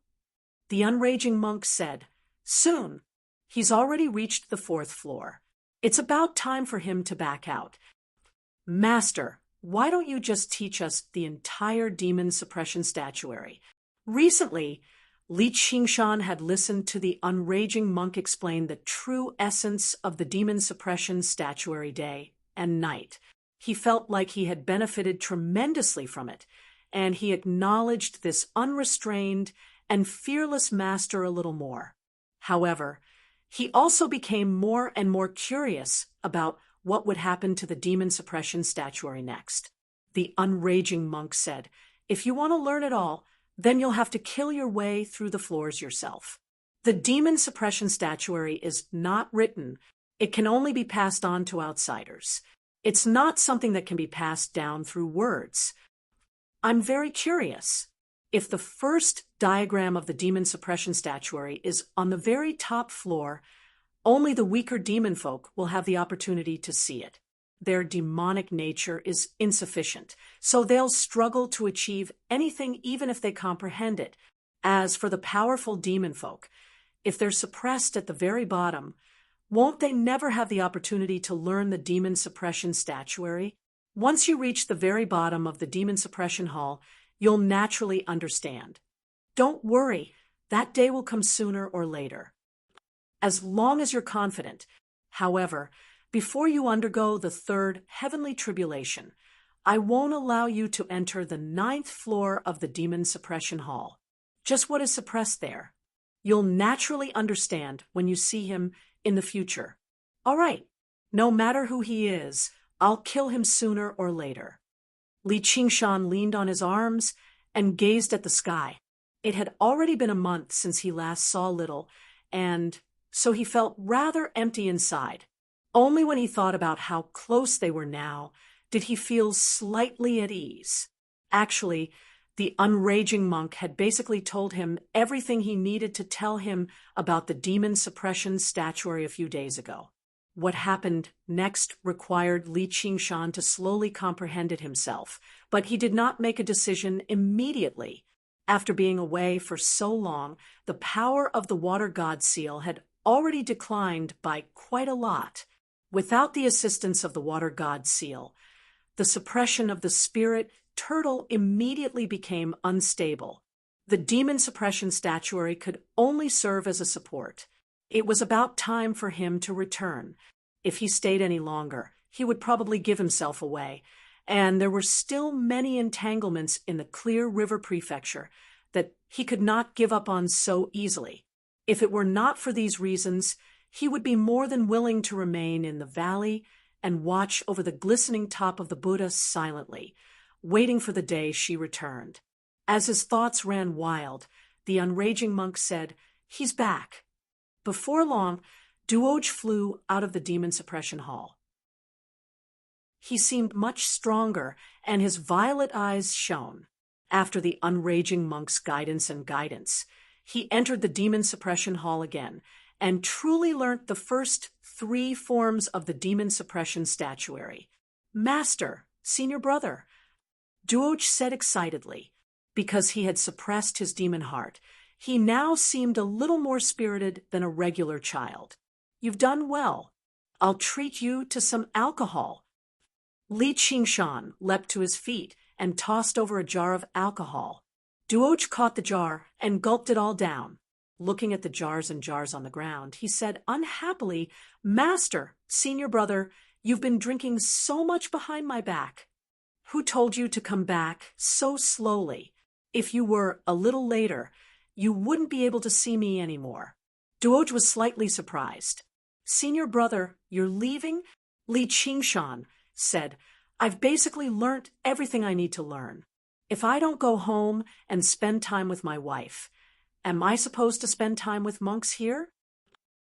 The unraging monk said, Soon. He's already reached the 4th floor. It's about time for him to back out. Master, why don't you just teach us the entire demon suppression statuary? Recently, Li Qingshan had listened to the unraging monk explain the true essence of the demon suppression statuary day and night. He felt like he had benefited tremendously from it, and he acknowledged this unrestrained and fearless master a little more. However, he also became more and more curious about what would happen to the demon suppression statuary next. The unraging monk said, "If you want to learn it all, then you'll have to kill your way through the floors yourself. The demon suppression statuary is not written. It can only be passed on to outsiders. It's not something that can be passed down through words. I'm very curious. If the first diagram of the demon suppression statuary is on the very top floor, only the weaker demon folk will have the opportunity to see it. Their demonic nature is insufficient, so they'll struggle to achieve anything even if they comprehend it. As for the powerful demon folk, if they're suppressed at the very bottom, won't they never have the opportunity to learn the demon suppression statuary? Once you reach the very bottom of the demon suppression hall, you'll naturally understand. Don't worry, that day will come sooner or later. As long as you're confident. However, before you undergo the third heavenly tribulation, I won't allow you to enter the 9th floor of the demon suppression hall. Just what is suppressed there. You'll naturally understand when you see him in the future. All right, no matter who he is, I'll kill him sooner or later." Li Qingshan leaned on his arms and gazed at the sky. It had already been a month since he last saw Little, and so he felt rather empty inside. Only when he thought about how close they were now did he feel slightly at ease. Actually, the unraging monk had basically told him everything he needed to tell him about the demon suppression statuary a few days ago. What happened next required Li Qingshan to slowly comprehend it himself, but he did not make a decision immediately. After being away for so long, the power of the water god seal had already declined by quite a lot. Without the assistance of the water god seal, the suppression of the spirit turtle immediately became unstable. The demon suppression statuary could only serve as a support. It was about time for him to return. If he stayed any longer, he would probably give himself away, and there were still many entanglements in the Clear River Prefecture that he could not give up on so easily. If it were not for these reasons, he would be more than willing to remain in the valley and watch over the glistening top of the Buddha silently, waiting for the day she returned. As his thoughts ran wild, the unraging monk said, "He's back." Before long, Duoj flew out of the demon suppression hall. He seemed much stronger, and his violet eyes shone. After the unraging monk's guidance, he entered the demon suppression hall again, and truly learnt the first 3 forms of the demon suppression statuary. "Master, senior brother," Duoj said excitedly. Because he had suppressed his demon heart, he now seemed a little more spirited than a regular child. "You've done well. I'll treat you to some alcohol." Li Qingshan leapt to his feet and tossed over a jar of alcohol. Duoj caught the jar and gulped it all down. Looking at the jars and jars on the ground, he said unhappily, "Master, senior brother, you've been drinking so much behind my back." "Who told you to come back so slowly? If you were a little later, you wouldn't be able to see me anymore." Duoj was slightly surprised. "Senior brother, you're leaving?" Li Qingshan said, "I've basically learnt everything I need to learn. If I don't go home and spend time with my wife, am I supposed to spend time with monks here?"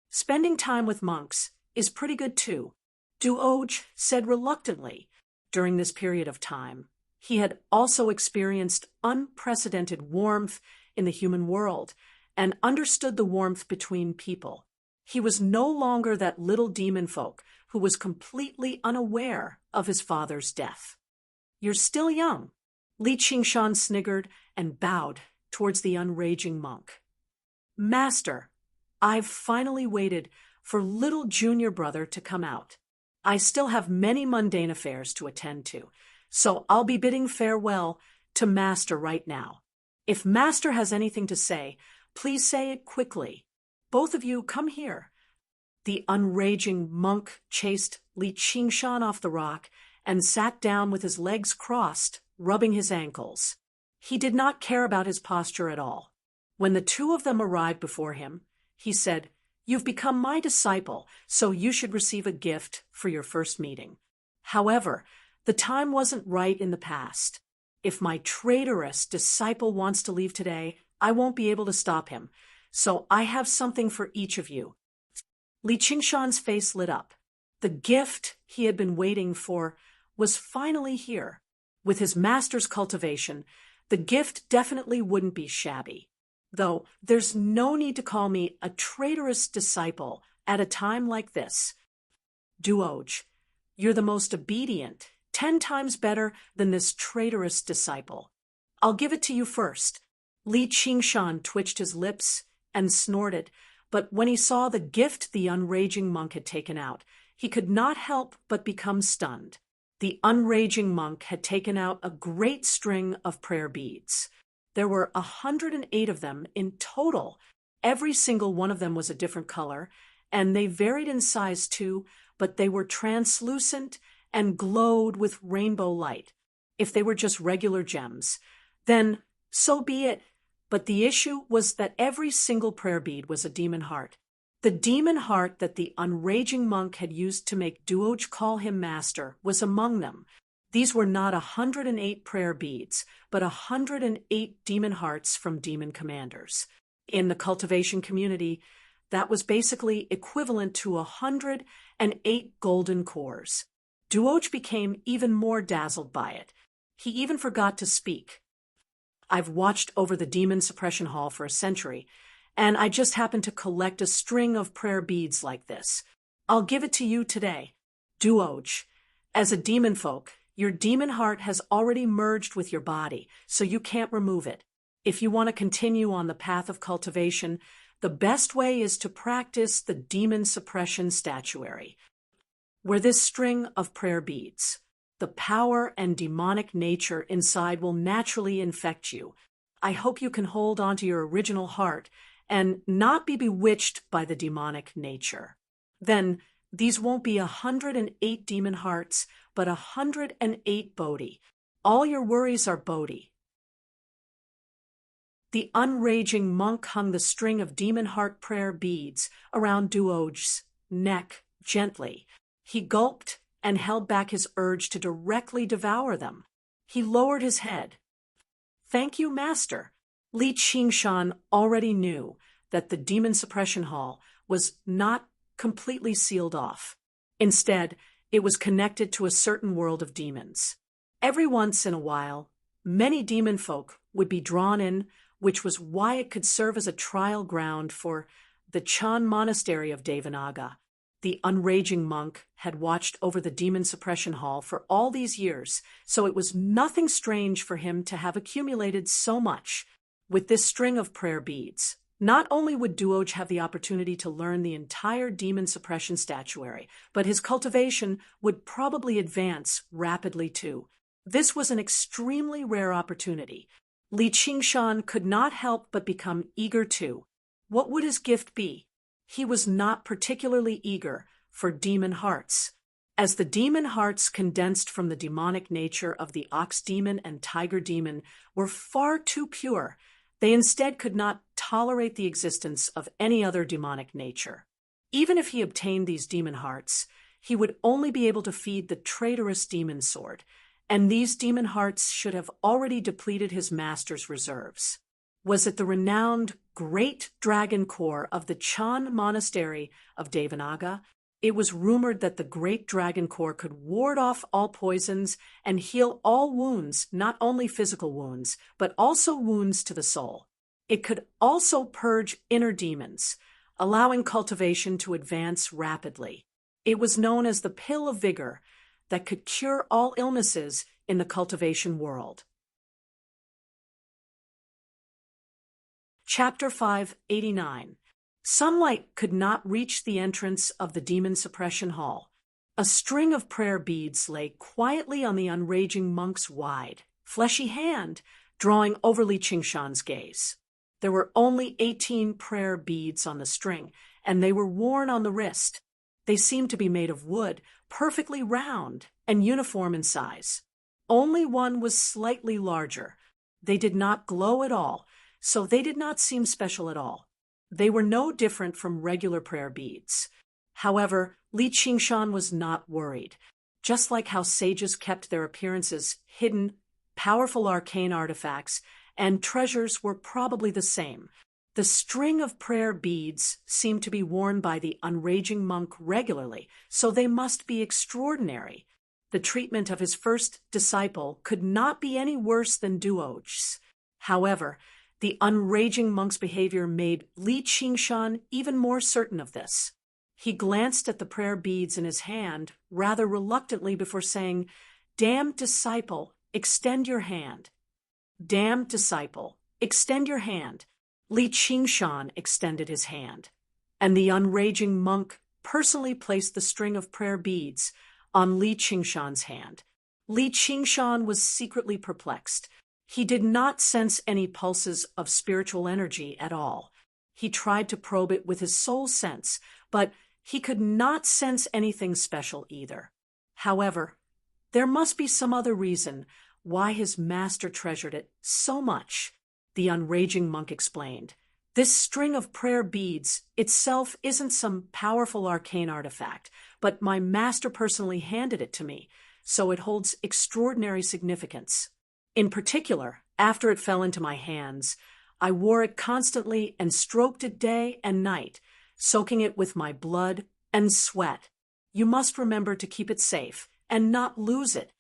"Spending time with monks is pretty good too," Duoj said reluctantly. During this period of time, he had also experienced unprecedented warmth in the human world and understood the warmth between people. He was no longer that little demon folk who was completely unaware of his father's death. "You're still young." Li Qingshan sniggered and bowed towards the unraging monk. "Master, I've finally waited for little junior brother to come out. I still have many mundane affairs to attend to, so I'll be bidding farewell to Master right now." If Master has anything to say, please say it quickly. Both of you come here." The unraging monk chased Li Qingshan off the rock and sat down with his legs crossed, rubbing his ankles. He did not care about his posture at all. When the two of them arrived before him, he said, "You've become my disciple, so you should receive a gift for your first meeting. However, the time wasn't right in the past. If my traitorous disciple wants to leave today, I won't be able to stop him. So I have something for each of you." Li Qingshan's face lit up. The gift he had been waiting for was finally here. With his master's cultivation, the gift definitely wouldn't be shabby. Though there's no need to call me a traitorous disciple at a time like this. Duoj, you're the most obedient, 10 times better than this traitorous disciple. I'll give it to you first. Li Qingshan twitched his lips and snorted, but when he saw the gift the unraging monk had taken out, he could not help but become stunned. The unraging monk had taken out a great string of prayer beads. There were 108 of them in total. Every single one of them was a different color, and they varied in size too, but they were translucent and glowed with rainbow light. If they were just regular gems, then so be it. But the issue was that every single prayer bead was a demon heart. The demon heart that the unraging monk had used to make Duoj call him master was among them. These were not 108 prayer beads, but 108 demon hearts from demon commanders. In the cultivation community, that was basically equivalent to 108 golden cores. Duoj became even more dazzled by it. He even forgot to speak. "I've watched over the demon suppression hall for a century, and I just happened to collect a string of prayer beads like this. I'll give it to you today. Duoj, as a demon folk, your demon heart has already merged with your body, so you can't remove it. If you want to continue on the path of cultivation, the best way is to practice the demon suppression statuary, where this string of prayer beads. The power and demonic nature inside will naturally infect you. I hope you can hold on to your original heart and not be bewitched by the demonic nature. Then these won't be 108 demon hearts, but 108 Bodhi. All your worries are Bodhi." The unraging monk hung the string of demon heart prayer beads around Duoj's neck gently. He gulped and held back his urge to directly devour them. He lowered his head. "Thank you, Master." Li Qingshan already knew that the demon suppression hall was not completely sealed off. Instead, it was connected to a certain world of demons. Every once in a while, many demon folk would be drawn in, which was why it could serve as a trial ground for the Chan monastery of Devanaga. The unraging monk had watched over the demon suppression hall for all these years, so it was nothing strange for him to have accumulated so much. With this string of prayer beads, not only would Duoj have the opportunity to learn the entire demon suppression statuary, but his cultivation would probably advance rapidly too. This was an extremely rare opportunity. Li Qingshan could not help but become eager too. What would his gift be? He was not particularly eager for demon hearts. As the demon hearts condensed from the demonic nature of the ox demon and tiger demon were far too pure, they instead could not tolerate the existence of any other demonic nature. Even if he obtained these demon hearts, he would only be able to feed the traitorous demon sword, and these demon hearts should have already depleted his master's reserves. Was it the renowned Great Dragon Core of the Chan Monastery of Devanaga? It was rumored that the Great Dragon Core could ward off all poisons and heal all wounds, not only physical wounds, but also wounds to the soul. It could also purge inner demons, allowing cultivation to advance rapidly. It was known as the Pill of Vigor that could cure all illnesses in the cultivation world. Chapter 589. Sunlight could not reach the entrance of the demon suppression hall. A string of prayer beads lay quietly on the unraging monk's wide, fleshy hand drawing over Li Qingshan's gaze. There were only 18 prayer beads on the string, and they were worn on the wrist. They seemed to be made of wood, perfectly round and uniform in size. Only one was slightly larger. They did not glow at all, so they did not seem special at all. They were no different from regular prayer beads. However, Li Qingshan was not worried. Just like how sages kept their appearances hidden, powerful arcane artifacts and treasures were probably the same. The string of prayer beads seemed to be worn by the unraging monk regularly, so they must be extraordinary. The treatment of his first disciple could not be any worse than Duoj's. However, the unraging monk's behavior made Li Qingshan even more certain of this. He glanced at the prayer beads in his hand rather reluctantly before saying, "Damned disciple, extend your hand." "Damned disciple, extend your hand." Li Qingshan extended his hand, and the unraging monk personally placed the string of prayer beads on Li Qingshan's hand. Li Qingshan was secretly perplexed. He did not sense any pulses of spiritual energy at all. He tried to probe it with his soul sense, but he could not sense anything special either. However, there must be some other reason why his master treasured it so much, the unraging monk explained. This string of prayer beads itself isn't some powerful arcane artifact, but my master personally handed it to me, so it holds extraordinary significance. In particular, after it fell into my hands, I wore it constantly and stroked it day and night, soaking it with my blood and sweat. You must remember to keep it safe and not lose it.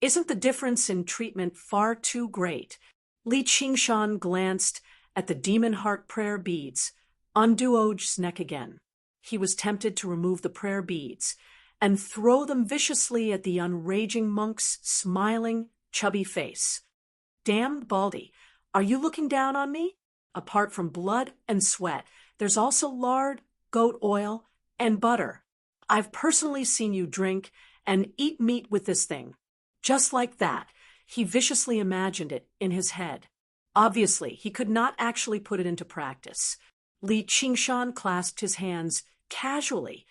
Isn't the difference in treatment far too great? Li Qingshan glanced at the demon heart prayer beads on Duoj's neck again. He was tempted to remove the prayer beads and throw them viciously at the unraging monk's smiling, chubby face. "Damned Baldy, are you looking down on me? Apart from blood and sweat, there's also lard, goat oil, and butter. I've personally seen you drink and eat meat with this thing." Just like that, he viciously imagined it in his head. Obviously, he could not actually put it into practice. Li Qingshan clasped his hands casually.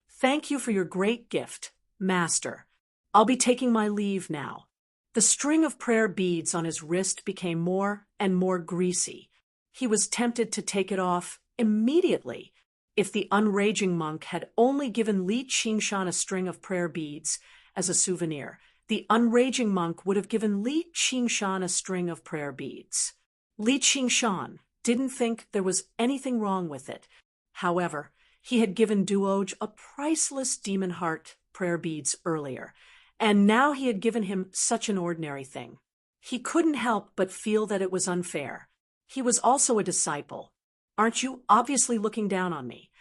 "Thank you for your great gift, Master. I'll be taking my leave now." The string of prayer beads on his wrist became more and more greasy. He was tempted to take it off immediately. If the unraging monk had only given Li Qingshan a string of prayer beads as a souvenir, the unraging monk would have given Li Qingshan a string of prayer beads. Li Qingshan didn't think there was anything wrong with it. However, he had given Duoj a priceless demon heart prayer beads earlier, and now he had given him such an ordinary thing. He couldn't help but feel that it was unfair. He was also a disciple. "Aren't you obviously looking down on me?"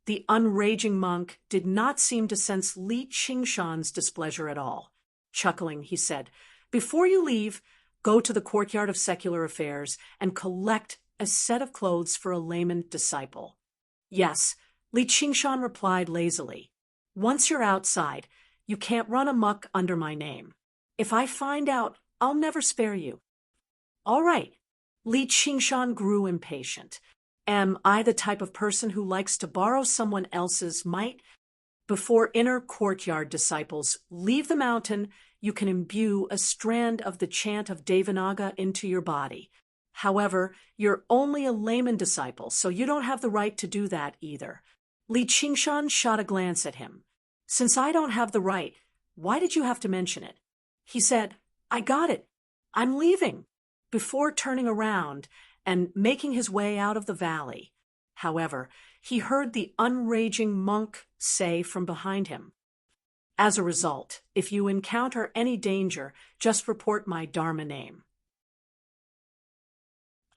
The unraging monk did not seem to sense Li Qingshan's displeasure at all. Chuckling, he said, "Before you leave, go to the courtyard of secular affairs and collect a set of clothes for a layman disciple." "Yes," Li Qingshan replied lazily. "Once you're outside, you can't run amok under my name. If I find out, I'll never spare you." "All right." Li Qingshan grew impatient. "Am I the type of person who likes to borrow someone else's might? Before inner courtyard disciples leave the mountain, you can imbue a strand of the chant of Devanaga into your body. However, you're only a layman disciple, so you don't have the right to do that either." Li Qingshan shot a glance at him. "Since I don't have the right, why did you have to mention it?" He said, "I got it. I'm leaving," before turning around and making his way out of the valley. However, he heard the unraging monk say from behind him, "As a result, if you encounter any danger, just report my Dharma name.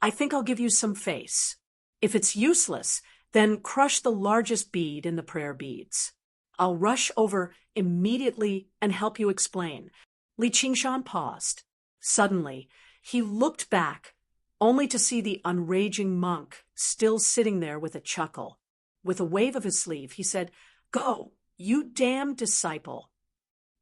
I think I'll give you some face. If it's useless, then crush the largest bead in the prayer beads. I'll rush over immediately and help you explain." Li Qingshan paused. Suddenly, he looked back, only to see the unraging monk still sitting there with a chuckle. With a wave of his sleeve, he said, "Go, you damned disciple."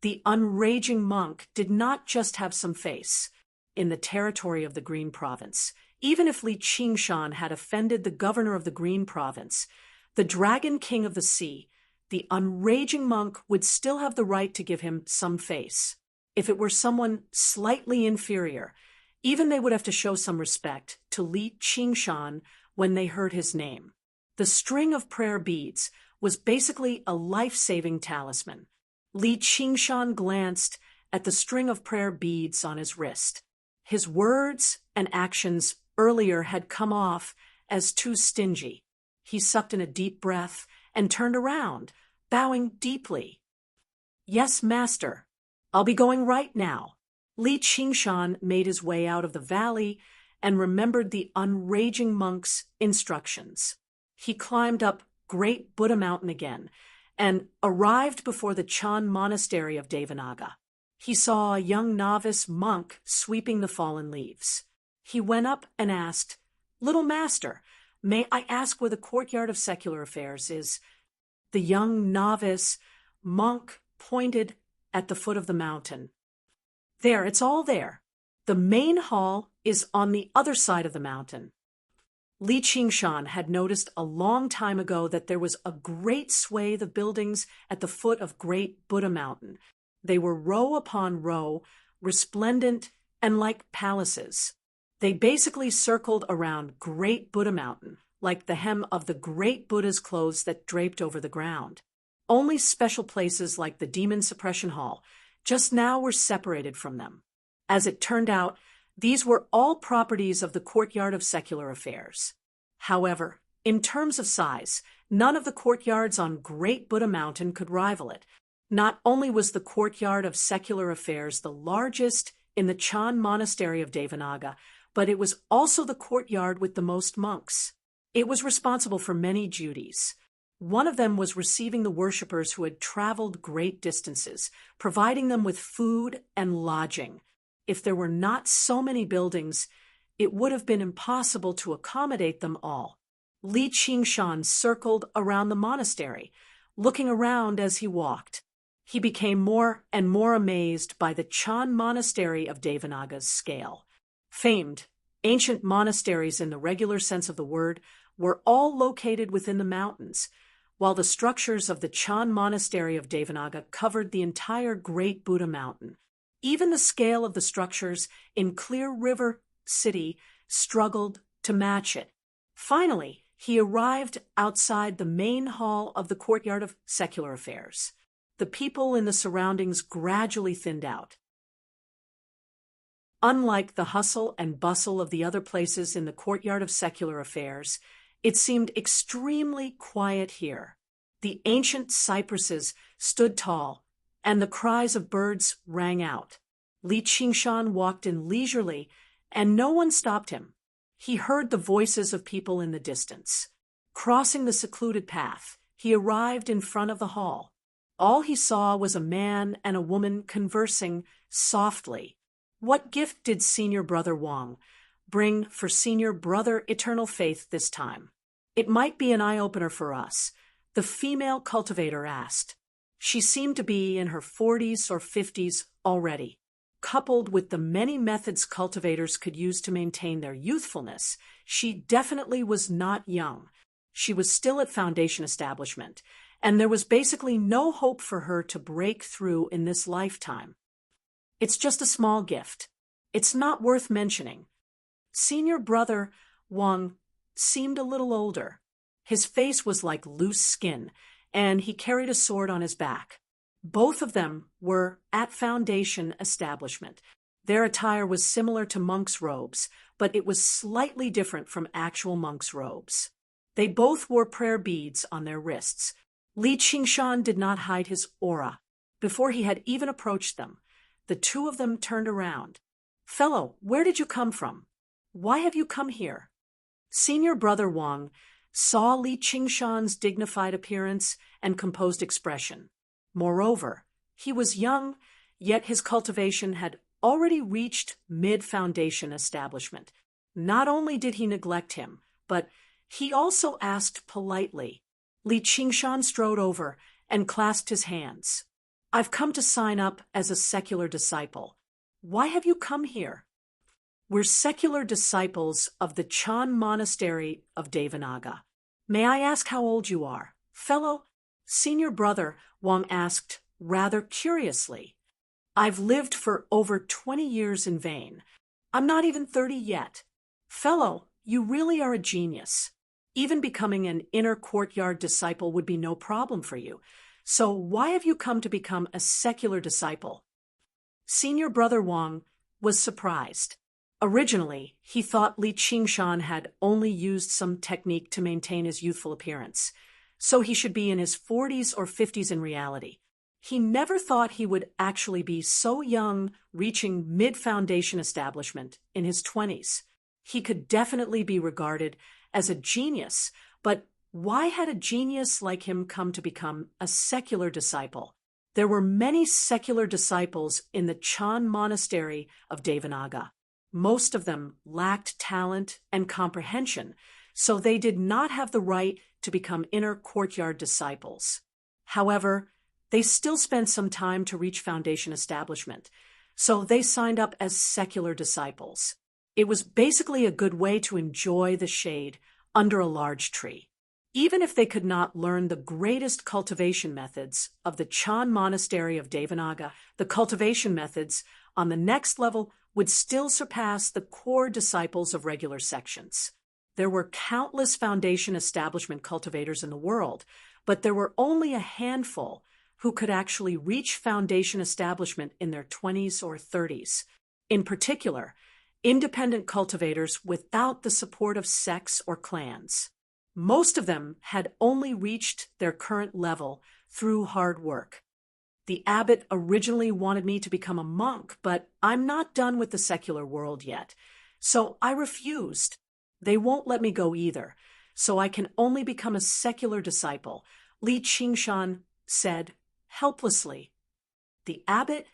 The unraging monk did not just have some face. in the territory of the Green Province. Even if Li Qingshan had offended the governor of the Green Province, the Dragon King of the Sea, the unraging monk, would still have the right to give him some face. If it were someone slightly inferior, even they would have to show some respect to Li Qingshan when they heard his name. The string of prayer beads was basically a life-saving talisman. Li Qingshan glanced at the string of prayer beads on his wrist. His words and actions earlier had come off as too stingy. He sucked in a deep breath and turned around, bowing deeply. "Yes, master. I'll be going right now." Li Qingshan made his way out of the valley and remembered the unraging monk's instructions. He climbed up Great Buddha Mountain again and arrived before the Chan Monastery of Devanaga. He saw a young novice monk sweeping the fallen leaves. He went up and asked, "Little master, may I ask where the courtyard of secular affairs is?" The young novice monk pointed at the foot of the mountain. "There, it's all there. The main hall is on the other side of the mountain." Li Qingshan had noticed a long time ago that there was a great swathe of buildings at the foot of Great Buddha Mountain. They were row upon row, resplendent and like palaces. They basically circled around Great Buddha Mountain, like the hem of the great Buddha's clothes that draped over the ground. Only special places like the Demon Suppression Hall just now were separated from them. As it turned out, these were all properties of the courtyard of secular affairs. However, in terms of size, none of the courtyards on Great Buddha Mountain could rival it. Not only was the courtyard of secular affairs the largest in the Chan Monastery of Devanaga, but it was also the courtyard with the most monks. It was responsible for many duties. One of them was receiving the worshippers who had traveled great distances, providing them with food and lodging. If there were not so many buildings, it would have been impossible to accommodate them all. Li Qingshan circled around the monastery, looking around as he walked. He became more and more amazed by the Chan Monastery of Devanaga's scale. Famed, ancient monasteries in the regular sense of the word were all located within the mountains, while the structures of the Chan Monastery of Devanaga covered the entire Great Buddha Mountain. Even the scale of the structures in Clear River City struggled to match it. Finally, he arrived outside the main hall of the courtyard of secular affairs. The people in the surroundings gradually thinned out. Unlike the hustle and bustle of the other places in the courtyard of secular affairs, it seemed extremely quiet here. The ancient cypresses stood tall, and the cries of birds rang out. Li Qingshan walked in leisurely, and no one stopped him. He heard the voices of people in the distance. Crossing the secluded path, he arrived in front of the hall. All he saw was a man and a woman conversing softly. What gift did Senior Brother Wang bring for Senior Brother Eternal Faith this time? It might be an eye-opener for us, the female cultivator asked. She seemed to be in her 40s or 50s already. Coupled with the many methods cultivators could use to maintain their youthfulness, she definitely was not young. She was still at foundation establishment, and there was basically no hope for her to break through in this lifetime. "It's just a small gift. It's not worth mentioning." Senior Brother Wang seemed a little older. His face was like loose skin, and he carried a sword on his back. Both of them were at foundation establishment. Their attire was similar to monks' robes, but it was slightly different from actual monks' robes. They both wore prayer beads on their wrists. Li Qingshan did not hide his aura. Before he had even approached them, the two of them turned around. "Fellow, where did you come from? Why have you come here?" Senior Brother Wang saw Li Qingshan's dignified appearance and composed expression. Moreover, he was young, yet his cultivation had already reached mid-foundation establishment. Not only did he neglect him, but he also asked politely. Li Qingshan strode over and clasped his hands. "I've come to sign up as a secular disciple. Why have you come here?" We're secular disciples of the Chan Monastery of Devanaga. May I ask how old you are? Fellow senior brother, Wang asked rather curiously. I've lived for over 20 years in vain. I'm not even 30 yet. Fellow, you really are a genius. Even becoming an inner courtyard disciple would be no problem for you. So why have you come to become a secular disciple? Senior brother Wang was surprised. Originally, he thought Li Qingshan had only used some technique to maintain his youthful appearance, so he should be in his 40s or 50s in reality. He never thought he would actually be so young, reaching mid-foundation establishment in his 20s. He could definitely be regarded as a genius, but why had a genius like him come to become a secular disciple? There were many secular disciples in the Chan Monastery of Devanaga. Most of them lacked talent and comprehension, so they did not have the right to become inner courtyard disciples. However, they still spent some time to reach foundation establishment, so they signed up as secular disciples. It was basically a good way to enjoy the shade under a large tree. Even if they could not learn the greatest cultivation methods of the Chan Monastery of Devanaga, the cultivation methods on the next level would still surpass the core disciples of regular sections. There were countless foundation establishment cultivators in the world, but there were only a handful who could actually reach foundation establishment in their 20s or 30s. In particular, independent cultivators without the support of sects or clans. Most of them had only reached their current level through hard work. The abbot originally wanted me to become a monk, but I'm not done with the secular world yet, so I refused. They won't let me go either, so I can only become a secular disciple, Li Qingshan said helplessly. The abbot?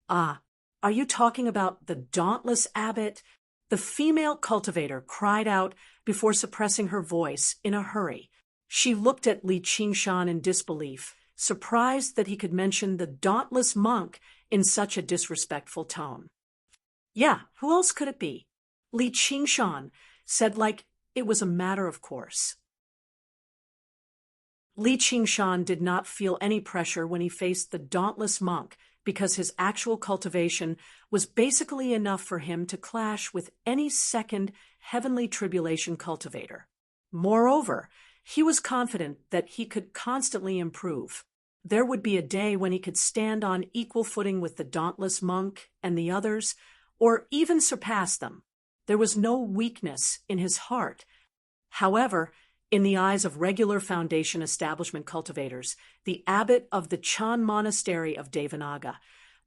Ah, are you talking about the dauntless abbot? The female cultivator cried out before suppressing her voice in a hurry. She looked at Li Qingshan in disbelief, surprised that he could mention the dauntless monk in such a disrespectful tone. Yeah, who else could it be? Li Qingshan said like it was a matter of course. Li Qingshan did not feel any pressure when he faced the dauntless monk because his actual cultivation was basically enough for him to clash with any second heavenly tribulation cultivator. Moreover, he was confident that he could constantly improve. There would be a day when he could stand on equal footing with the dauntless monk and the others, or even surpass them. There was no weakness in his heart. However, in the eyes of regular foundation establishment cultivators, the abbot of the Chan Monastery of Devanaga,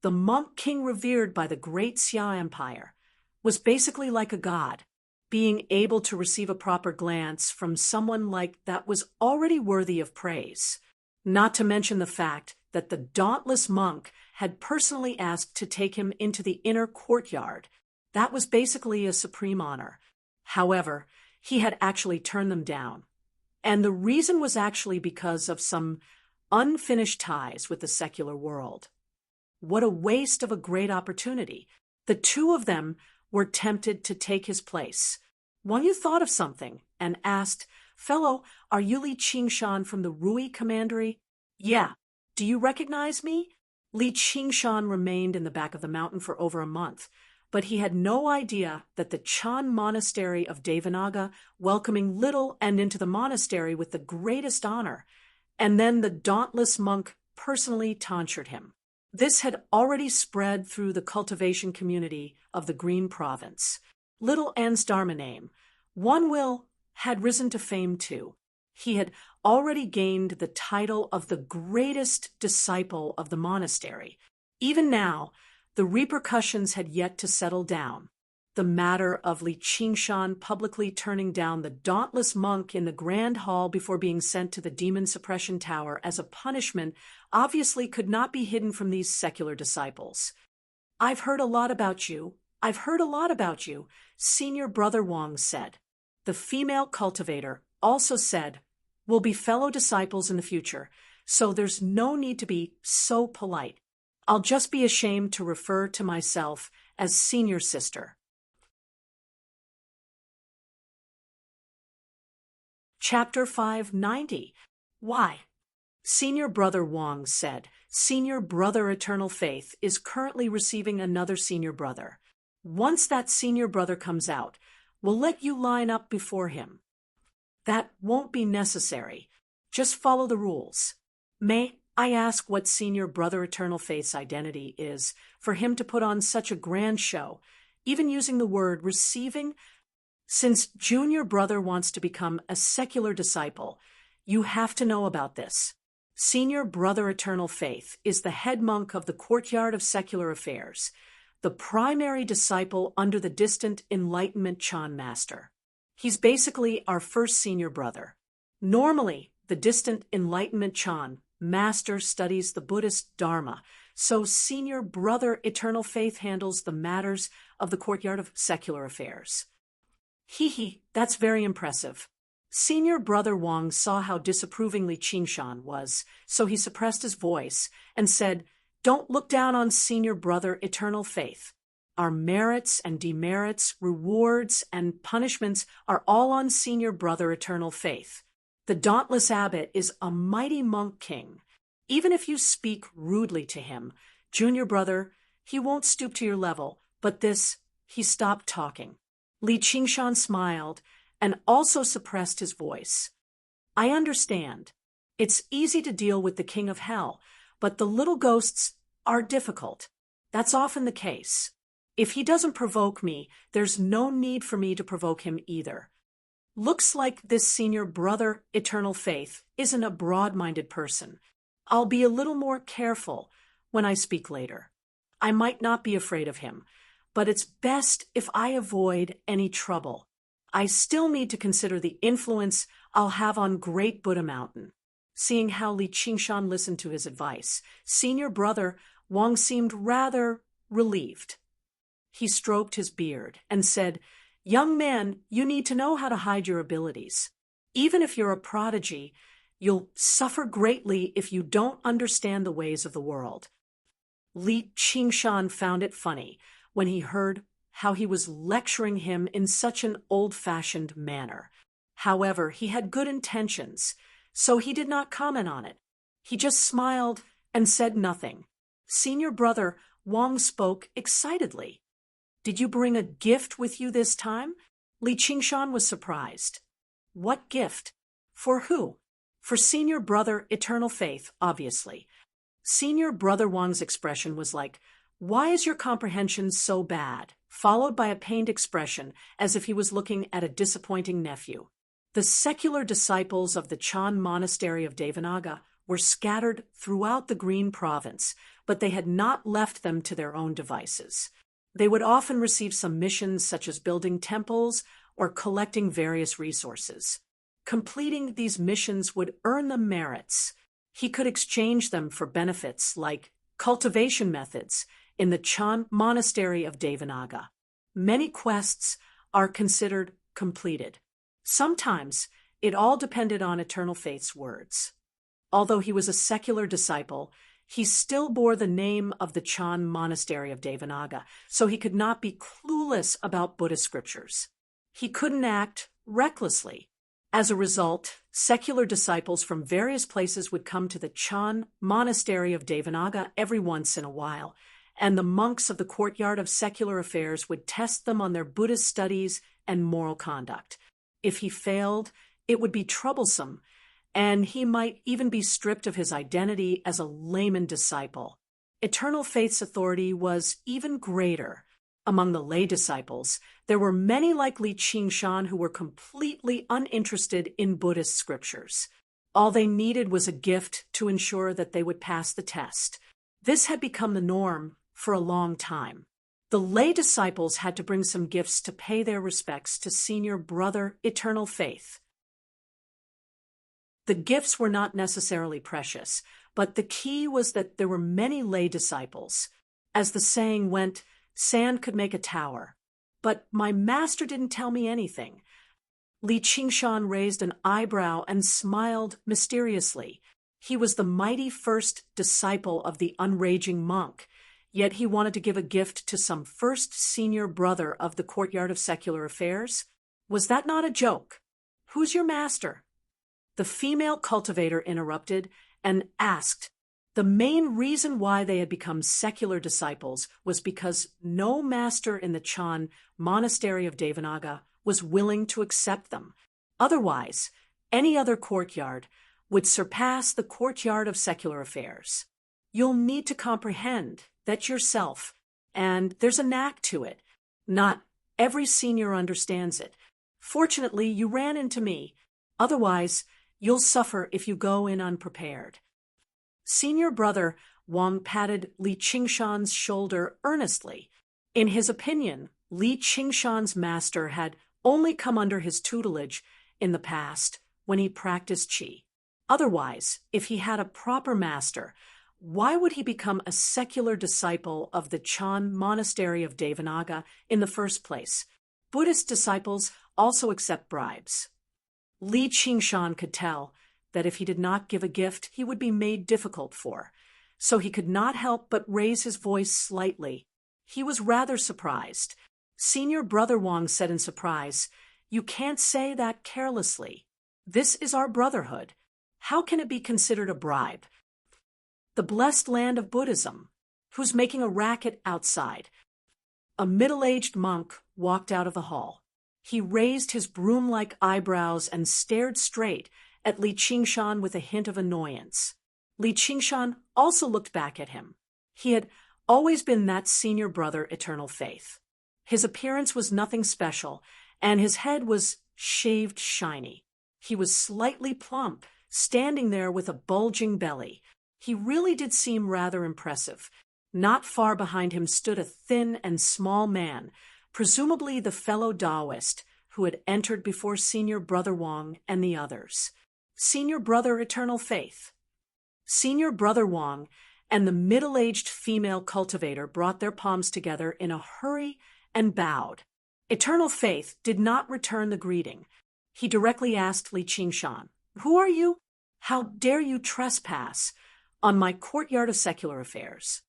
the monk king revered by the great Xia Empire, was basically like a god. Being able to receive a proper glance from someone like that was already worthy of praise. Not to mention the fact that the dauntless monk had personally asked to take him into the inner courtyard. That was basically a supreme honor. However, he had actually turned them down. And the reason was actually because of some unfinished ties with the secular world. What a waste of a great opportunity. The two of them were tempted to take his place. Wang Yu thought of something and asked, Fellow, are you Li Qingshan from the Rui Commandery? Yeah. Do you recognize me? Li Qingshan remained in the back of the mountain for over a month, but he had no idea that the Chan Monastery of Devanaga welcoming little and into the monastery with the greatest honor, and then the dauntless monk personally tonsured him. This had already spread through the cultivation community of the Green Province. Little An's Dharma name, Will, had risen to fame too. He had already gained the title of the greatest disciple of the monastery. Even now, the repercussions had yet to settle down. The matter of Li Qingshan publicly turning down the dauntless monk in the grand hall before being sent to the demon suppression tower as a punishment obviously could not be hidden from these secular disciples. I've heard a lot about you, Senior Brother Wang said. The female cultivator also said, We'll be fellow disciples in the future, so there's no need to be so polite. I'll just be ashamed to refer to myself as senior sister. Chapter 590. Why? Senior Brother Wang said, Senior Brother Eternal Faith is currently receiving another Senior Brother. Once that Senior Brother comes out, we'll let you line up before him. That won't be necessary. Just follow the rules. May I ask what Senior Brother Eternal Faith's identity is for him to put on such a grand show, even using the word receiving? Since Junior Brother wants to become a secular disciple, you have to know about this. Senior Brother Eternal Faith is the head monk of the Courtyard of Secular Affairs, the primary disciple under the distant Enlightenment Chan Master. He's basically our first Senior Brother. Normally, the distant Enlightenment Chan Master studies the Buddhist Dharma, so Senior Brother Eternal Faith handles the matters of the Courtyard of Secular Affairs. That's very impressive. Senior Brother Wang saw how disapprovingly Qingshan was, so he suppressed his voice and said, Don't look down on Senior Brother Eternal Faith. Our merits and demerits, rewards and punishments are all on Senior Brother Eternal Faith. The dauntless abbot is a mighty monk king. Even if you speak rudely to him, Junior Brother, he won't stoop to your level, but he stopped talking. Li Qingshan smiled and also suppressed his voice. I understand. It's easy to deal with the king of hell, but the little ghosts are difficult. That's often the case. If he doesn't provoke me, there's no need for me to provoke him either. Looks like this Senior Brother Eternal Faith isn't a broad-minded person. I'll be a little more careful when I speak later. I might not be afraid of him, but it's best if I avoid any trouble. I still need to consider the influence I'll have on Great Buddha Mountain. Seeing how Li Qingshan listened to his advice, Senior Brother Wang seemed rather relieved. He stroked his beard and said, Young man, you need to know how to hide your abilities. Even if you're a prodigy, you'll suffer greatly if you don't understand the ways of the world. Li Qingshan found it funny when he heard how he was lecturing him in such an old-fashioned manner. However, he had good intentions, so he did not comment on it. He just smiled and said nothing. Senior Brother Wang spoke excitedly. Did you bring a gift with you this time? Li Qingshan was surprised. What gift? For who? For Senior Brother Eternal Faith, obviously. Senior Brother Wang's expression was like, Why is your comprehension so bad? Followed by a pained expression, as if he was looking at a disappointing nephew. The secular disciples of the Chan Monastery of Devanaga were scattered throughout the Green Province, but they had not left them to their own devices. They would often receive some missions such as building temples or collecting various resources. Completing these missions would earn them merits. He could exchange them for benefits like cultivation methods in the Chan Monastery of Devanaga. Many quests are considered completed. Sometimes it all depended on Eternal Faith's words. Although he was a secular disciple, he still bore the name of the Chan Monastery of Devanaga, so he could not be clueless about Buddhist scriptures. He couldn't act recklessly. As a result, secular disciples from various places would come to the Chan Monastery of Devanaga every once in a while, and the monks of the Courtyard of Secular Affairs would test them on their Buddhist studies and moral conduct. If he failed, it would be troublesome, and he might even be stripped of his identity as a layman disciple. Eternal Faith's authority was even greater. Among the lay disciples, there were many like Li Qingshan who were completely uninterested in Buddhist scriptures. All they needed was a gift to ensure that they would pass the test. This had become the norm for a long time. The lay disciples had to bring some gifts to pay their respects to Senior Brother Eternal Faith. The gifts were not necessarily precious, but the key was that there were many lay disciples. As the saying went, sand could make a tower. But my master didn't tell me anything. Li Qingshan raised an eyebrow and smiled mysteriously. He was the mighty first disciple of the unraging monk, yet he wanted to give a gift to some first senior brother of the Courtyard of Secular Affairs. Was that not a joke? Who's your master? The female cultivator interrupted and asked. The main reason why they had become secular disciples was because no master in the Chan monastery of Devanaga was willing to accept them. Otherwise, any other courtyard would surpass the courtyard of secular affairs. You'll need to comprehend that yourself, and there's a knack to it. Not every senior understands it. Fortunately, you ran into me. Otherwise, you'll suffer if you go in unprepared. Senior brother Wang patted Li Qingshan's shoulder earnestly. In his opinion, Li Qingshan's master had only come under his tutelage in the past when he practiced qi. Otherwise, if he had a proper master, why would he become a secular disciple of the Chan monastery of Devanaga in the first place? Buddhist disciples also accept bribes. Li Qingshan could tell that if he did not give a gift, he would be made difficult for, so he could not help but raise his voice slightly. He was rather surprised. Senior brother Wang said in surprise, "You can't say that carelessly. This is our brotherhood. How can it be considered a bribe? The blessed land of Buddhism. Who's making a racket outside?" A middle-aged monk walked out of the hall. He raised his broom-like eyebrows and stared straight at Li Qingshan with a hint of annoyance. Li Qingshan also looked back at him. He had always been that senior brother eternal faith. His appearance was nothing special, and his head was shaved shiny. He was slightly plump, standing there with a bulging belly. He really did seem rather impressive. Not far behind him stood a thin and small man, presumably the fellow Taoist who had entered before Senior Brother Wang and the others. Senior Brother Eternal Faith. Senior Brother Wang and the middle-aged female cultivator brought their palms together in a hurry and bowed. Eternal Faith did not return the greeting. He directly asked Li Qingshan, "Who are you? How dare you trespass on my courtyard of secular affairs?"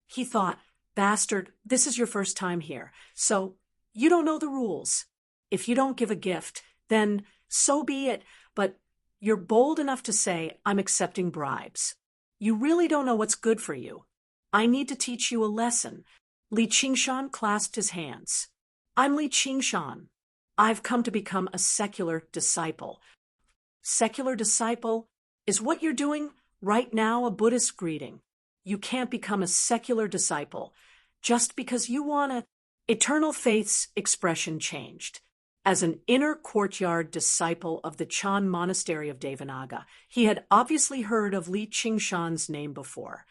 He thought, "Bastard, this is your first time here, so you don't know the rules. If you don't give a gift, then so be it, but you're bold enough to say I'm accepting bribes. You really don't know what's good for you. I need to teach you a lesson." Li Qingshan clasped his hands. "I'm Li Qingshan. I've come to become a secular disciple." Secular disciple? Is what you're doing right now a Buddhist greeting? You can't become a secular disciple just because you want to. Eternal Faith's expression changed. As an inner courtyard disciple of the Chan monastery of Devanaga, he had obviously heard of Li Qingshan's name before.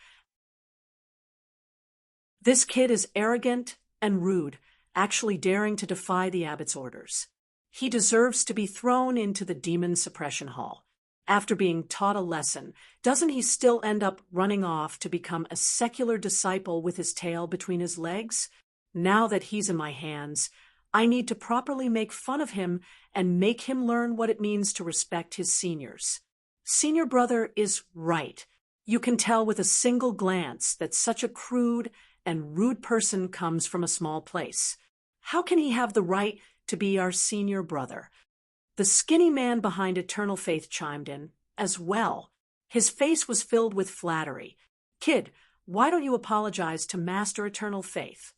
This kid is arrogant and rude, actually daring to defy the abbot's orders. He deserves to be thrown into the demon suppression hall. After being taught a lesson, doesn't he still end up running off to become a secular disciple with his tail between his legs? Now that he's in my hands, I need to properly make fun of him and make him learn what it means to respect his seniors. Senior brother is right. You can tell with a single glance that such a crude and rude person comes from a small place. How can he have the right to be our senior brother? The skinny man behind Eternal Faith chimed in as well. His face was filled with flattery. "Kid, why don't you apologize to Master Eternal Faith?"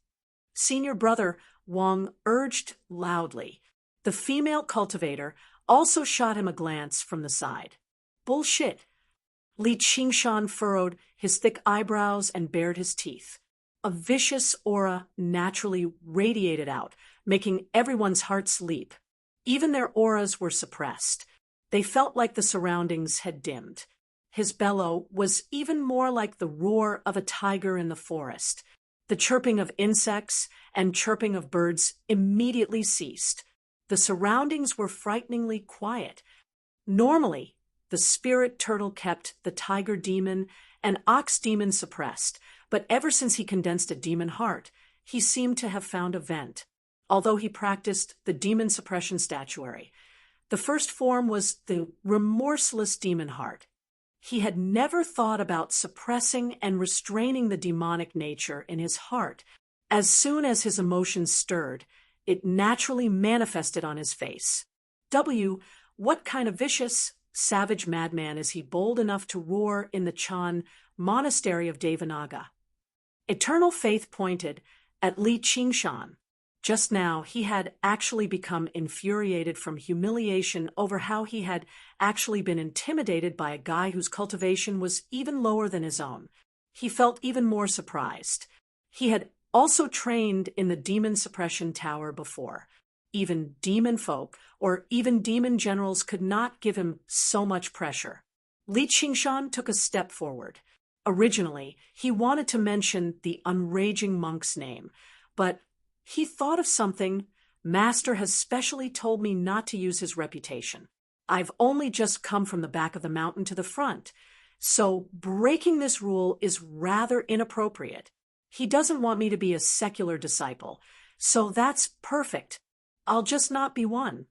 Senior brother Wang urged loudly. The female cultivator also shot him a glance from the side. "Bullshit." Li Qingshan furrowed his thick eyebrows and bared his teeth. A vicious aura naturally radiated out, making everyone's hearts leap. Even their auras were suppressed. They felt like the surroundings had dimmed. His bellow was even more like the roar of a tiger in the forest. The chirping of insects and chirping of birds immediately ceased. The surroundings were frighteningly quiet. Normally, the spirit turtle kept the tiger demon and ox demon suppressed, but ever since he condensed a demon heart, he seemed to have found a vent. Although he practiced the demon suppression statuary, the first form was the remorseless demon heart. He had never thought about suppressing and restraining the demonic nature in his heart. As soon as his emotions stirred, it naturally manifested on his face. What kind of vicious savage madman is he bold enough to roar in the Chan monastery of Devanaga? Eternal Faith pointed at Li Qingshan. Just now, he had actually become infuriated from humiliation over how he had actually been intimidated by a guy whose cultivation was even lower than his own. He felt even more surprised. He had also trained in the demon suppression tower before. Even demon folk or even demon generals could not give him so much pressure. Li Qingshan took a step forward. Originally, he wanted to mention the unraging monk's name, but he thought of something. Master has specially told me not to use his reputation. I've only just come from the back of the mountain to the front, so breaking this rule is rather inappropriate. He doesn't want me to be a secular disciple, so that's perfect. I'll just not be one.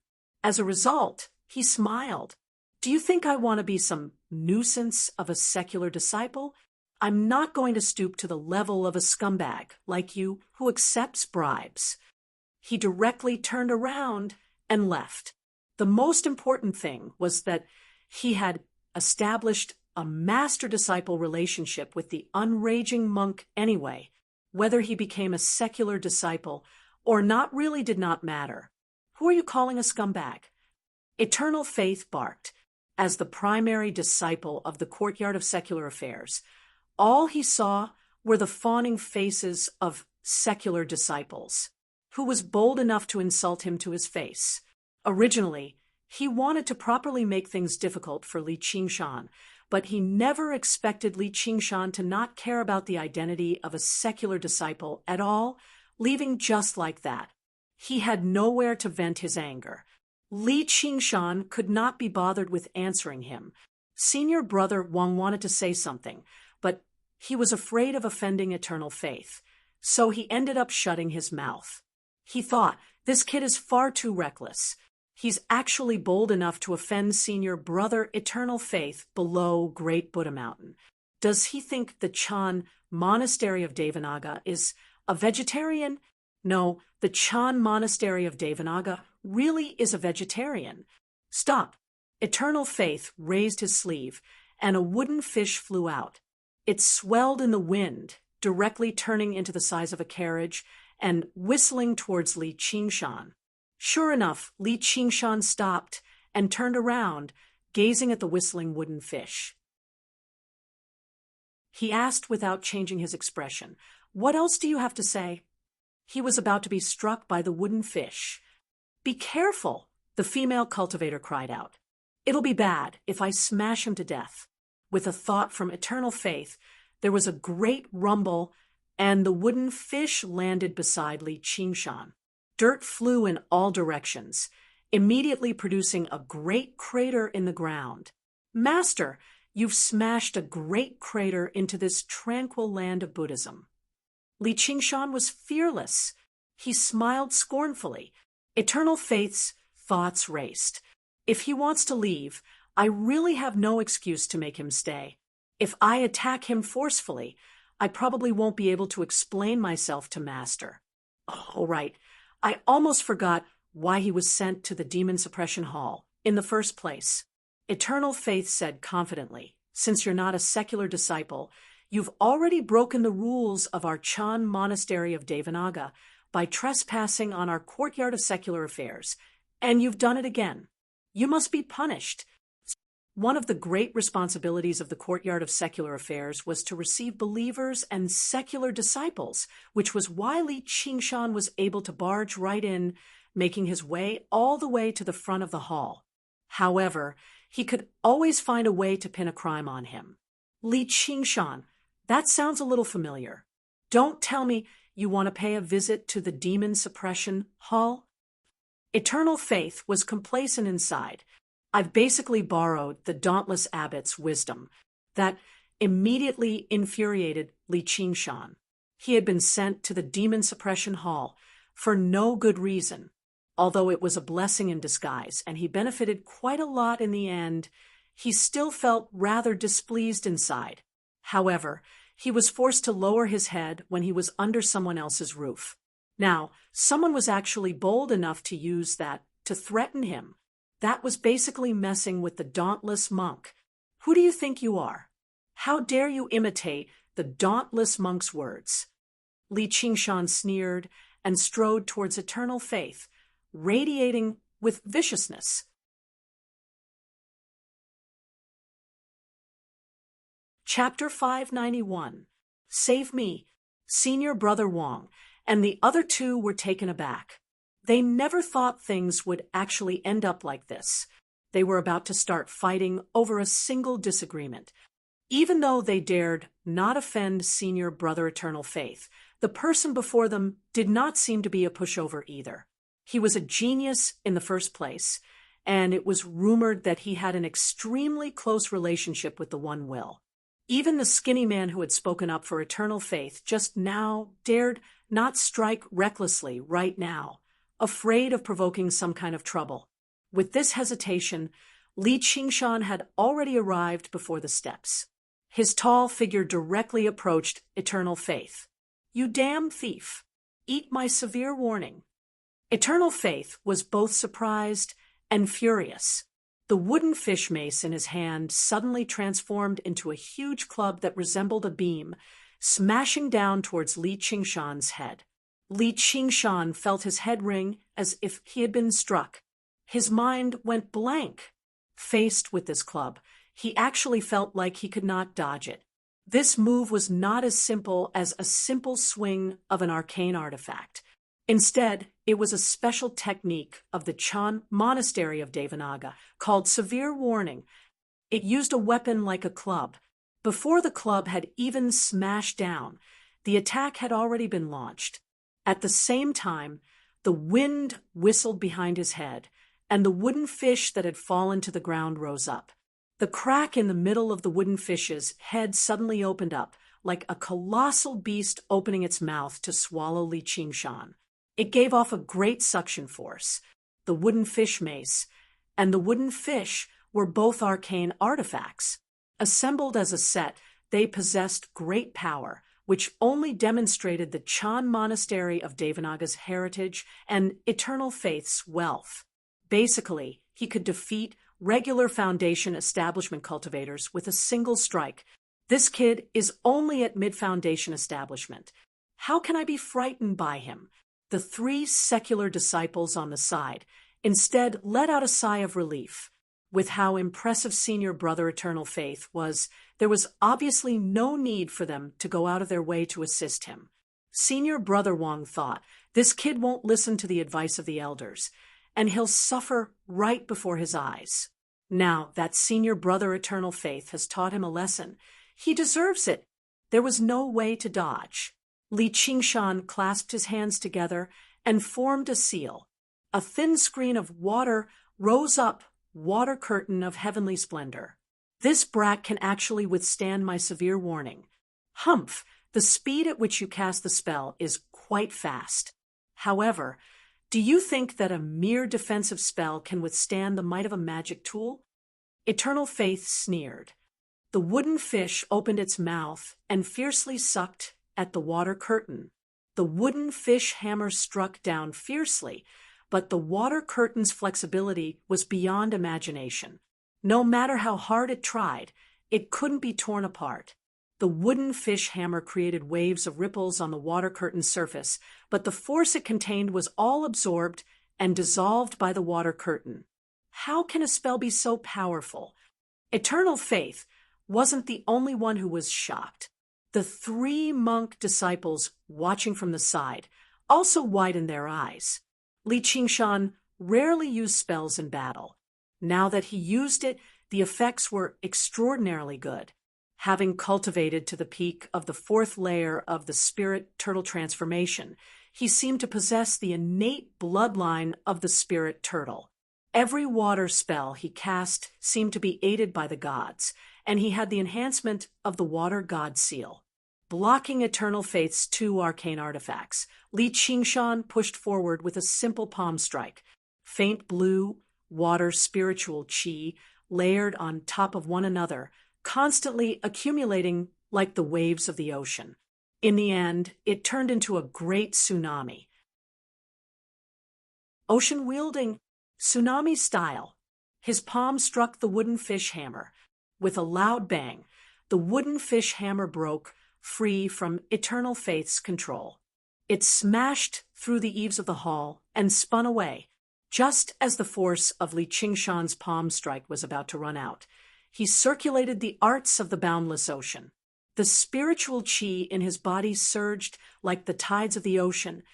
As a result, he smiled. Do you think I want to be some nuisance of a secular disciple? I'm not going to stoop to the level of a scumbag like you who accepts bribes. He directly turned around and left. The most important thing was that he had established a master-disciple relationship with the unraging monk anyway. Whether he became a secular disciple or not really did not matter. Who are you calling a scumbag? Eternal Faith barked. As the primary disciple of the courtyard of secular affairs, all he saw were the fawning faces of secular disciples. Who was bold enough to insult him to his face? Originally, he wanted to properly make things difficult for Li Qingshan, but he never expected Li Qingshan to not care about the identity of a secular disciple at all, leaving just like that. He had nowhere to vent his anger. Li Qingshan could not be bothered with answering him. Senior brother Wang wanted to say something, but he was afraid of offending Eternal Faith, so he ended up shutting his mouth. He thought, this kid is far too reckless. He's actually bold enough to offend senior brother Eternal Faith below Great Buddha Mountain. Does he think the Chan monastery of Devanaga is a vegetarian? No, the Chan monastery of Devanaga really is a vegetarian. Stop. Eternal Faith raised his sleeve, and a wooden fish flew out. It swelled in the wind, directly turning into the size of a carriage and whistling towards Li Qingshan. Sure enough, Li Qingshan stopped and turned around, gazing at the whistling wooden fish. He asked without changing his expression, "What else do you have to say?" He was about to be struck by the wooden fish. "Be careful," the female cultivator cried out. "It'll be bad if I smash him to death." With a thought from Eternal Faith, there was a great rumble, and the wooden fish landed beside Li Qingshan. Dirt flew in all directions, immediately producing a great crater in the ground. "Master, you've smashed a great crater into this tranquil land of Buddhism." Li Qingshan was fearless. He smiled scornfully. Eternal Faith's thoughts raced. If he wants to leave, I really have no excuse to make him stay. If I attack him forcefully, I probably won't be able to explain myself to Master. Oh, right. I almost forgot why he was sent to the Demon Suppression Hall in the first place. Eternal Faith said confidently, "Since you're not a secular disciple, you've already broken the rules of our Chan monastery of Devanaga by trespassing on our courtyard of secular affairs, and you've done it again. You must be punished." One of the great responsibilities of the courtyard of secular affairs was to receive believers and secular disciples, which was why Li Qingshan was able to barge right in, making his way all the way to the front of the hall. However, he could always find a way to pin a crime on him. "Li Qingshan, that sounds a little familiar. Don't tell me you want to pay a visit to the Demon Suppression Hall?" Eternal Faith was complacent inside. "I've basically borrowed the dauntless abbot's wisdom." That immediately infuriated Li Qingshan. He had been sent to the Demon Suppression Hall for no good reason. Although it was a blessing in disguise, and he benefited quite a lot in the end, he still felt rather displeased inside. However, he was forced to lower his head when he was under someone else's roof. Now, someone was actually bold enough to use that to threaten him. That was basically messing with the dauntless monk. Who do you think you are? How dare you imitate the dauntless monk's words? Li Qingshan sneered and strode towards eternal faith, radiating with viciousness. Chapter 591. Save me. Senior Brother Wang and the other two were taken aback. They never thought things would actually end up like this. They were about to start fighting over a single disagreement. Even though they dared not offend Senior Brother Eternal Faith, the person before them did not seem to be a pushover either. He was a genius in the first place, and it was rumored that he had an extremely close relationship with the One Will. Even the skinny man who had spoken up for Eternal Faith just now dared not strike recklessly right now, afraid of provoking some kind of trouble. With this hesitation, Li Qingshan had already arrived before the steps. His tall figure directly approached Eternal Faith. "You damn thief! Eat my severe warning." Eternal Faith was both surprised and furious. The wooden fish mace in his hand suddenly transformed into a huge club that resembled a beam, smashing down towards Li Qingshan's head. Li Qingshan felt his head ring as if he had been struck. His mind went blank. Faced with this club, he actually felt like he could not dodge it. This move was not as simple as a simple swing of an arcane artifact. Instead, it was a special technique of the Chan monastery of Devanaga called Severe Warning. It used a weapon like a club. Before the club had even smashed down, the attack had already been launched. At the same time, the wind whistled behind his head, and the wooden fish that had fallen to the ground rose up. The crack in the middle of the wooden fish's head suddenly opened up, like a colossal beast opening its mouth to swallow Li Qingshan. It gave off a great suction force. The wooden fish mace and the wooden fish were both arcane artifacts. Assembled as a set, they possessed great power, which only demonstrated the Chan monastery of Devanaga's heritage and Eternal Faith's wealth. Basically, he could defeat regular Foundation establishment cultivators with a single strike. This kid is only at mid-Foundation establishment. How can I be frightened by him? The three secular disciples on the side instead let out a sigh of relief. With how impressive Senior Brother Eternal Faith was, there was obviously no need for them to go out of their way to assist him. Senior Brother Wang thought, this kid won't listen to the advice of the elders, and he'll suffer right before his eyes. Now that Senior Brother Eternal Faith has taught him a lesson, he deserves it. There was no way to dodge. Li Qingshan clasped his hands together and formed a seal. A thin screen of water rose up, water curtain of heavenly splendor. This brat can actually withstand my severe warning. Humph, the speed at which you cast the spell is quite fast. However, do you think that a mere defensive spell can withstand the might of a magic tool? Eternal Faith sneered. The wooden fish opened its mouth and fiercely sucked at the water curtain. The wooden fish hammer struck down fiercely, but the water curtain's flexibility was beyond imagination. No matter how hard it tried, it couldn't be torn apart. The wooden fish hammer created waves of ripples on the water curtain's surface, but the force it contained was all absorbed and dissolved by the water curtain. How can a spell be so powerful? Eternal Faith wasn't the only one who was shocked. The three monk disciples watching from the side also widened their eyes. Li Qingshan rarely used spells in battle. Now that he used it, the effects were extraordinarily good. Having cultivated to the peak of the fourth layer of the spirit turtle transformation, he seemed to possess the innate bloodline of the spirit turtle. Every water spell he cast seemed to be aided by the gods, and he had the enhancement of the water god seal. Blocking Eternal Faith's two arcane artifacts, Li Qingshan pushed forward with a simple palm strike. Faint blue, water spiritual chi layered on top of one another, constantly accumulating like the waves of the ocean. In the end, it turned into a great tsunami. Ocean-wielding, tsunami style. His palm struck the wooden fish hammer. With a loud bang, the wooden fish hammer broke free from Eternal Faith's control. It smashed through the eaves of the hall and spun away, just as the force of Li Qingshan's palm strike was about to run out. He circulated the arts of the boundless ocean. The spiritual qi in his body surged like the tides of the ocean,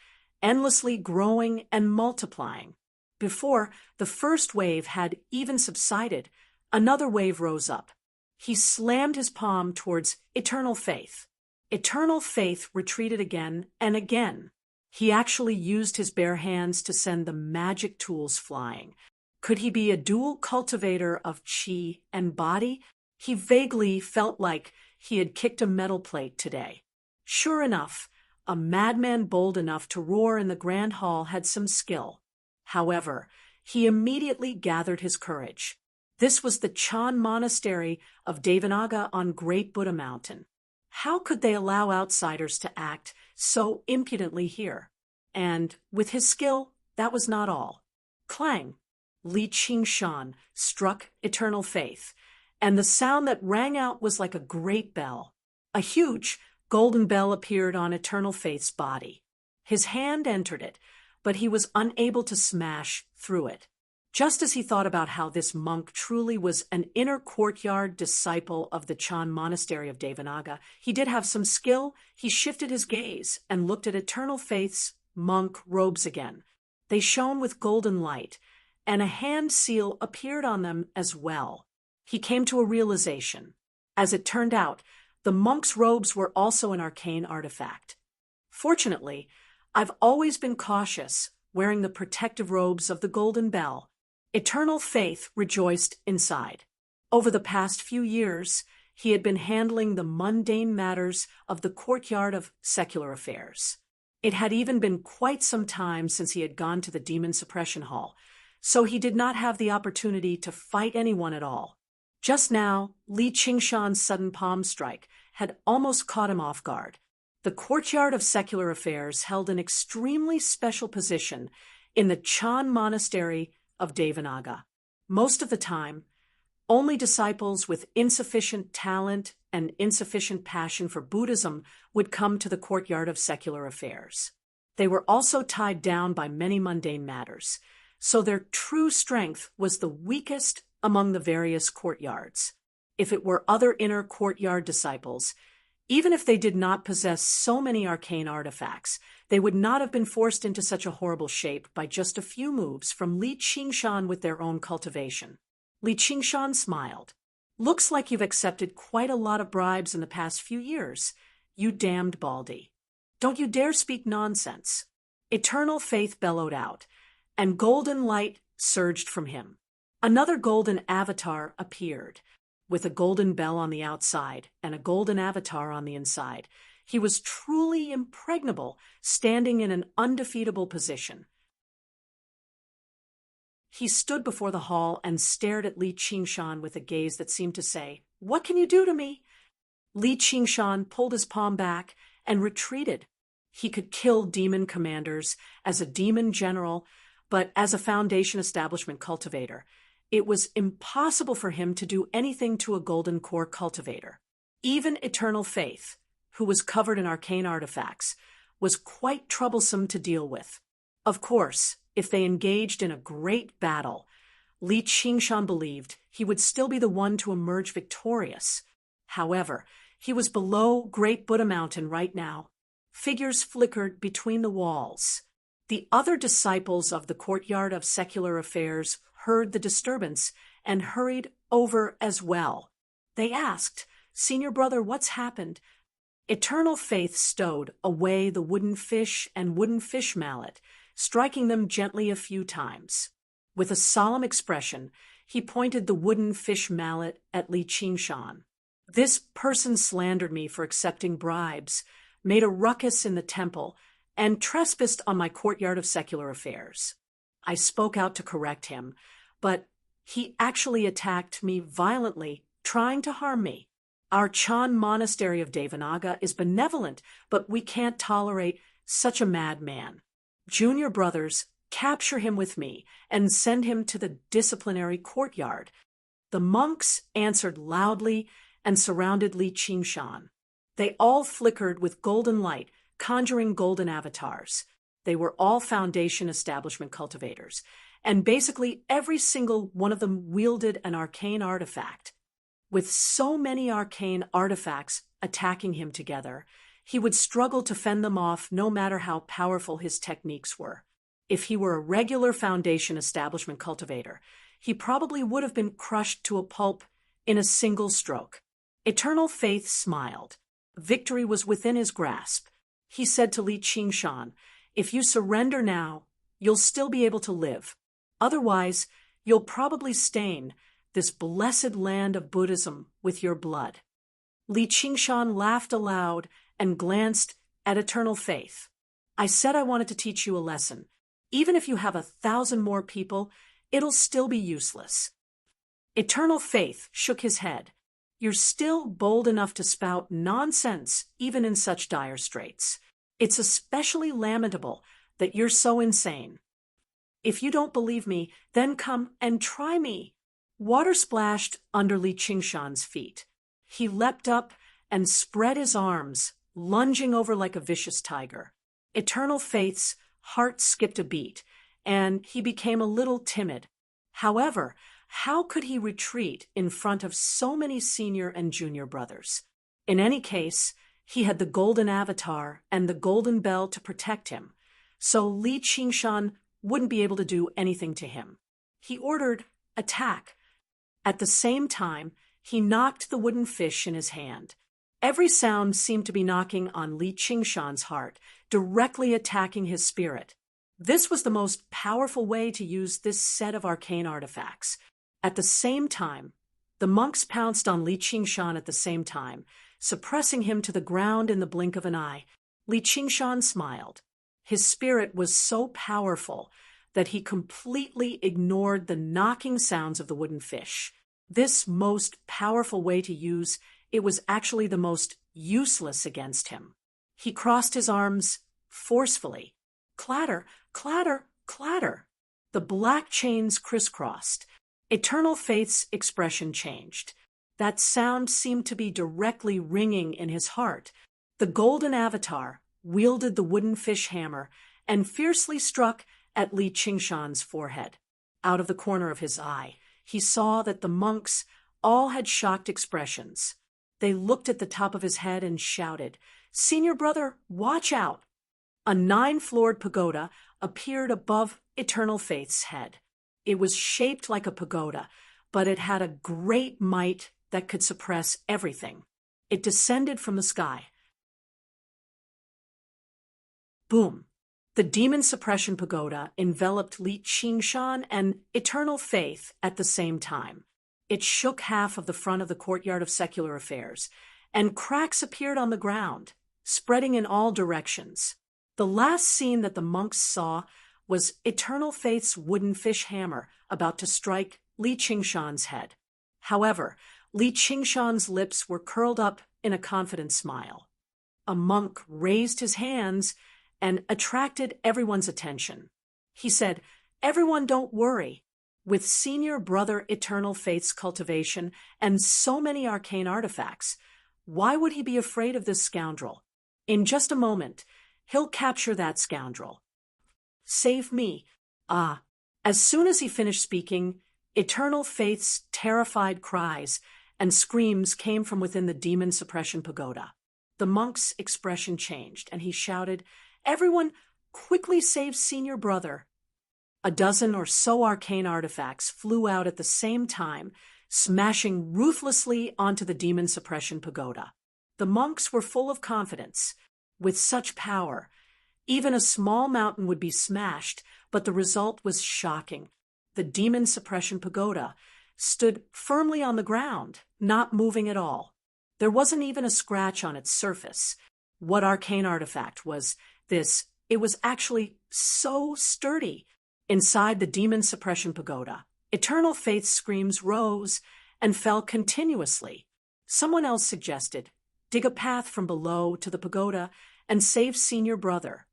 endlessly growing and multiplying. Before the first wave had even subsided, another wave rose up. He slammed his palm towards Eternal Faith. Eternal Faith retreated again and again. He actually used his bare hands to send the magic tools flying. Could he be a dual cultivator of qi and body? He vaguely felt like he had kicked a metal plate today. Sure enough, a madman bold enough to roar in the grand hall had some skill. However, he immediately gathered his courage. This was the Chan Monastery of Devanaga on Great Buddha Mountain. How could they allow outsiders to act so impudently here? And with his skill, that was not all. Clang! Li Qingshan struck Eternal Faith, and the sound that rang out was like a great bell. A huge golden bell appeared on Eternal Faith's body. His hand entered it, but he was unable to smash through it. Just as he thought about how this monk truly was an inner courtyard disciple of the Chan Monastery of Devanaga, he did have some skill. He shifted his gaze and looked at Eternal Faith's monk robes again. They shone with golden light, and a hand seal appeared on them as well. He came to a realization. As it turned out, the monk's robes were also an arcane artifact. Fortunately, I've always been cautious, wearing the protective robes of the Golden Bell. Eternal Faith rejoiced inside. Over the past few years, he had been handling the mundane matters of the courtyard of secular affairs. It had even been quite some time since he had gone to the Demon Suppression Hall, so he did not have the opportunity to fight anyone at all. Just now, Li Qingshan's sudden palm strike had almost caught him off guard. The courtyard of secular affairs held an extremely special position in the Chan Monastery of Devanaga. Most of the time, only disciples with insufficient talent and insufficient passion for Buddhism would come to the courtyard of secular affairs. They were also tied down by many mundane matters, so their true strength was the weakest among the various courtyards. If it were other inner courtyard disciples, even if they did not possess so many arcane artifacts, they would not have been forced into such a horrible shape by just a few moves from Li Qingshan with their own cultivation. Li Qingshan smiled. Looks like you've accepted quite a lot of bribes in the past few years, you damned baldy. Don't you dare speak nonsense. Eternal Faith bellowed out, and golden light surged from him. Another golden avatar appeared, with a golden bell on the outside and a golden avatar on the inside. He was truly impregnable, standing in an undefeatable position. He stood before the hall and stared at Li Qingshan with a gaze that seemed to say, "What can you do to me?" Li Qingshan pulled his palm back and retreated. He could kill demon commanders as a demon general, but as a Foundation establishment cultivator, it was impossible for him to do anything to a golden core cultivator. Even Eternal Faith, who was covered in arcane artifacts, was quite troublesome to deal with. Of course, if they engaged in a great battle, Li Qingshan believed he would still be the one to emerge victorious. However, he was below Great Buddha Mountain right now. Figures flickered between the walls. The other disciples of the courtyard of secular affairs heard the disturbance and hurried over as well. They asked, "Senior brother, what's happened?" Eternal Faith stowed away the wooden fish and wooden fish mallet, striking them gently a few times. With a solemn expression, he pointed the wooden fish mallet at Li Qingshan. "This person slandered me for accepting bribes, made a ruckus in the temple, and trespassed on my courtyard of secular affairs. I spoke out to correct him, but he actually attacked me violently, trying to harm me. Our Chan Monastery of Devanaga is benevolent, but we can't tolerate such a madman. Junior brothers, Capture him with me and send him to the disciplinary courtyard." The monks answered loudly and surrounded Li Qingshan. They all flickered with golden light, conjuring golden avatars. They were all Foundation establishment cultivators, and basically every single one of them wielded an arcane artifact. With so many arcane artifacts attacking him together, he would struggle to fend them off no matter how powerful his techniques were. If he were a regular Foundation establishment cultivator, he probably would have been crushed to a pulp in a single stroke. Eternal Faith smiled. Victory was within his grasp. He said to Li Qingshan, "If you surrender now, you'll still be able to live. Otherwise, you'll probably stain this blessed land of Buddhism with your blood." Li Qingshan laughed aloud and glanced at Eternal Faith. "I said I wanted to teach you a lesson. Even if you have 1,000 more people, it'll still be useless." Eternal Faith shook his head. "You're still bold enough to spout nonsense even in such dire straits. It's especially lamentable that you're so insane. If you don't believe me, then come and try me." Water splashed under Li Qingshan's feet. He leapt up and spread his arms, lunging over like a vicious tiger. Eternal Faith's heart skipped a beat, and he became a little timid. However, how could he retreat in front of so many senior and junior brothers? In any case, he had the golden avatar and the golden bell to protect him, so Li Qingshan wouldn't be able to do anything to him. He ordered, "Attack." At the same time, he knocked the wooden fish in his hand. Every sound seemed to be knocking on Li Qingshan's heart, directly attacking his spirit. This was the most powerful way to use this set of arcane artifacts. At the same time, the monks pounced on Li Qingshan at the same time, suppressing him to the ground in the blink of an eye. Li Qingshan smiled. His spirit was so powerful that he completely ignored the knocking sounds of the wooden fish. This most powerful way to use it was actually the most useless against him. He crossed his arms forcefully. Clatter, clatter, clatter. The black chains crisscrossed. Eternal Faith's expression changed. That sound seemed to be directly ringing in his heart. The golden avatar wielded the wooden fish hammer and fiercely struck at Li Qingshan's forehead. Out of the corner of his eye, he saw that the monks all had shocked expressions. They looked at the top of his head and shouted, "Senior brother, watch out!" A 9-floored pagoda appeared above Eternal Faith's head. It was shaped like a pagoda, but it had a great might that could suppress everything. It descended from the sky. Boom! The demon suppression pagoda enveloped Li Qingshan and Eternal Faith at the same time. It shook half of the front of the courtyard of secular affairs, and cracks appeared on the ground, spreading in all directions. The last scene that the monks saw was Eternal Faith's wooden fish hammer about to strike Li Qingshan's head. However, Li Qingshan's lips were curled up in a confident smile. A monk raised his hands and attracted everyone's attention. He said, "Everyone, don't worry. With senior brother Eternal Faith's cultivation and so many arcane artifacts, why would he be afraid of this scoundrel? In just a moment, he'll capture that scoundrel. Save me." As soon as he finished speaking, Eternal Faith's terrified cries and screams came from within the demon suppression pagoda. The monk's expression changed, and he shouted, "Everyone, quickly save senior brother." A dozen or so arcane artifacts flew out at the same time, smashing ruthlessly onto the demon suppression pagoda. The monks were full of confidence. With such power, even a small mountain would be smashed, but the result was shocking. The demon suppression pagoda stood firmly on the ground, not moving at all. There wasn't even a scratch on its surface. What arcane artifact was this? It was actually so sturdy. Inside the demon suppression pagoda, Eternal Faith's screams rose and fell continuously. Someone else suggested, "Dig a path from below to the pagoda and save senior brother."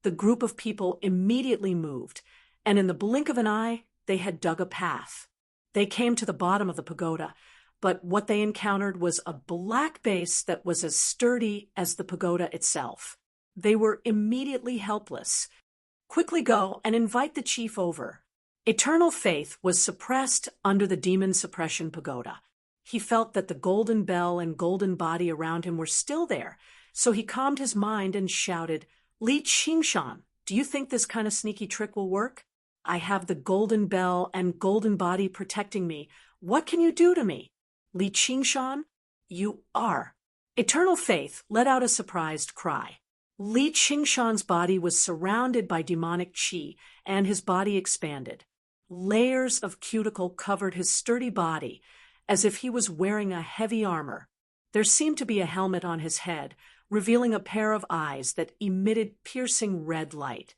The group of people immediately moved, and in the blink of an eye, they had dug a path. They came to the bottom of the pagoda, but what they encountered was a black base that was as sturdy as the pagoda itself. They were immediately helpless. "Quickly go and invite the chief over." Eternal Faith was suppressed under the demon suppression pagoda. He felt that the golden bell and golden body around him were still there, so he calmed his mind and shouted, "Li Qingshan, do you think this kind of sneaky trick will work? I have the golden bell and golden body protecting me. What can you do to me?" "Li Qingshan, you are." Eternal Faith let out a surprised cry. Li Qingshan's body was surrounded by demonic qi, and his body expanded. Layers of cuticle covered his sturdy body, as if he was wearing a heavy armor. There seemed to be a helmet on his head, revealing a pair of eyes that emitted piercing red light.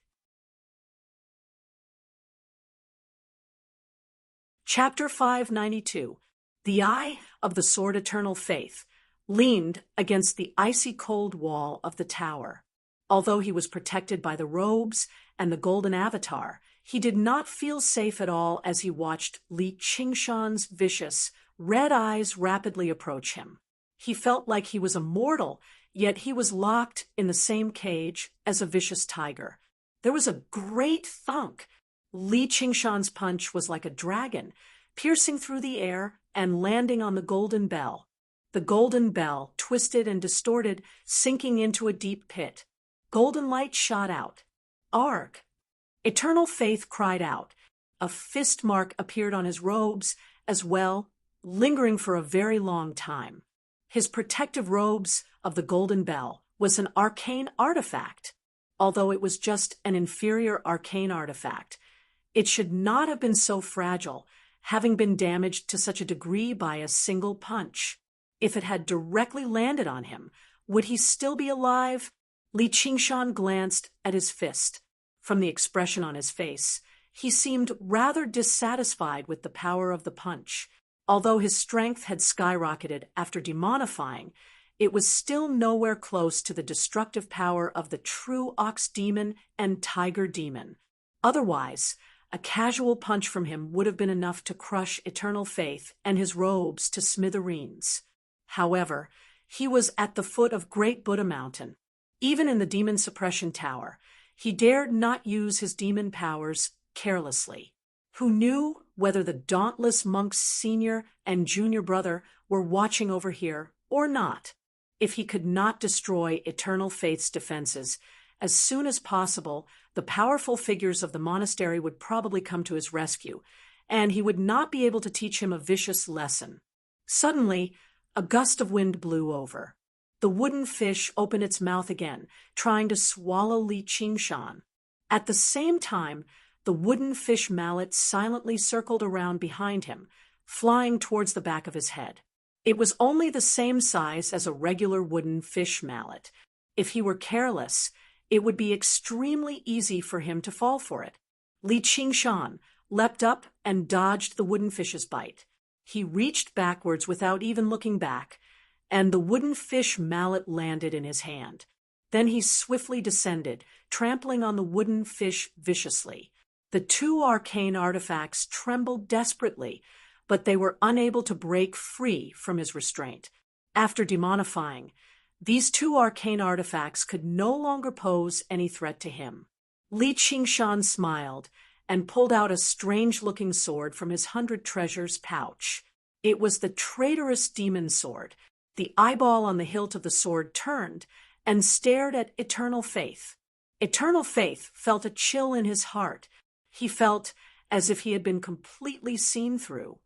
Chapter 592. The Eye of the Sword Eternal Faith leaned against the icy cold wall of the tower. Although he was protected by the robes and the golden avatar, he did not feel safe at all as he watched Li Qingshan's vicious, red eyes rapidly approach him. He felt like he was a mortal, yet he was locked in the same cage as a vicious tiger. There was a great thunk. Li Qingshan's punch was like a dragon, piercing through the air and landing on the golden bell. The golden bell twisted and distorted, sinking into a deep pit. Golden light shot out. "Arg!" Eternal Faith cried out. A fist mark appeared on his robes as well, lingering for a very long time. His protective robes of the golden bell was an arcane artifact. Although it was just an inferior arcane artifact, it should not have been so fragile, having been damaged to such a degree by a single punch. If it had directly landed on him, would he still be alive? Li Qingshan glanced at his fist. From the expression on his face, he seemed rather dissatisfied with the power of the punch. Although his strength had skyrocketed after demonifying, it was still nowhere close to the destructive power of the true ox demon and tiger demon. Otherwise, a casual punch from him would have been enough to crush Eternal Faith and his robes to smithereens. However, he was at the foot of Great Buddha Mountain. Even in the demon suppression tower, he dared not use his demon powers carelessly. Who knew whether the dauntless monk's senior and junior brother were watching over here or not? If he could not destroy Eternal Faith's defenses, as soon as possible, the powerful figures of the monastery would probably come to his rescue, and he would not be able to teach him a vicious lesson. Suddenly, a gust of wind blew over. The wooden fish opened its mouth again, trying to swallow Li Qingshan. At the same time, the wooden fish mallet silently circled around behind him, flying towards the back of his head. It was only the same size as a regular wooden fish mallet. If he were careless, it would be extremely easy for him to fall for it. Li Qingshan leapt up and dodged the wooden fish's bite. He reached backwards without even looking back, and the wooden fish mallet landed in his hand. Then he swiftly descended, trampling on the wooden fish viciously. The two arcane artifacts trembled desperately, but they were unable to break free from his restraint. After demonifying, these two arcane artifacts could no longer pose any threat to him. Li Qingshan smiled and pulled out a strange-looking sword from his 100 treasures pouch. It was the traitorous demon sword. The eyeball on the hilt of the sword turned and stared at Eternal Faith. Eternal Faith felt a chill in his heart. He felt as if he had been completely seen through.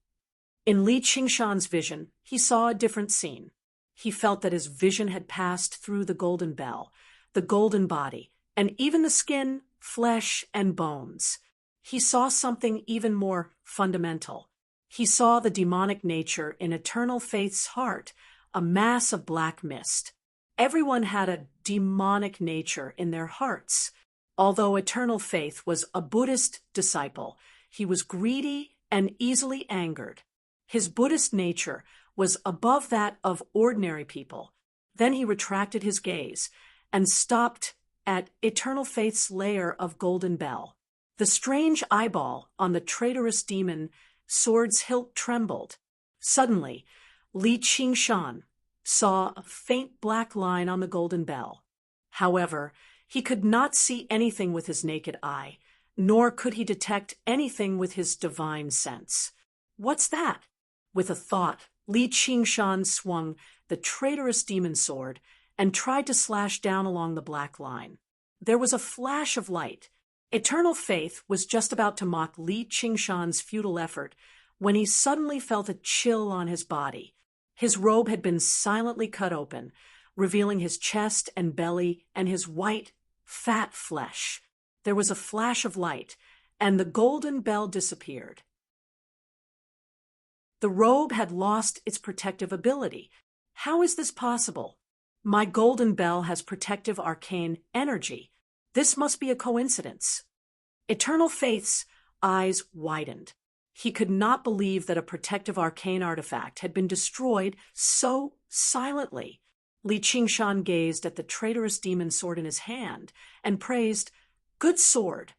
In Li Qingshan's vision, he saw a different scene. He felt that his vision had passed through the golden bell, the golden body, and even the skin, flesh, and bones. He saw something even more fundamental. He saw the demonic nature in Eternal Faith's heart, a mass of black mist. Everyone had a demonic nature in their hearts. Although Eternal Faith was a Buddhist disciple, he was greedy and easily angered. His Buddhist nature was above that of ordinary people. Then he retracted his gaze and stopped at Eternal Faith's layer of golden bell. The strange eyeball on the traitorous demon sword's hilt trembled. Suddenly, Li Qingshan saw a faint black line on the golden bell. However, he could not see anything with his naked eye, nor could he detect anything with his divine sense. What's that? With a thought, Li Qingshan swung the traitorous demon sword and tried to slash down along the black line. There was a flash of light. Eternal Faith was just about to mock Li Qingshan's futile effort when he suddenly felt a chill on his body. His robe had been silently cut open, revealing his chest and belly and his white, fat flesh. There was a flash of light, and the golden bell disappeared. The robe had lost its protective ability. How is this possible? My golden bell has protective arcane energy. This must be a coincidence. Eternal Faith's eyes widened. He could not believe that a protective arcane artifact had been destroyed so silently. Li Qingshan gazed at the traitorous demon sword in his hand and praised, "Good sword."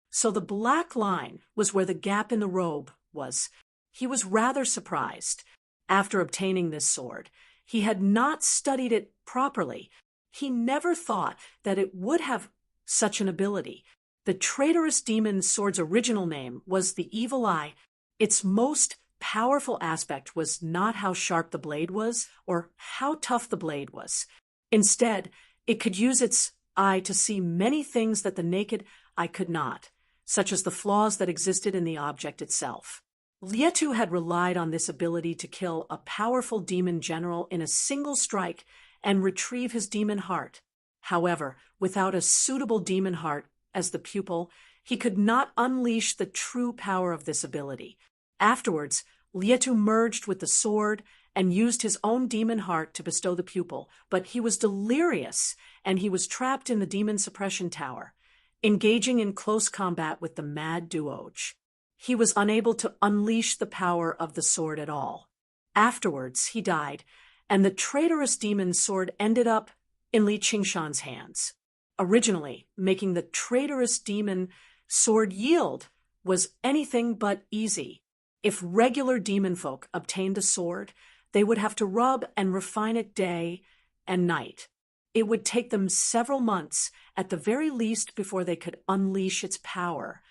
So the black line was where the gap in the robe was. He was rather surprised. After obtaining this sword, he had not studied it properly. He never thought that it would have such an ability. The traitorous demon sword's original name was the Evil Eye. Its most powerful aspect was not how sharp the blade was or how tough the blade was. Instead, it could use its eye to see many things that the naked eye could not, such as the flaws that existed in the object itself. Lietu had relied on this ability to kill a powerful demon general in a single strike and retrieve his demon heart. However, without a suitable demon heart as the pupil, he could not unleash the true power of this ability. Afterwards, Lietu merged with the sword and used his own demon heart to bestow the pupil, but he was delirious and he was trapped in the demon suppression tower, engaging in close combat with the mad Duoge. He was unable to unleash the power of the sword at all. Afterwards, he died, and the traitorous demon sword ended up in Li Qingshan's hands. Originally, making the traitorous demon sword yield was anything but easy. If regular demon folk obtained a sword, they would have to rub and refine it day and night. It would take them several months at the very least before they could unleash its power.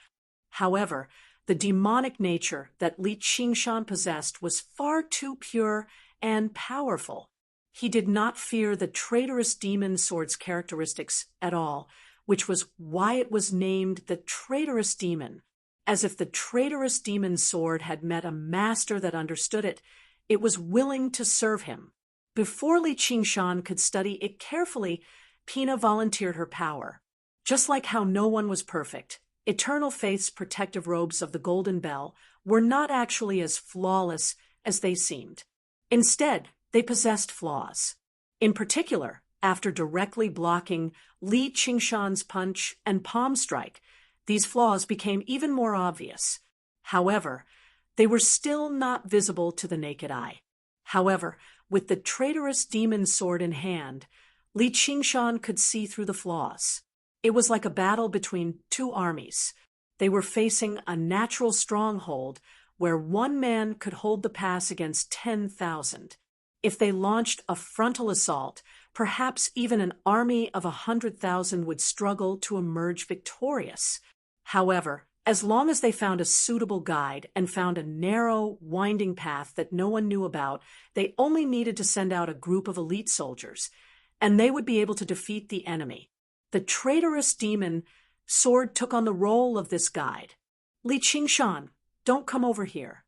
However, the demonic nature that Li Qingshan possessed was far too pure and powerful. He did not fear the traitorous demon sword's characteristics at all, which was why it was named the traitorous demon. As if the traitorous demon sword had met a master that understood it, it was willing to serve him. Before Li Qingshan could study it carefully, Pina volunteered her power. Just like how no one was perfect, Eternal Faith's protective robes of the Golden Bell were not actually as flawless as they seemed. Instead, they possessed flaws. In particular, after directly blocking Li Qingshan's punch and palm strike, these flaws became even more obvious. However, they were still not visible to the naked eye. However, with the traitorous demon sword in hand, Li Qingshan could see through the flaws. It was like a battle between two armies. They were facing a natural stronghold where one man could hold the pass against 10,000. If they launched a frontal assault, perhaps even an army of 100,000 would struggle to emerge victorious. However, as long as they found a suitable guide and found a narrow, winding path that no one knew about, they only needed to send out a group of elite soldiers, and they would be able to defeat the enemy. The traitorous demon sword took on the role of this guide. Li Qingshan, don't come over here.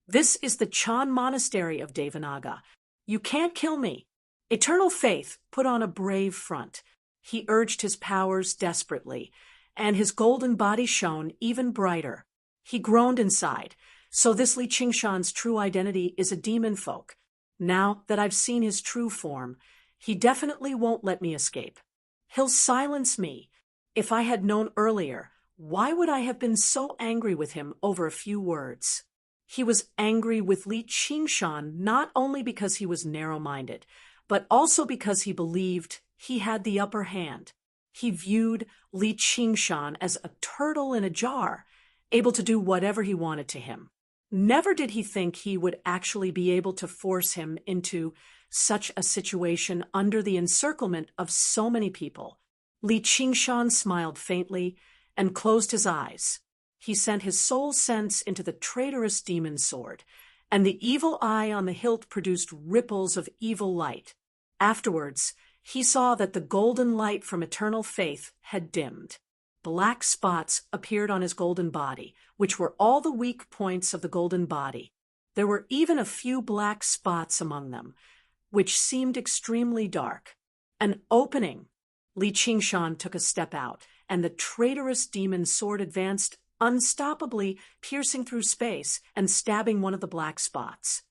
This is the Chan Monastery of Devanaga. You can't kill me. Eternal Faith put on a brave front. He urged his powers desperately, and his golden body shone even brighter. He groaned inside. So this Li Qingshan's true identity is a demon folk. Now that I've seen his true form, he definitely won't let me escape. He'll silence me. If I had known earlier, why would I have been so angry with him over a few words? He was angry with Li Qingshan not only because he was narrow-minded, but also because he believed he had the upper hand. He viewed Li Qingshan as a turtle in a jar, able to do whatever he wanted to him. Never did he think he would actually be able to force him into such a situation under the encirclement of so many people. Li Qingshan smiled faintly and closed his eyes. He sent his soul sense into the traitorous demon sword, and the evil eye on the hilt produced ripples of evil light. Afterwards, he saw that the golden light from eternal faith had dimmed. Black spots appeared on his golden body, which were all the weak points of the golden body. There were even a few black spots among them, which seemed extremely dark. An opening. Li Qingshan took a step out, and the traitorous demon sword advanced unstoppably, piercing through space and stabbing one of the black spots.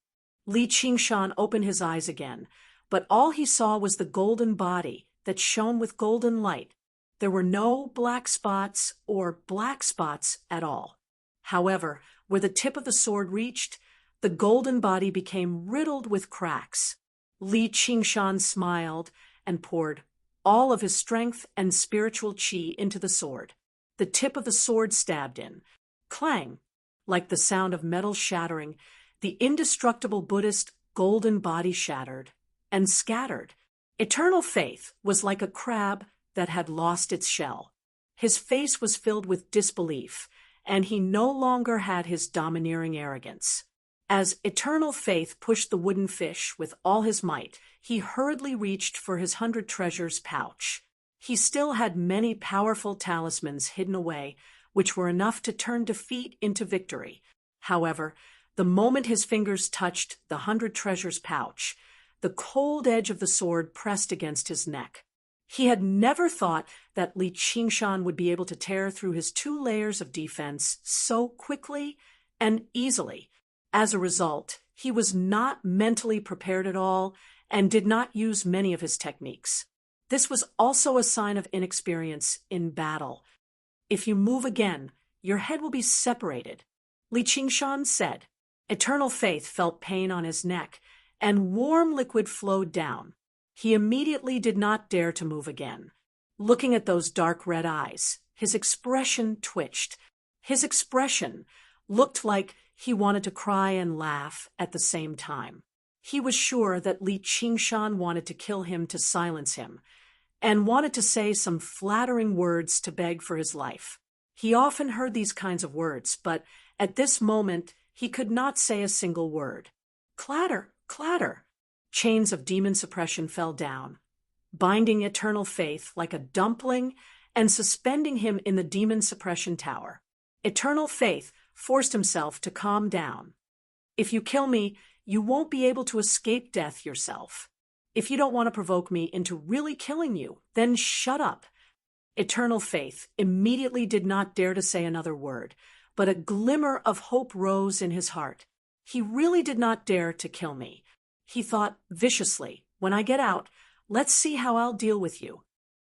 Li Qingshan opened his eyes again, but all he saw was the golden body that shone with golden light. There were no black spots or black spots at all. However, where the tip of the sword reached, the golden body became riddled with cracks. Li Qingshan smiled and poured all of his strength and spiritual qi into the sword. The tip of the sword stabbed in. Clang! Like the sound of metal shattering, the indestructible Buddhist golden body shattered and scattered. Eternal faith was like a crab that had lost its shell. His face was filled with disbelief, and he no longer had his domineering arrogance. As eternal faith pushed the wooden fish with all his might, he hurriedly reached for his 100 treasures pouch. He still had many powerful talismans hidden away, which were enough to turn defeat into victory. However, the moment his fingers touched the 100 treasures pouch, the cold edge of the sword pressed against his neck. He had never thought that Li Qingshan would be able to tear through his 2 layers of defense so quickly and easily. As a result, he was not mentally prepared at all and did not use many of his techniques. This was also a sign of inexperience in battle. If you move again, your head will be separated, Li Qingshan said. Eternal faith felt pain on his neck, and warm liquid flowed down. He immediately did not dare to move again. Looking at those dark red eyes, his expression twitched. His expression looked like he wanted to cry and laugh at the same time. He was sure that Li Qingshan wanted to kill him to silence him, and wanted to say some flattering words to beg for his life. He often heard these kinds of words, but at this moment he could not say a single word. Clatter, clatter. Chains of demon suppression fell down, binding eternal faith like a dumpling and suspending him in the demon suppression tower. Eternal faith forced himself to calm down. If you kill me, you won't be able to escape death yourself. If you don't want to provoke me into really killing you, then shut up. Eternal faith immediately did not dare to say another word, but a glimmer of hope rose in his heart. He really did not dare to kill me. He thought viciously, when I get out, let's see how I'll deal with you.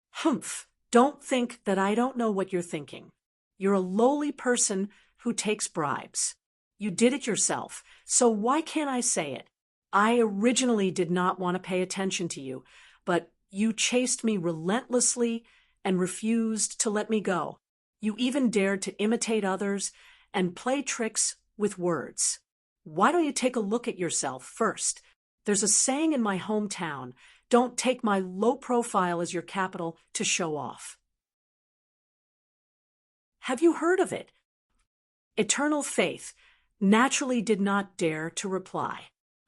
Humph, don't think that I don't know what you're thinking. You're a lowly person who takes bribes. You did it yourself, so why can't I say it? I originally did not want to pay attention to you, but you chased me relentlessly and refused to let me go. You even dared to imitate others and play tricks with words. Why don't you take a look at yourself first? There's a saying in my hometown, don't take my low profile as your capital to show off. Have you heard of it? Eternal faith naturally did not dare to reply.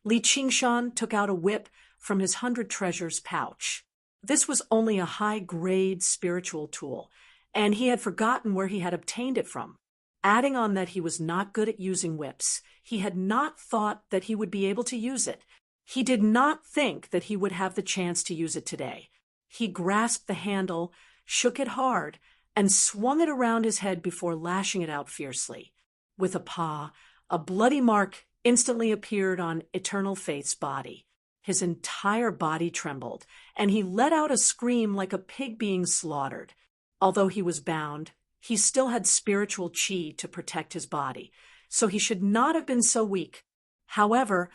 Li Qingshan took out a whip from his 100 treasures pouch. This was only a high-grade spiritual tool, and he had forgotten where he had obtained it from. Adding on that he was not good at using whips, he had not thought that he would be able to use it. He did not think that he would have the chance to use it today. He grasped the handle, shook it hard, and swung it around his head before lashing it out fiercely. With a paw, a bloody mark instantly appeared on Eternal Faith's body. His entire body trembled, and he let out a scream like a pig being slaughtered. Although he was bound, he still had spiritual qi to protect his body, so he should not have been so weak. However,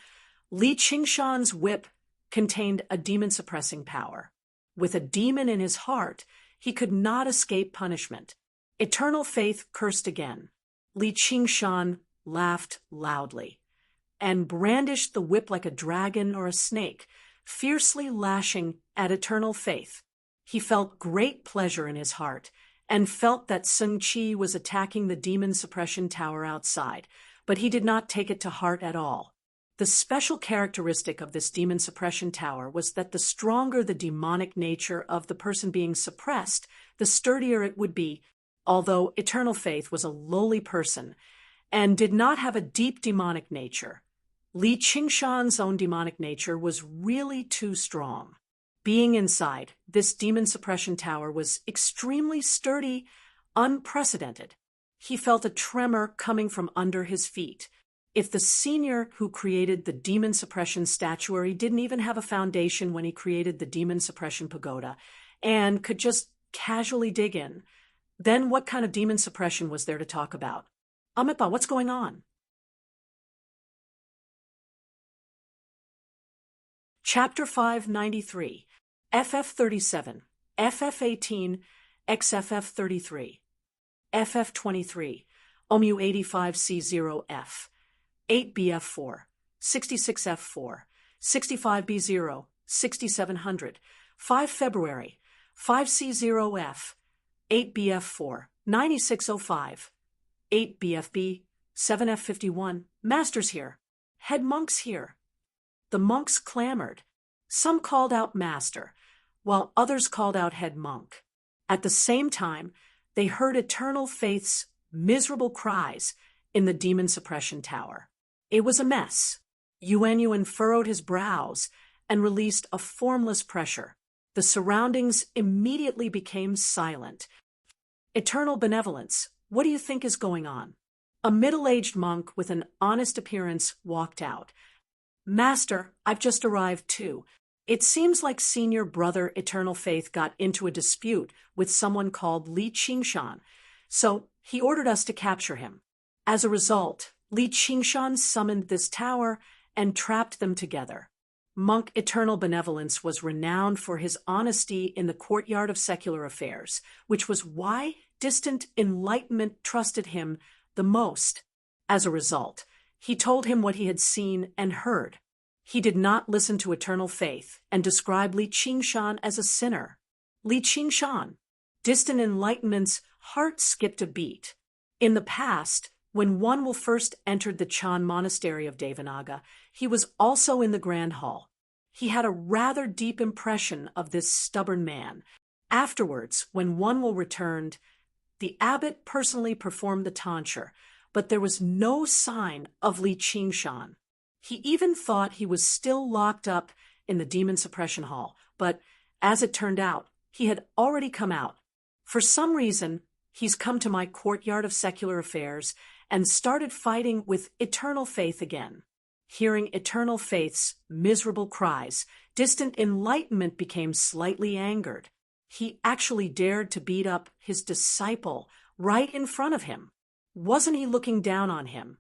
Li Qingshan's whip contained a demon-suppressing power. With a demon in his heart, he could not escape punishment. Eternal Faith cursed again. Li Qingshan laughed loudly and brandished the whip like a dragon or a snake, fiercely lashing at Eternal Faith. He felt great pleasure in his heart and felt that Sun Qi was attacking the demon suppression tower outside, but he did not take it to heart at all. The special characteristic of this demon suppression tower was that the stronger the demonic nature of the person being suppressed, the sturdier it would be, although Eternal Faith was a lowly person and did not have a deep demonic nature. Li Qingshan's own demonic nature was really too strong. Being inside, this demon suppression tower was extremely sturdy, unprecedented. He felt a tremor coming from under his feet. If the senior who created the demon suppression statuary didn't even have a foundation when he created the demon suppression pagoda and could just casually dig in, then what kind of demon suppression was there to talk about? Amipa, what's going on? Chapter 593, FF37, FF18, XFF33, FF23, OMU85C0F, 8BF4, 66F4, 65B0, 6700, 5 February, 5C0F, 8BF4, 9605, 8BFB, 7F51, Master's here. Head Monk's here. The monks clamored. Some called out Master, while others called out Head Monk. At the same time, they heard Eternal Faith's miserable cries in the demon suppression tower. It was a mess. Yuan furrowed his brows and released a formless pressure. The surroundings immediately became silent. Eternal Benevolence, what do you think is going on? A middle-aged monk with an honest appearance walked out. Master, I've just arrived too. It seems like Senior Brother Eternal Faith got into a dispute with someone called Li Qingshan, so he ordered us to capture him. As a result, Li Qingshan summoned this tower and trapped them together. Monk Eternal Benevolence was renowned for his honesty in the courtyard of secular affairs, which was why distant enlightenment trusted him the most. As a result, he told him what he had seen and heard. He did not listen to Eternal Faith and described Li Qingshan as a sinner. Li Qingshan, distant enlightenment's heart skipped a beat. In the past, when One Will first entered the Chan monastery of Devanaga, he was also in the Grand Hall. He had a rather deep impression of this stubborn man. Afterwards, when One Will returned, the abbot personally performed the tonsure, but there was no sign of Li Qingshan. He even thought he was still locked up in the demon suppression hall, but as it turned out, he had already come out. For some reason, he's come to my courtyard of secular affairs and started fighting with Eternal Faith again. Hearing Eternal Faith's miserable cries, distant enlightenment became slightly angered. He actually dared to beat up his disciple right in front of him. Wasn't he looking down on him,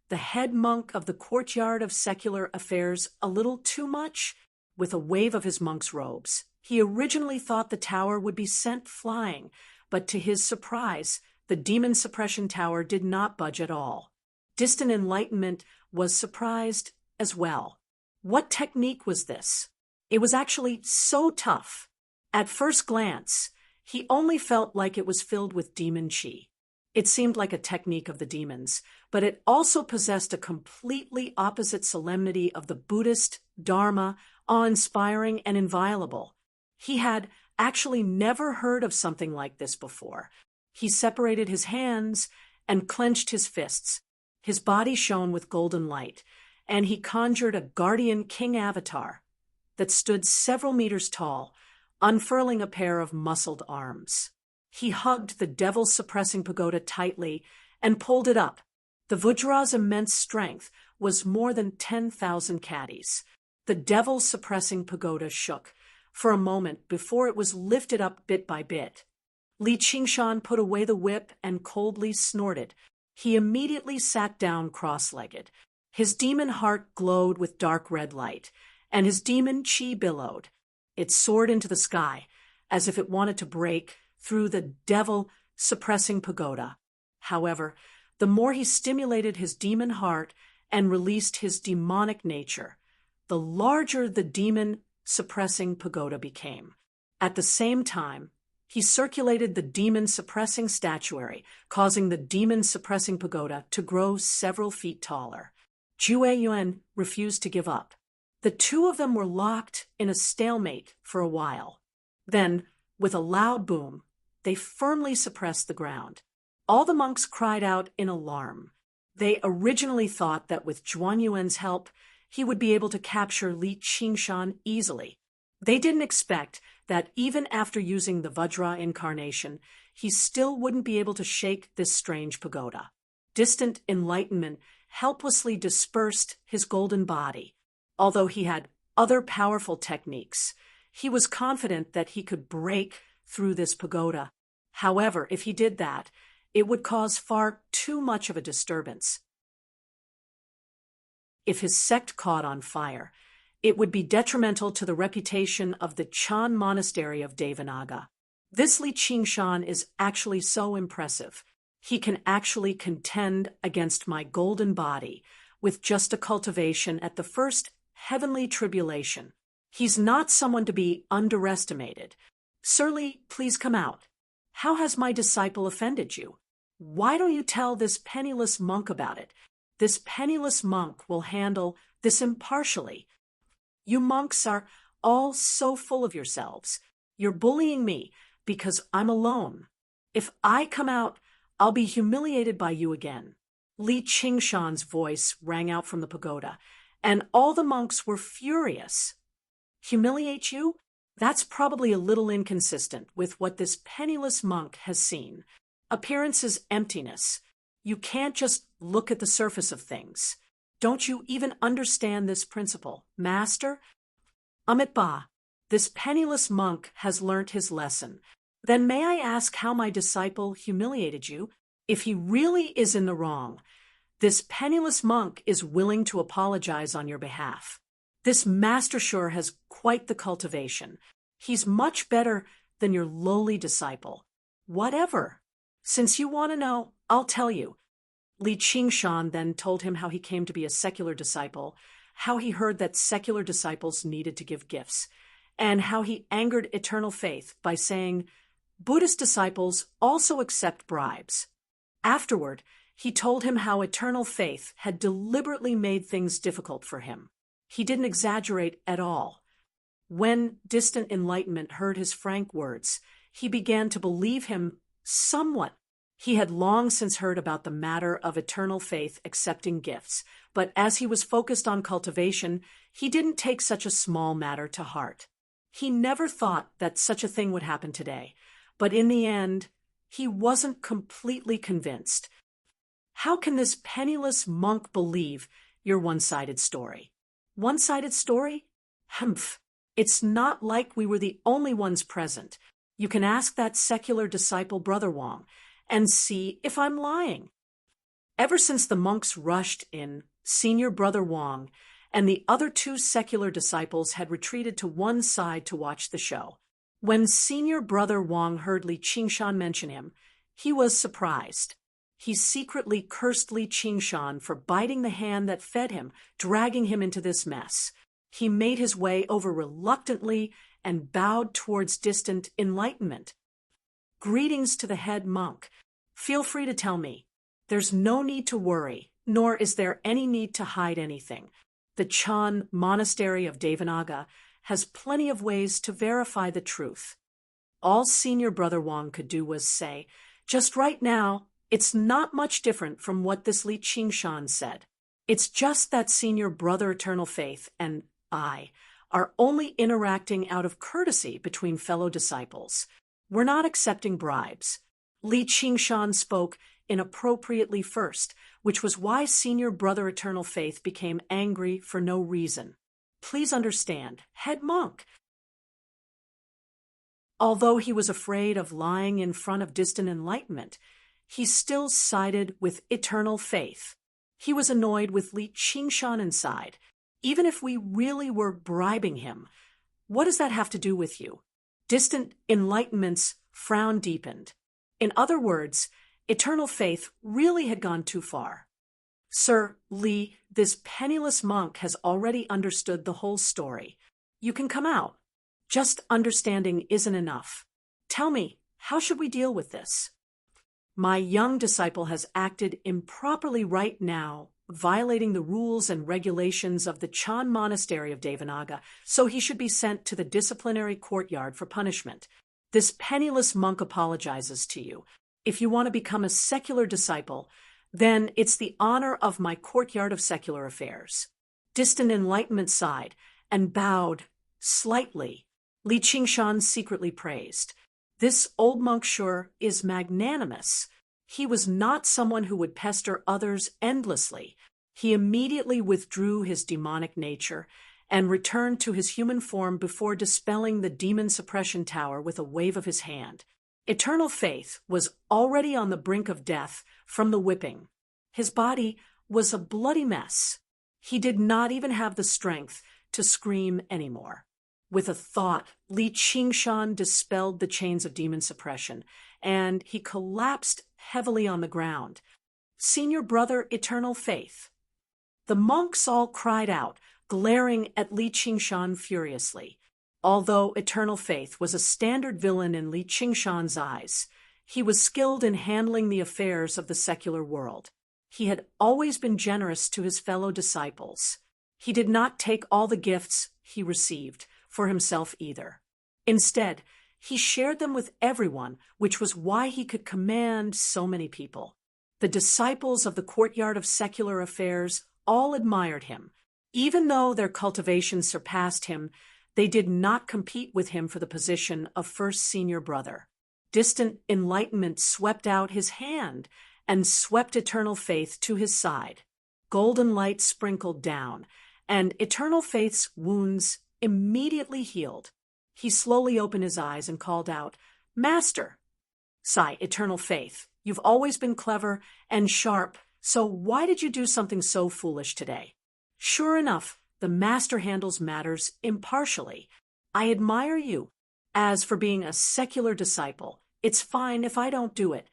the head monk of the courtyard of secular affairs, a little too much? With a wave of his monk's robes, he originally thought the tower would be sent flying, but to his surprise, the demon suppression tower did not budge at all. Distant enlightenment was surprised as well. What technique was this? It was actually so tough. At first glance, he only felt like it was filled with demon chi. It seemed like a technique of the demons, but it also possessed a completely opposite solemnity of the Buddhist Dharma, awe-inspiring and inviolable. He had actually never heard of something like this before. He separated his hands and clenched his fists. His body shone with golden light, and he conjured a guardian king avatar that stood several meters tall, unfurling a pair of muscled arms. He hugged the devil-suppressing pagoda tightly and pulled it up. The Vajra's immense strength was more than 10,000 caddies. The devil-suppressing pagoda shook for a moment before it was lifted up bit by bit. Li Qingshan put away the whip and coldly snorted. He immediately sat down cross-legged. His demon heart glowed with dark red light, and his demon chi billowed. It soared into the sky, as if it wanted to break through the devil-suppressing pagoda. However, the more he stimulated his demon heart and released his demonic nature, the larger the demon-suppressing pagoda became. At the same time, he circulated the demon-suppressing statuary, causing the demon-suppressing pagoda to grow several feet taller. Jue Yuan refused to give up. The two of them were locked in a stalemate for a while. Then, with a loud boom, they firmly suppressed the ground. All the monks cried out in alarm. They originally thought that with Zhuan Yuan's help, he would be able to capture Li Qingshan easily. They didn't expect that even after using the Vajra incarnation, he still wouldn't be able to shake this strange pagoda. Distant enlightenment helplessly dispersed his golden body. Although he had other powerful techniques, he was confident that he could break through this pagoda. However, if he did that, it would cause far too much of a disturbance. If his sect caught on fire, it would be detrimental to the reputation of the Chan monastery of Devanaga. This Li Qingshan is actually so impressive. He can actually contend against my golden body with just a cultivation at the first heavenly tribulation. He's not someone to be underestimated. Sir Li, please come out. How has my disciple offended you? Why don't you tell this penniless monk about it? This penniless monk will handle this impartially. You monks are all so full of yourselves. You're bullying me because I'm alone. If I come out, I'll be humiliated by you again. Li Qingshan's voice rang out from the pagoda, and all the monks were furious. Humiliate you? That's probably a little inconsistent with what this penniless monk has seen. Appearance is emptiness. You can't just look at the surface of things. Don't you even understand this principle, Master? Amit Ba, this penniless monk has learnt his lesson. Then may I ask how my disciple humiliated you? If he really is in the wrong, this penniless monk is willing to apologize on your behalf. This Master sure has quite the cultivation. He's much better than your lowly disciple. Whatever. Since you want to know, I'll tell you. Li Qingshan then told him how he came to be a secular disciple, how he heard that secular disciples needed to give gifts, and how he angered eternal faith by saying, Buddhist disciples also accept bribes. Afterward, he told him how eternal faith had deliberately made things difficult for him. He didn't exaggerate at all. When distant enlightenment heard his frank words, he began to believe him somewhat. He had long since heard about the matter of eternal faith accepting gifts, but as he was focused on cultivation, he didn't take such a small matter to heart. He never thought that such a thing would happen today, but in the end, he wasn't completely convinced. How can this penniless monk believe your one-sided story? One-sided story? Humph. It's not like we were the only ones present. You can ask that secular disciple Brother Wang and see if I'm lying. Ever since the monks rushed in, Senior Brother Wang and the other two secular disciples had retreated to one side to watch the show. When Senior Brother Wang heard Li Qingshan mention him, he was surprised. He secretly cursed Li Qingshan for biting the hand that fed him, dragging him into this mess. He made his way over reluctantly and bowed towards distant enlightenment. Greetings to the head monk. Feel free to tell me. There's no need to worry, nor is there any need to hide anything. The Chan monastery of Devanaga has plenty of ways to verify the truth. All Senior Brother Wang could do was say, just right now, it's not much different from what this Li Qingshan said. It's just that Senior Brother Eternal Faith and I are only interacting out of courtesy between fellow disciples. We're not accepting bribes. Li Qingshan spoke inappropriately first, which was why Senior Brother Eternal Faith became angry for no reason. Please understand, head monk. Although he was afraid of lying in front of distant enlightenment, he still sided with eternal faith. He was annoyed with Li Qingshan inside. Even if we really were bribing him, What does that have to do with you? Distant Enlightenment's frown deepened. In other words, eternal faith really had gone too far. Sir Li, this penniless monk has already understood the whole story. You can come out. Just understanding isn't enough. Tell me, how should we deal with this? My young disciple has acted improperly right now, violating the rules and regulations of the Chan Monastery of Devanaga, so he should be sent to the disciplinary courtyard for punishment. This penniless monk apologizes to you. If you want to become a secular disciple, then it's the honor of my courtyard of secular affairs. Distant Enlightenment sighed and bowed slightly. Li Qingshan secretly praised. This old monk sure is magnanimous. He was not someone who would pester others endlessly. He immediately withdrew his demonic nature and returned to his human form before dispelling the demon suppression tower with a wave of his hand. Eternal Faith was already on the brink of death from the whipping. His body was a bloody mess. He did not even have the strength to scream anymore. With a thought, Li Qingshan dispelled the chains of demon suppression, and he collapsed heavily on the ground. Senior brother, Eternal Faith. The monks all cried out, glaring at Li Qingshan furiously. Although Eternal Faith was a standard villain in Li Qingshan's eyes, he was skilled in handling the affairs of the secular world. He had always been generous to his fellow disciples. He did not take all the gifts he received for himself either. Instead, he shared them with everyone, which was why he could command so many people. The disciples of the courtyard of secular affairs all admired him. Even though their cultivation surpassed him, they did not compete with him for the position of first senior brother. Distant Enlightenment swept out his hand and swept Eternal Faith to his side. Golden light sprinkled down, and Eternal Faith's wounds immediately healed. He slowly opened his eyes and called out, "Master!" "Sigh, Eternal Faith, you've always been clever and sharp, so why did you do something so foolish today?" "Sure enough, the Master handles matters impartially. I admire you. As for being a secular disciple, it's fine if I don't do it."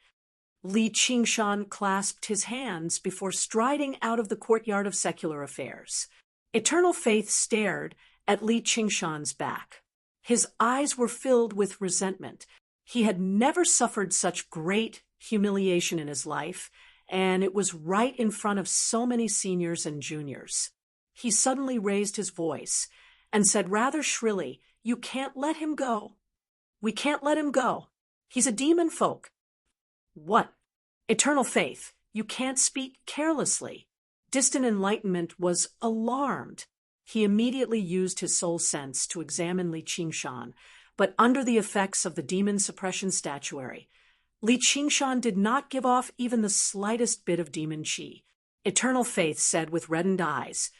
Li Qingshan clasped his hands before striding out of the courtyard of secular affairs. Eternal Faith stared at Li Qingshan's back. His eyes were filled with resentment. He had never suffered such great humiliation in his life, and it was right in front of so many seniors and juniors. He suddenly raised his voice and said rather shrilly, "You can't let him go. We can't let him go. He's a demon folk." "What? Eternal Faith, you can't speak carelessly." Distant Enlightenment was alarmed. He immediately used his soul sense to examine Li Qingshan, but under the effects of the demon suppression statuary, Li Qingshan did not give off even the slightest bit of demon chi. Eternal Faith said with reddened eyes,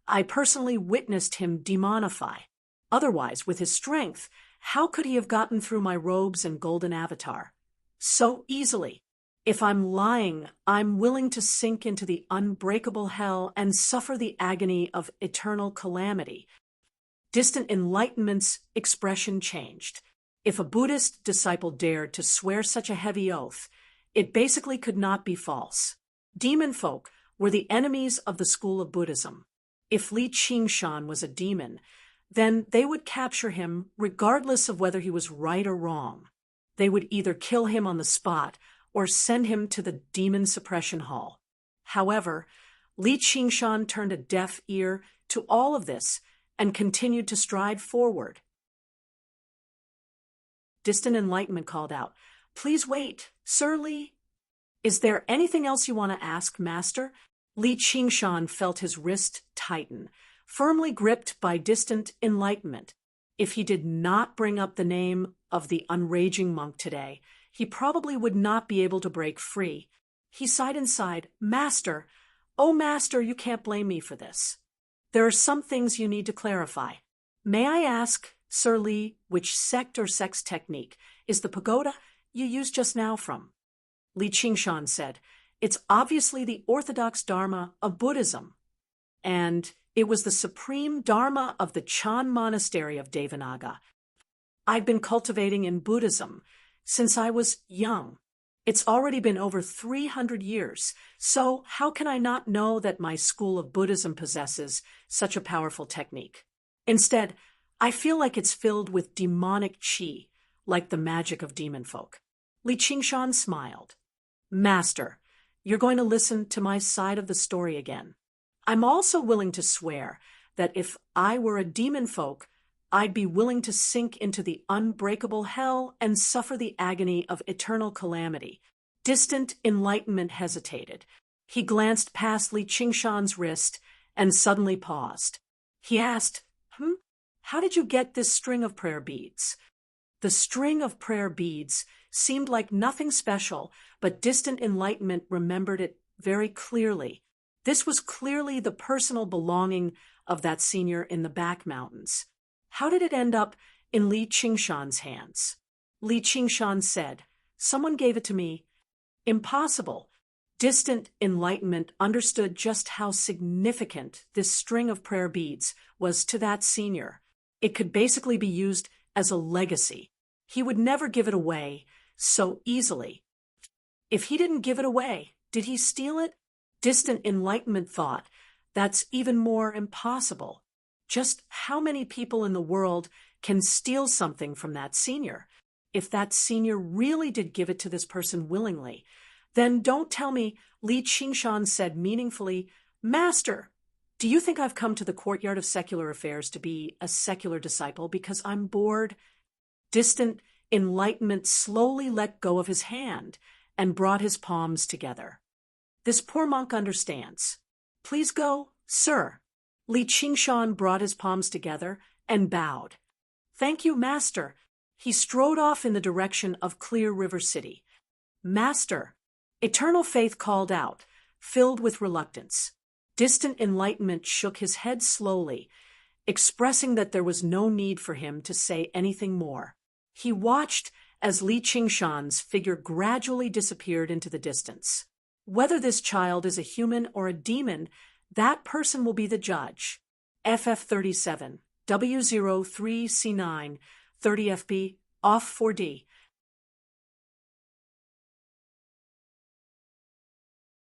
"I personally witnessed him demonify. Otherwise, with his strength, how could he have gotten through my robes and golden avatar? So easily. If I'm lying, I'm willing to sink into the unbreakable hell and suffer the agony of eternal calamity." Distant Enlightenment's expression changed. If a Buddhist disciple dared to swear such a heavy oath, it basically could not be false. Demon folk were the enemies of the school of Buddhism. If Li Qingshan was a demon, then they would capture him regardless of whether he was right or wrong. They would either kill him on the spot or send him to the demon suppression hall. However, Li Qingshan turned a deaf ear to all of this and continued to stride forward. Distant Enlightenment called out, "Please wait, Sir Li." "Is there anything else you want to ask, Master?" Li Qingshan felt his wrist tighten, firmly gripped by Distant Enlightenment. If he did not bring up the name of the unraging monk today, he probably would not be able to break free. He sighed inside, "Master, oh Master, you can't blame me for this. There are some things you need to clarify. May I ask, Sir Li, which sect or sex technique is the pagoda you used just now from?" Li Qingshan said, "It's obviously the orthodox dharma of Buddhism." "And It was the supreme dharma of the Chan monastery of Devanaga. I'd been cultivating in Buddhism since I was young. It's already been over 300 years, so how can I not know that my school of Buddhism possesses such a powerful technique? Instead, I feel like it's filled with demonic qi, like the magic of demon folk. Li Qingshan smiled. Master, you're going to listen to my side of the story again. I'm also willing to swear that if I were a demon folk, I'd be willing to sink into the unbreakable hell and suffer the agony of eternal calamity. Distant enlightenment hesitated. He glanced past Li Qingshan's wrist and suddenly paused. He asked, How did you get this string of prayer beads? The string of prayer beads seemed like nothing special, but distant enlightenment remembered it very clearly. This was clearly the personal belonging of that senior in the back mountains. How did it end up in Li Qingshan's hands? Li Qingshan said, Someone gave it to me. Impossible. Distant enlightenment understood just how significant this string of prayer beads was to that senior. It could basically be used as a legacy. He would never give it away so easily. If he didn't give it away, did he steal it? Distant enlightenment thought, that's even more impossible. Just how many people in the world can steal something from that senior? If that senior really did give it to this person willingly, then don't tell me, Li Qingshan said meaningfully, Master, do you think I've come to the courtyard of secular affairs to be a secular disciple because I'm bored? Distant enlightenment slowly let go of his hand and brought his palms together. This poor monk understands. Please go, sir. Li Qingshan brought his palms together and bowed. Thank you, Master. He strode off in the direction of Clear River City. Master, Eternal Faith called out, filled with reluctance. Distant enlightenment shook his head slowly, expressing that there was no need for him to say anything more. He watched as Li Qingshan's figure gradually disappeared into the distance. Whether this child is a human or a demon, that person will be the judge. FF37, W03C9, 30FB, off 4D.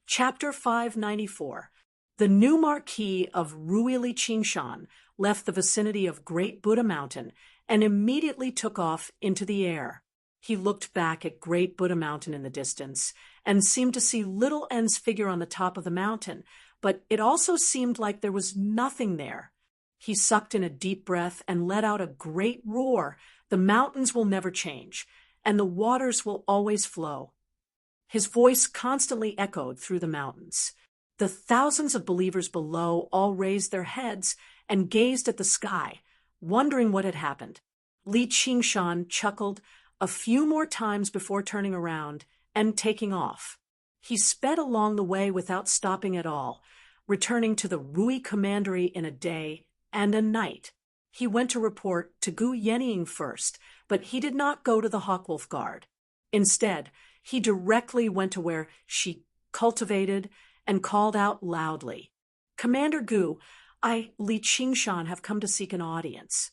Chapter 594. The new Marquis of Li Qingshan left the vicinity of Great Buddha Mountain and immediately took off into the air. He looked back at Great Buddha Mountain in the distance and seemed to see Little N's figure on the top of the mountain, but it also seemed like there was nothing there. He sucked in a deep breath and let out a great roar. The mountains will never change, and the waters will always flow. His voice constantly echoed through the mountains. The thousands of believers below all raised their heads and gazed at the sky, wondering what had happened. Li Qingshan chuckled a few more times before turning around and taking off. He sped along the way without stopping at all, returning to the Rui Commandery in a day and a night. He went to report to Gu Yenying first, but he did not go to the Hawkwolf Guard. Instead, he directly went to where she cultivated and called out loudly, Commander Gu, I, Li Qingshan, have come to seek an audience.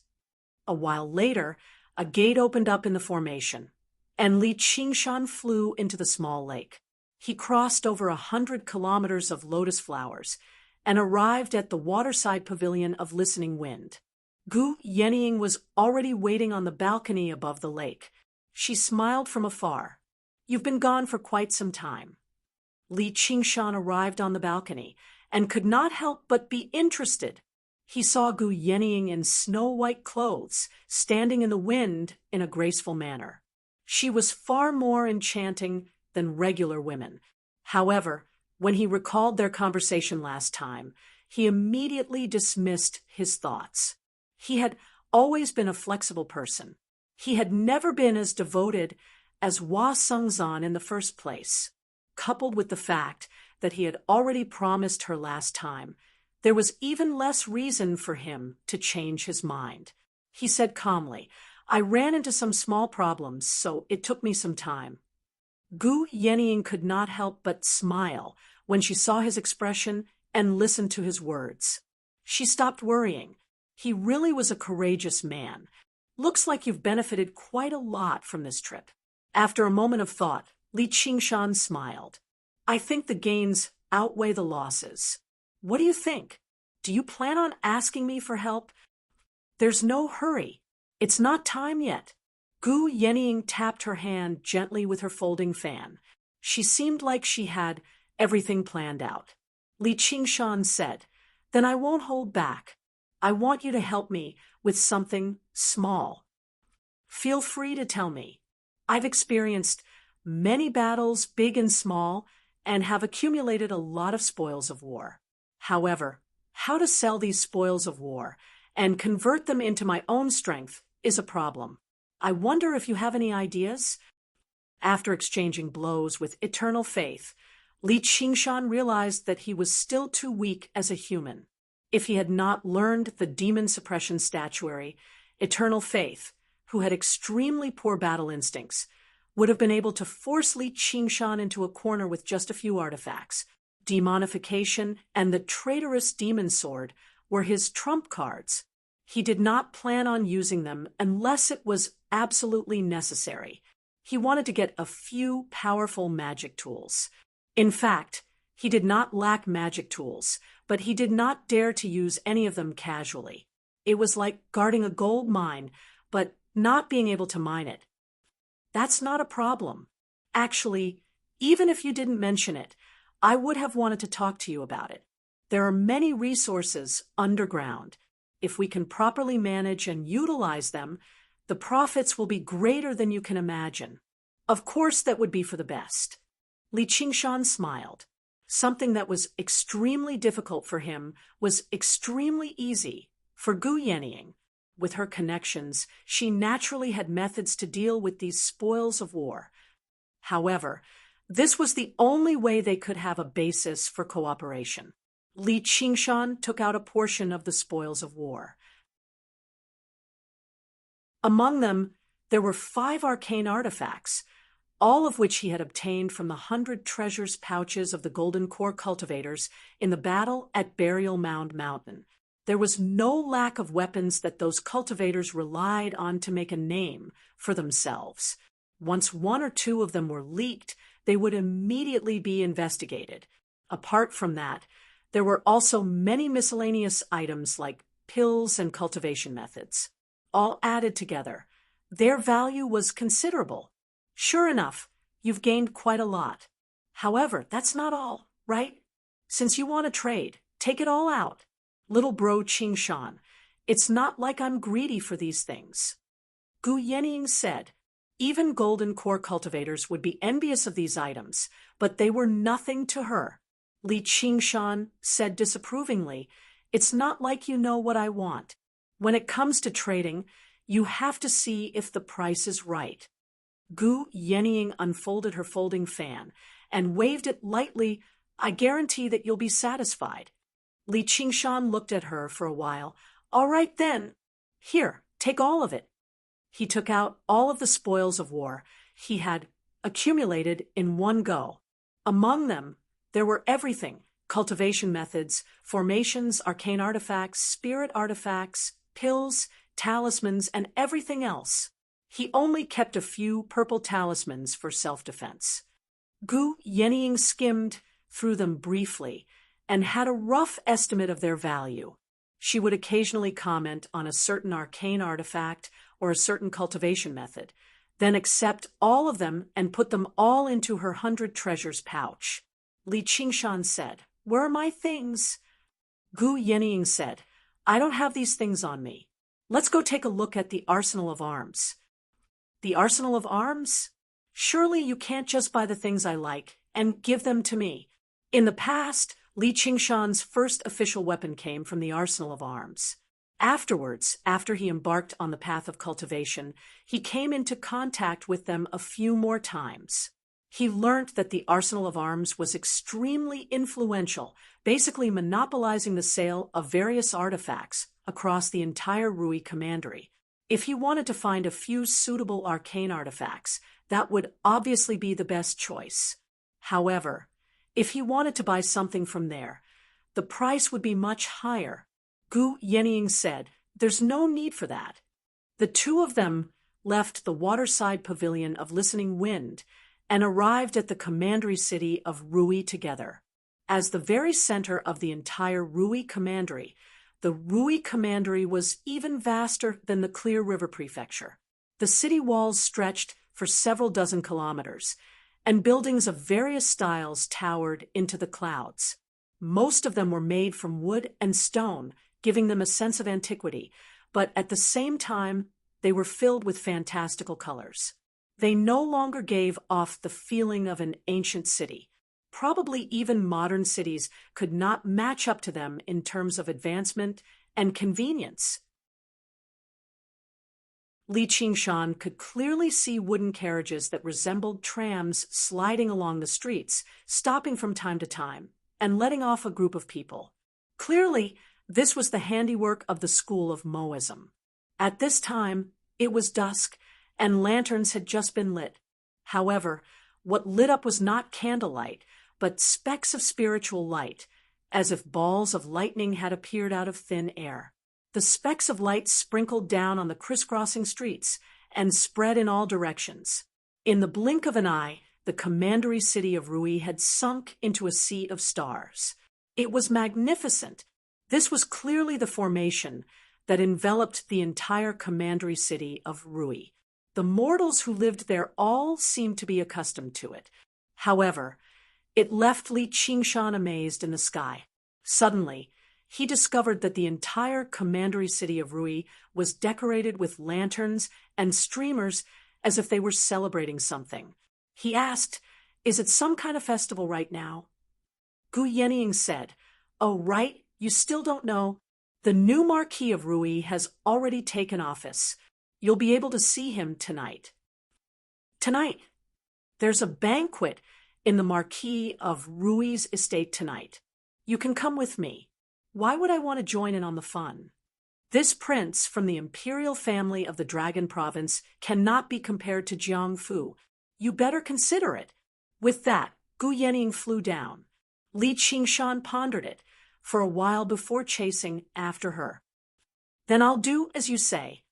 A while later, a gate opened up in the formation, and Li Qingshan flew into the small lake. He crossed over 100 kilometers of lotus flowers and arrived at the waterside pavilion of Listening Wind. Gu Yenying was already waiting on the balcony above the lake. She smiled from afar. You've been gone for quite some time. Li Qingshan arrived on the balcony and could not help but be interested. He saw Gu Yenying in snow-white clothes, standing in the wind in a graceful manner. She was far more enchanting than regular women. However, when he recalled their conversation last time, he immediately dismissed his thoughts. He had always been a flexible person. He had never been as devoted as Hua Sengzan in the first place. Coupled with the fact that he had already promised her last time, there was even less reason for him to change his mind. He said calmly, I ran into some small problems, so it took me some time. Gu Yenying could not help but smile when she saw his expression and listened to his words. She stopped worrying. He really was a courageous man. Looks like you've benefited quite a lot from this trip. After a moment of thought, Li Qingshan smiled. I think the gains outweigh the losses. What do you think? Do you plan on asking me for help? There's no hurry. It's not time yet. Gu Yenying tapped her hand gently with her folding fan. She seemed like she had everything planned out. Li Qingshan said, Then I won't hold back. I want you to help me with something small. Feel free to tell me. I've experienced many battles, big and small, and have accumulated a lot of spoils of war. However, how to sell these spoils of war and convert them into my own strength is a problem. I wonder if you have any ideas? After exchanging blows with eternal faith, Li Qingshan realized that he was still too weak as a human. If he had not learned the demon suppression statuary, eternal faith, who had extremely poor battle instincts, would have been able to force Li Qingshan into a corner with just a few artifacts. Demonification and the traitorous demon sword were his trump cards. He did not plan on using them unless it was absolutely necessary. He wanted to get a few powerful magic tools. In fact, he did not lack magic tools, but he did not dare to use any of them casually. It was like guarding a gold mine, but not being able to mine it. That's not a problem. Actually, even if you didn't mention it, I would have wanted to talk to you about it. There are many resources underground. If we can properly manage and utilize them, the profits will be greater than you can imagine. Of course, that would be for the best. Li Qingshan smiled. Something that was extremely difficult for him was extremely easy for Gu Yenying. With her connections, she naturally had methods to deal with these spoils of war. However, this was the only way they could have a basis for cooperation. Li Qingshan took out a portion of the spoils of war. Among them, there were 5 arcane artifacts, all of which he had obtained from the 100 treasures pouches of the Golden Core cultivators in the battle at Burial Mound Mountain. There was no lack of weapons that those cultivators relied on to make a name for themselves. Once 1 or 2 of them were leaked, they would immediately be investigated. Apart from that, there were also many miscellaneous items like pills and cultivation methods. All added together, their value was considerable. Sure enough, you've gained quite a lot. However, that's not all, right? Since you want to trade, take it all out. Little bro Qingshan, it's not like I'm greedy for these things. Gu Yenying said, even Golden Core cultivators would be envious of these items, but they were nothing to her. Li Qingshan said disapprovingly, it's not like you know what I want. When it comes to trading, you have to see if the price is right. Gu Yenying unfolded her folding fan and waved it lightly. I guarantee that you'll be satisfied. Li Qingshan looked at her for a while. All right then. Here, take all of it. He took out all of the spoils of war he had accumulated in one go. Among them, there were everything: cultivation methods, formations, arcane artifacts, spirit artifacts, pills, talismans, and everything else. He only kept a few purple talismans for self-defense. Gu Yenying skimmed through them briefly and had a rough estimate of their value. She would occasionally comment on a certain arcane artifact or a certain cultivation method, then accept all of them and put them all into her 100 treasures pouch. Li Qingshan said, Where are my things? Gu Yenying said, I don't have these things on me. Let's go take a look at the arsenal of arms. The arsenal of arms? Surely you can't just buy the things I like and give them to me. In the past, Li Qingshan's first official weapon came from the arsenal of arms. Afterwards, after he embarked on the path of cultivation, he came into contact with them a few more times. He learned that the arsenal of arms was extremely influential, basically monopolizing the sale of various artifacts across the entire Rui commandery. If he wanted to find a few suitable arcane artifacts, that would obviously be the best choice. However, if he wanted to buy something from there, the price would be much higher. Gu Yenying said, "There's no need for that." The two of them left the waterside pavilion of Listening Wind and arrived at the commandery city of Rui together. As the very center of the entire Rui commandery, the Rui commandery was even vaster than the Clear River Prefecture. The city walls stretched for several dozen kilometers, and buildings of various styles towered into the clouds. Most of them were made from wood and stone, giving them a sense of antiquity, but at the same time, they were filled with fantastical colors. They no longer gave off the feeling of an ancient city. Probably even modern cities could not match up to them in terms of advancement and convenience. Li Qingshan could clearly see wooden carriages that resembled trams sliding along the streets, stopping from time to time, and letting off a group of people. Clearly, this was the handiwork of the school of Moism. At this time, it was dusk, and lanterns had just been lit. However, what lit up was not candlelight, but specks of spiritual light, as if balls of lightning had appeared out of thin air. The specks of light sprinkled down on the crisscrossing streets and spread in all directions. In the blink of an eye, the commandery city of Rui had sunk into a sea of stars. It was magnificent. This was clearly the formation that enveloped the entire commandery city of Rui. The mortals who lived there all seemed to be accustomed to it. However, it left Li Qingshan amazed in the sky. Suddenly, he discovered that the entire commandery city of Rui was decorated with lanterns and streamers as if they were celebrating something. He asked, "Is it some kind of festival right now?" Gu Yenying said, "Oh, right, you still don't know? The new Marquis of Rui has already taken office. You'll be able to see him tonight." "Tonight? There's a banquet in the Marquis of Rui's estate tonight. You can come with me. Why would I want to join in on the fun? This prince from the imperial family of the Dragon Province cannot be compared to Jiangfu. You better consider it." With that, Gu Yenying flew down. Li Qingshan pondered it for a while before chasing after her. "Then I'll do as you say."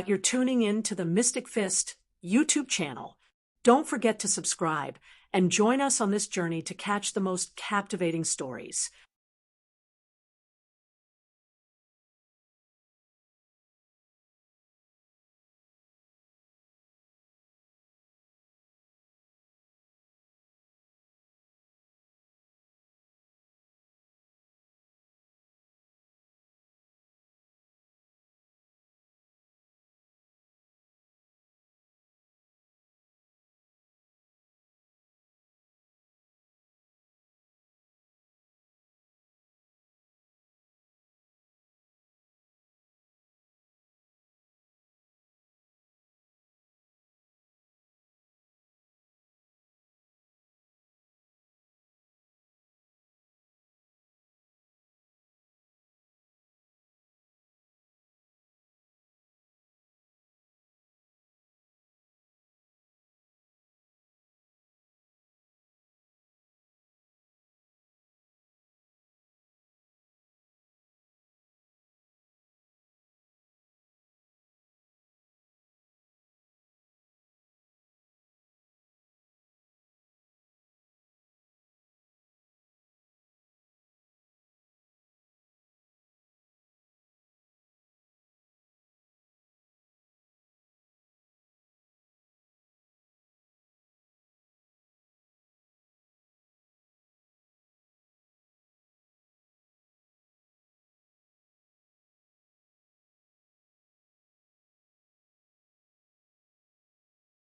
You're tuning in to the Mystic Fist YouTube channel. Don't forget to subscribe and join us on this journey to catch the most captivating stories.